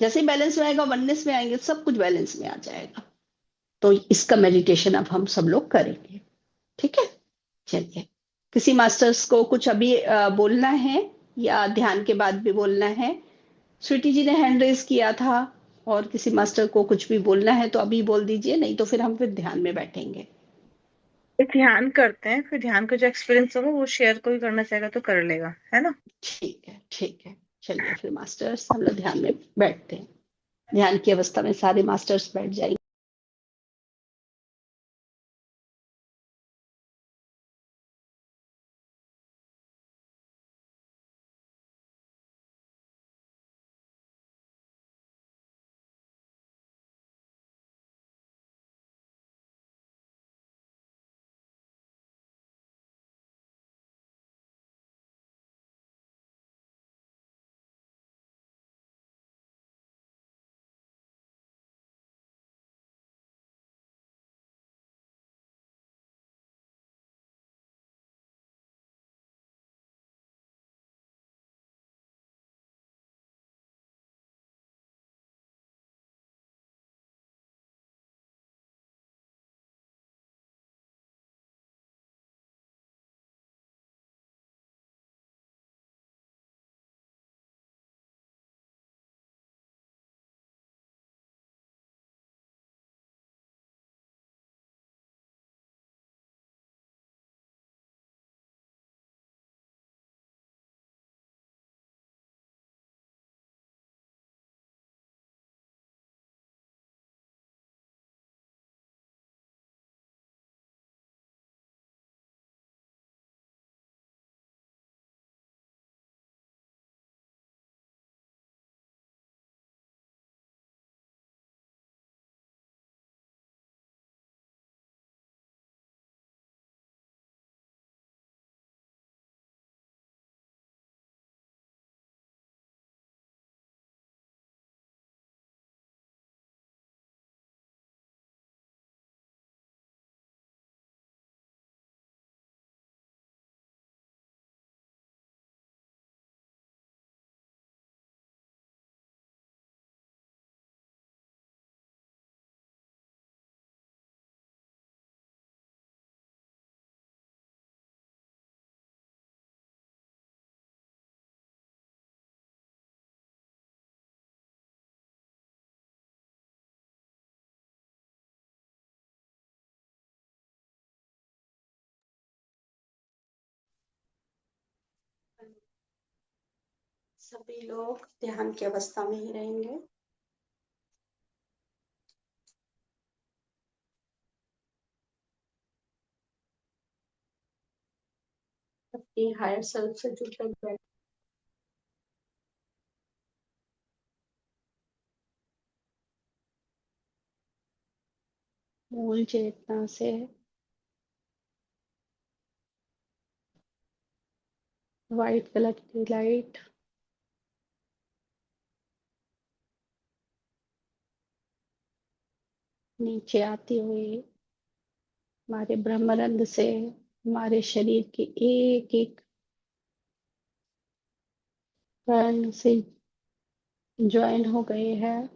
जैसे बैलेंस में आएगा वननेस में आएंगे, सब कुछ बैलेंस में आ जाएगा। तो इसका मेडिटेशन अब हम सब लोग करेंगे, ठीक है। चलिए, किसी मास्टर्स को कुछ अभी बोलना है या ध्यान के बाद भी बोलना है? स्वीटी जी ने हैंड रेज किया था, और किसी मास्टर को कुछ भी बोलना है तो अभी बोल दीजिए, नहीं तो फिर हम फिर ध्यान में बैठेंगे। ध्यान करते हैं, फिर ध्यान का जो एक्सपीरियंस होगा वो शेयर कोई करना चाहेगा तो कर लेगा, है ना। ठीक है, ठीक है। चलिए फिर मास्टर्स हम लोग ध्यान में बैठते हैं। ध्यान की अवस्था में सारे मास्टर्स बैठ जाएंगे। सभी लोग ध्यान की अवस्था में ही रहेंगे। अपनी हायर सेल्फ से जुड़कर बैठ, मूल चेतना से व्हाइट कलर की लाइट नीचे आती हुई हमारे ब्रह्मरंध्र से हमारे शरीर के एक एक कण से ज्वाइन हो गए हैं।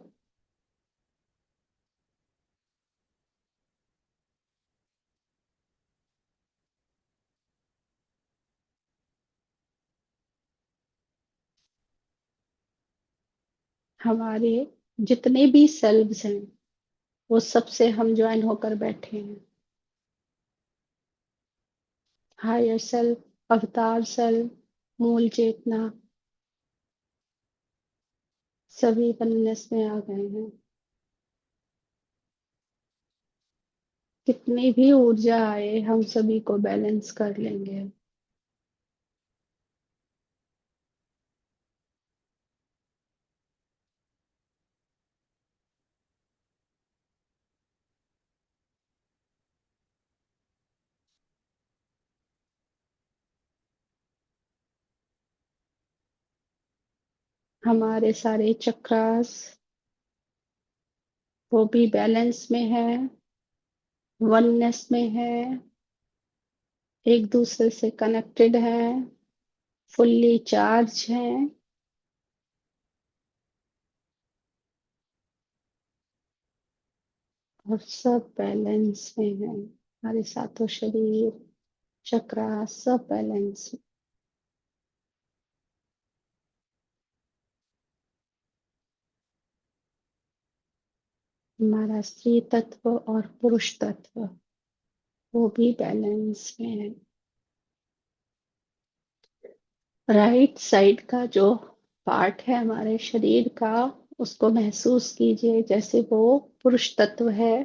हमारे जितने भी सेल्व्स हैं वो सबसे हम ज्वाइन होकर बैठे हैं। हायर सेल्फ, अवतार सेल्फ, मूल चेतना, सभी वननेस में आ गए हैं। कितनी भी ऊर्जा आए हम सभी को बैलेंस कर लेंगे। हमारे सारे चक्रास वो भी बैलेंस में है, वननेस में है, एक दूसरे से कनेक्टेड है, फुल्ली चार्ज है। और सब बैलेंस में है। हमारे सातों शरीर, चक्रा सब बैलेंस में। हमारा स्त्री तत्व और पुरुष तत्व वो भी बैलेंस में है। राइट साइड का जो पार्ट है हमारे शरीर का, उसको महसूस कीजिए जैसे वो पुरुष तत्व है,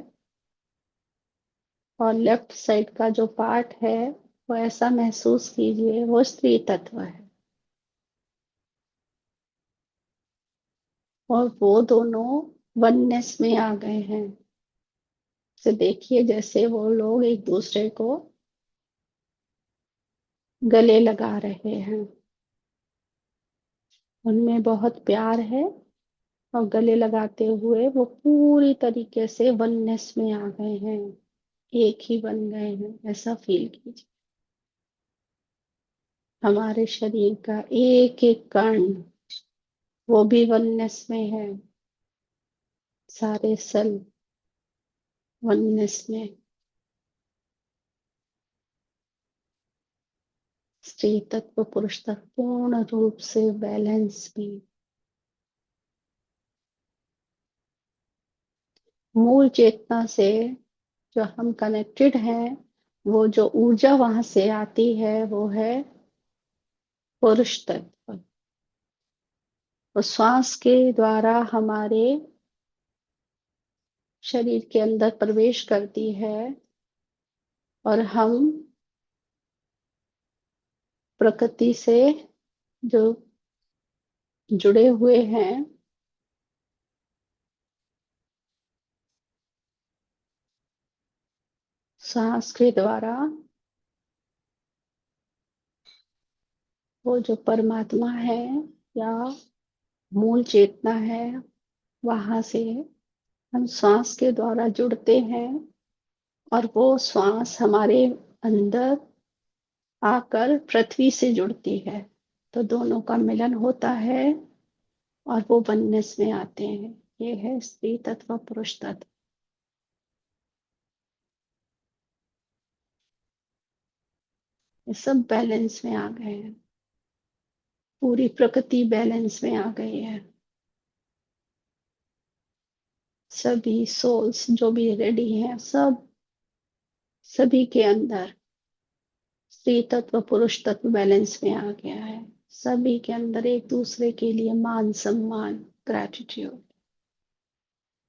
और लेफ्ट साइड का जो पार्ट है वो ऐसा महसूस कीजिए वो स्त्री तत्व है। और वो दोनों वननेस में आ गए हैं। से देखिए जैसे वो लोग एक दूसरे को गले लगा रहे हैं, उनमें बहुत प्यार है, और गले लगाते हुए वो पूरी तरीके से वननेस में आ गए हैं, एक ही बन गए हैं, ऐसा फील कीजिए। हमारे शरीर का एक एक कण वो भी वननेस में है, सारे सेल वननेस में। स्त्री तत्व पुरुष तत्व पूर्ण रूप से बैलेंस में। मूल चेतना से जो हम कनेक्टेड हैं, वो जो ऊर्जा वहां से आती है वो है पुरुष तत्व। वो श्वास के द्वारा हमारे शरीर के अंदर प्रवेश करती है, और हम प्रकृति से जो जुड़े हुए हैं, सांस के द्वारा वो जो परमात्मा है या मूल चेतना है, वहां से हम श्वास के द्वारा जुड़ते हैं, और वो श्वास हमारे अंदर आकर पृथ्वी से जुड़ती है, तो दोनों का मिलन होता है और वो वननेस में आते हैं। ये है स्त्री तत्व पुरुष तत्व। ये सब बैलेंस में आ गए हैं, पूरी प्रकृति बैलेंस में आ गई है। सभी सोल्स जो भी रेडी हैं, सब सभी के अंदर स्त्री तत्व पुरुष तत्व बैलेंस में आ गया है। सभी के अंदर एक दूसरे के लिए मान सम्मान, ग्रैटिट्यूड।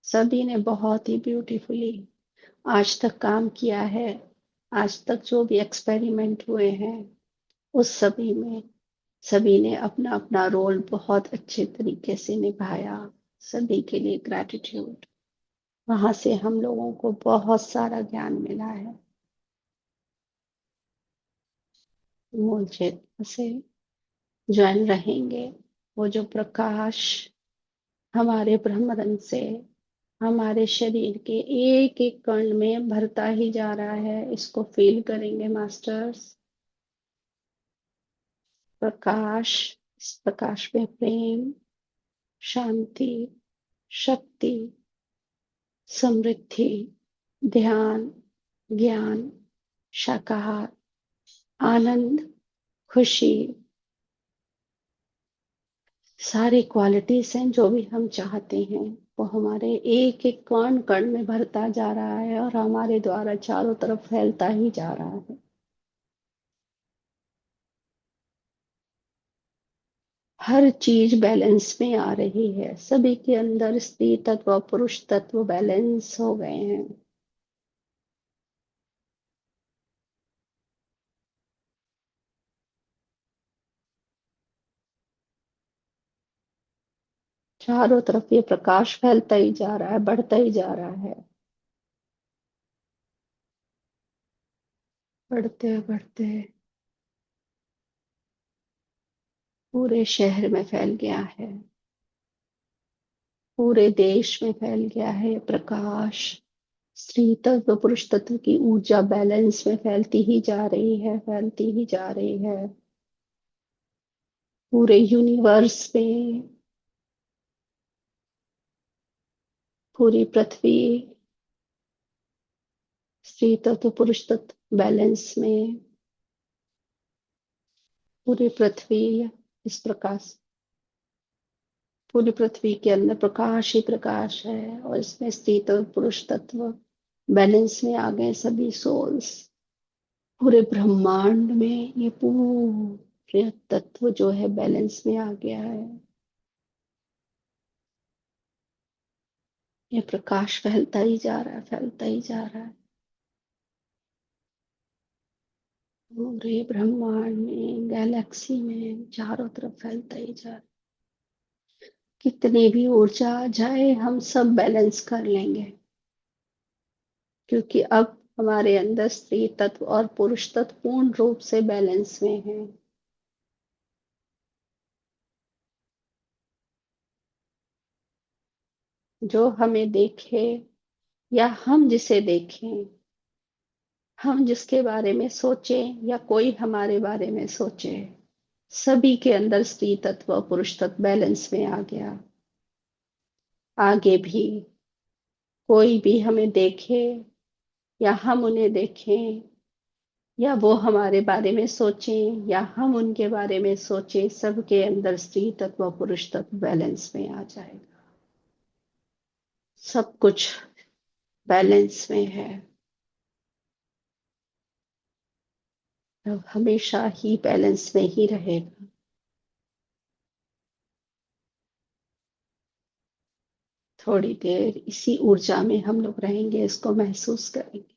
सभी ने बहुत ही ब्यूटीफुली आज तक काम किया है। आज तक जो भी एक्सपेरिमेंट हुए हैं उस सभी में सभी ने अपना अपना रोल बहुत अच्छे तरीके से निभाया। सभी के लिए ग्रैटिट्यूड। वहां से हम लोगों को बहुत सारा ज्ञान मिला है। मूल चेतना से ज्वाइन रहेंगे, वो जो प्रकाश हमारे ब्रह्मरंध्र से हमारे शरीर के एक एक कण में भरता ही जा रहा है, इसको फील करेंगे मास्टर्स। प्रकाश, इस प्रकाश में प्रेम, शांति, शक्ति, समृद्धि, ध्यान, ज्ञान, शाकाहार, आनंद, खुशी, सारी क्वालिटीज हैं जो भी हम चाहते हैं, वो हमारे एक एक कण कण में भरता जा रहा है और हमारे द्वारा चारों तरफ फैलता ही जा रहा है। हर चीज बैलेंस में आ रही है, सभी के अंदर स्त्री तत्व और पुरुष तत्व बैलेंस हो गए हैं। चारों तरफ ये प्रकाश फैलता ही जा रहा है, बढ़ता ही जा रहा है, बढ़ते बढ़ते पूरे शहर में फैल गया है, पूरे देश में फैल गया है प्रकाश। स्त्री तत्व पुरुष तत्व की ऊर्जा बैलेंस में फैलती ही जा रही है, फैलती ही जा रही है पूरे यूनिवर्स में, पूरी पृथ्वी स्त्री तत्व पुरुष तत्व बैलेंस में, पूरी पृथ्वी इस प्रकाश, पूरी पृथ्वी के अंदर प्रकाश ही प्रकाश है और इसमें स्त्री तत्व पुरुष तत्व बैलेंस में आ गए सभी सोल्स। पूरे ब्रह्मांड में ये पूरे तत्व जो है बैलेंस में आ गया है, ये प्रकाश फैलता ही जा रहा है, फैलता ही जा रहा है पूरे ब्रह्मांड में, गैलेक्सी में, चारों तरफ फैलता ही जा रहा है। कितनी भी ऊर्जा आ जाए हम सब बैलेंस कर लेंगे, क्योंकि अब हमारे अंदर स्त्री तत्व और पुरुष तत्व पूर्ण रूप से बैलेंस में है। जो हमें देखे या हम जिसे देखें, हम जिसके बारे में सोचें या कोई हमारे बारे में सोचे, सभी के अंदर स्त्री तत्व और पुरुष तत्व बैलेंस में आ गया। आगे भी कोई भी हमें देखे या हम उन्हें देखें या वो हमारे बारे में सोचें या हम उनके बारे में सोचें, सबके अंदर स्त्री तत्व और पुरुष तत्व बैलेंस में आ जाएगा। सब कुछ बैलेंस में है, अब हमेशा ही बैलेंस में ही रहेगा। थोड़ी देर इसी ऊर्जा में हम लोग रहेंगे, इसको महसूस करेंगे।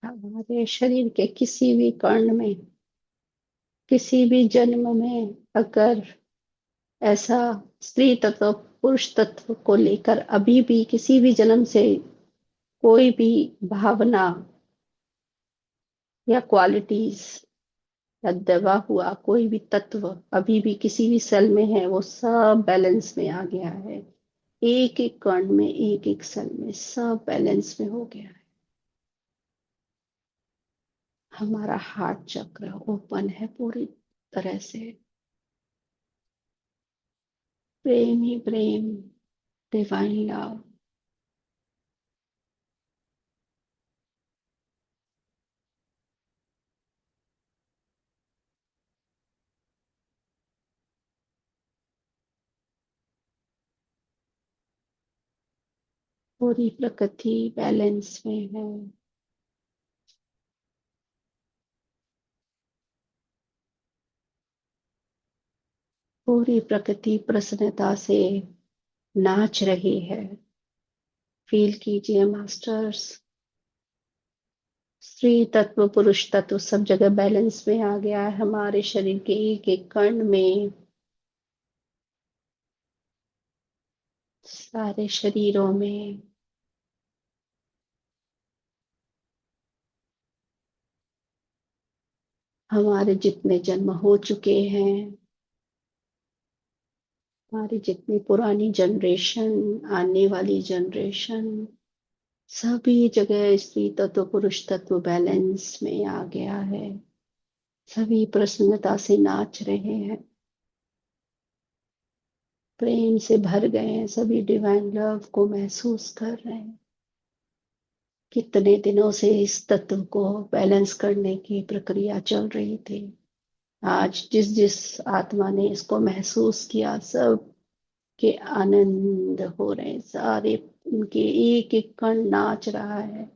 हमारे शरीर के किसी भी कण में, किसी भी जन्म में अगर ऐसा स्त्री तत्व पुरुष तत्व को लेकर अभी भी किसी भी जन्म से कोई भी भावना या क्वालिटीज या दबा हुआ कोई भी तत्व अभी भी किसी भी सेल में है, वो सब बैलेंस में आ गया है। एक एक कण में, एक एक सेल में सब बैलेंस में हो गया है। हमारा हार्ट चक्र ओपन है पूरी तरह से, प्रेम ही प्रेम, डिवाइन लव, पूरी प्रकृति बैलेंस में है। पूरी प्रकृति प्रसन्नता से नाच रही है। फील कीजिए मास्टर्स, स्त्री तत्व पुरुष तत्व सब जगह बैलेंस में आ गया है। हमारे शरीर के एक एक कण में, सारे शरीरों में हमारे जितने जन्म हो चुके हैं, हमारी जितनी पुरानी जनरेशन, आने वाली जनरेशन, सभी जगह स्त्री तत्व पुरुष तत्व बैलेंस में आ गया है। सभी प्रसन्नता से नाच रहे हैं, प्रेम से भर गए हैं, सभी डिवाइन लव को महसूस कर रहे हैं। कितने दिनों से इस तत्व को बैलेंस करने की प्रक्रिया चल रही थी। आज जिस जिस आत्मा ने इसको महसूस किया, सब के आनंद हो रहे हैं, सारे उनके एक एक कण नाच रहा है,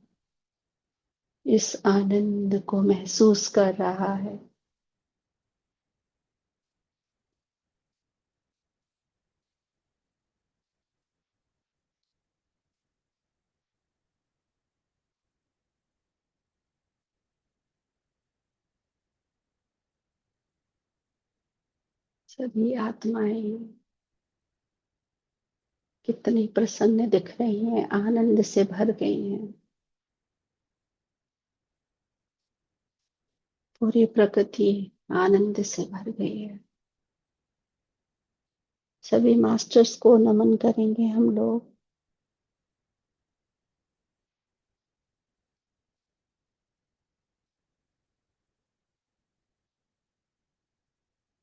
इस आनंद को महसूस कर रहा है। सभी आत्माएं कितनी प्रसन्न दिख रही हैं, आनंद से भर गई हैं। पूरी प्रकृति आनंद से भर गई है। सभी मास्टर्स को नमन करेंगे हम लोग।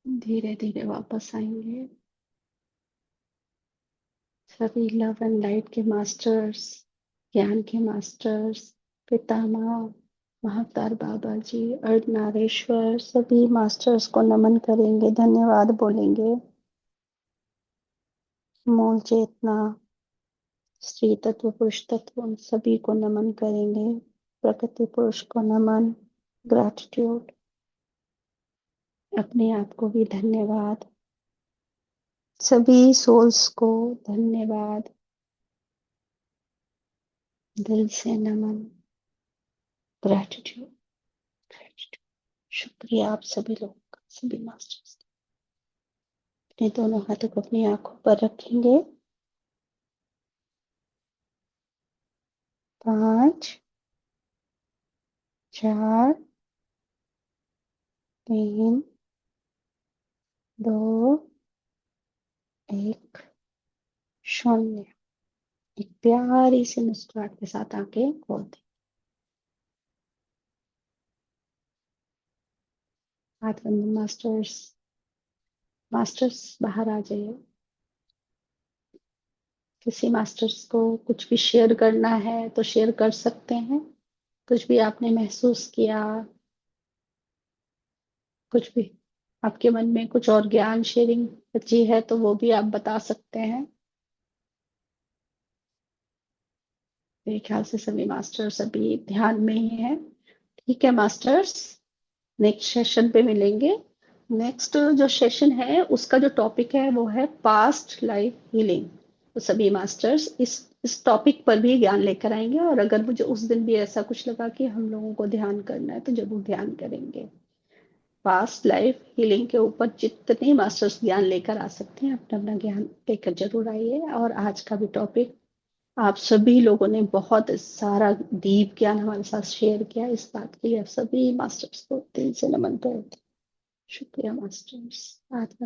धीरे धीरे वापस आएंगे। सभी लव एंड लाइट के मास्टर्स, ज्ञान के मास्टर्स, पितामह महाअवतार बाबा जी, अर्धनारीश्वर, सभी मास्टर्स को नमन करेंगे, धन्यवाद बोलेंगे। मूल चेतना, स्त्री तत्व पुरुष तत्व, उन सभी को नमन करेंगे। प्रकृति पुरुष को नमन, ग्रैटिट्यूड। अपने आप को भी धन्यवाद, सभी सोल्स को धन्यवाद, दिल से नमन, ग्रैटिट्यूड, ग्रैटिट्यूड। शुक्रिया आप सभी लोगों का, सभी मास्टर्स। अपने दोनों हाथों को अपनी आंखों पर रखेंगे। 5 4 3 2 1 0। एक प्यारी सी मुस्कुराहट के साथ आंखें खोल दें। हाथ बंद। मास्टर्स बाहर आ जाइए। किसी मास्टर्स को कुछ भी शेयर करना है तो शेयर कर सकते हैं। कुछ भी आपने महसूस किया, कुछ भी आपके मन में कुछ और ज्ञान शेयरिंग बची है तो वो भी आप बता सकते हैं। मेरे ख्याल से सभी मास्टर्स अभी ध्यान में ही हैं। ठीक है मास्टर्स, नेक्स्ट सेशन पे मिलेंगे। नेक्स्ट जो सेशन है उसका जो टॉपिक है वो है पास्ट लाइफ हीलिंग। तो सभी मास्टर्स इस टॉपिक पर भी ज्ञान लेकर आएंगे, और अगर मुझे उस दिन भी ऐसा कुछ लगा कि हम लोगों को ध्यान करना है तो जरूर ध्यान करेंगे। पास्ट लाइफ हीलिंग के ऊपर जितने मास्टर्स ज्ञान लेकर आ सकते हैं अपना अपना ज्ञान लेकर जरूर आइए। और आज का भी टॉपिक आप सभी लोगों ने बहुत सारा डीप ज्ञान हमारे साथ शेयर किया। इस बात के लिए आप सभी मास्टर्स को दिल से नमन करते हैं। शुक्रिया मास्टर्स। आज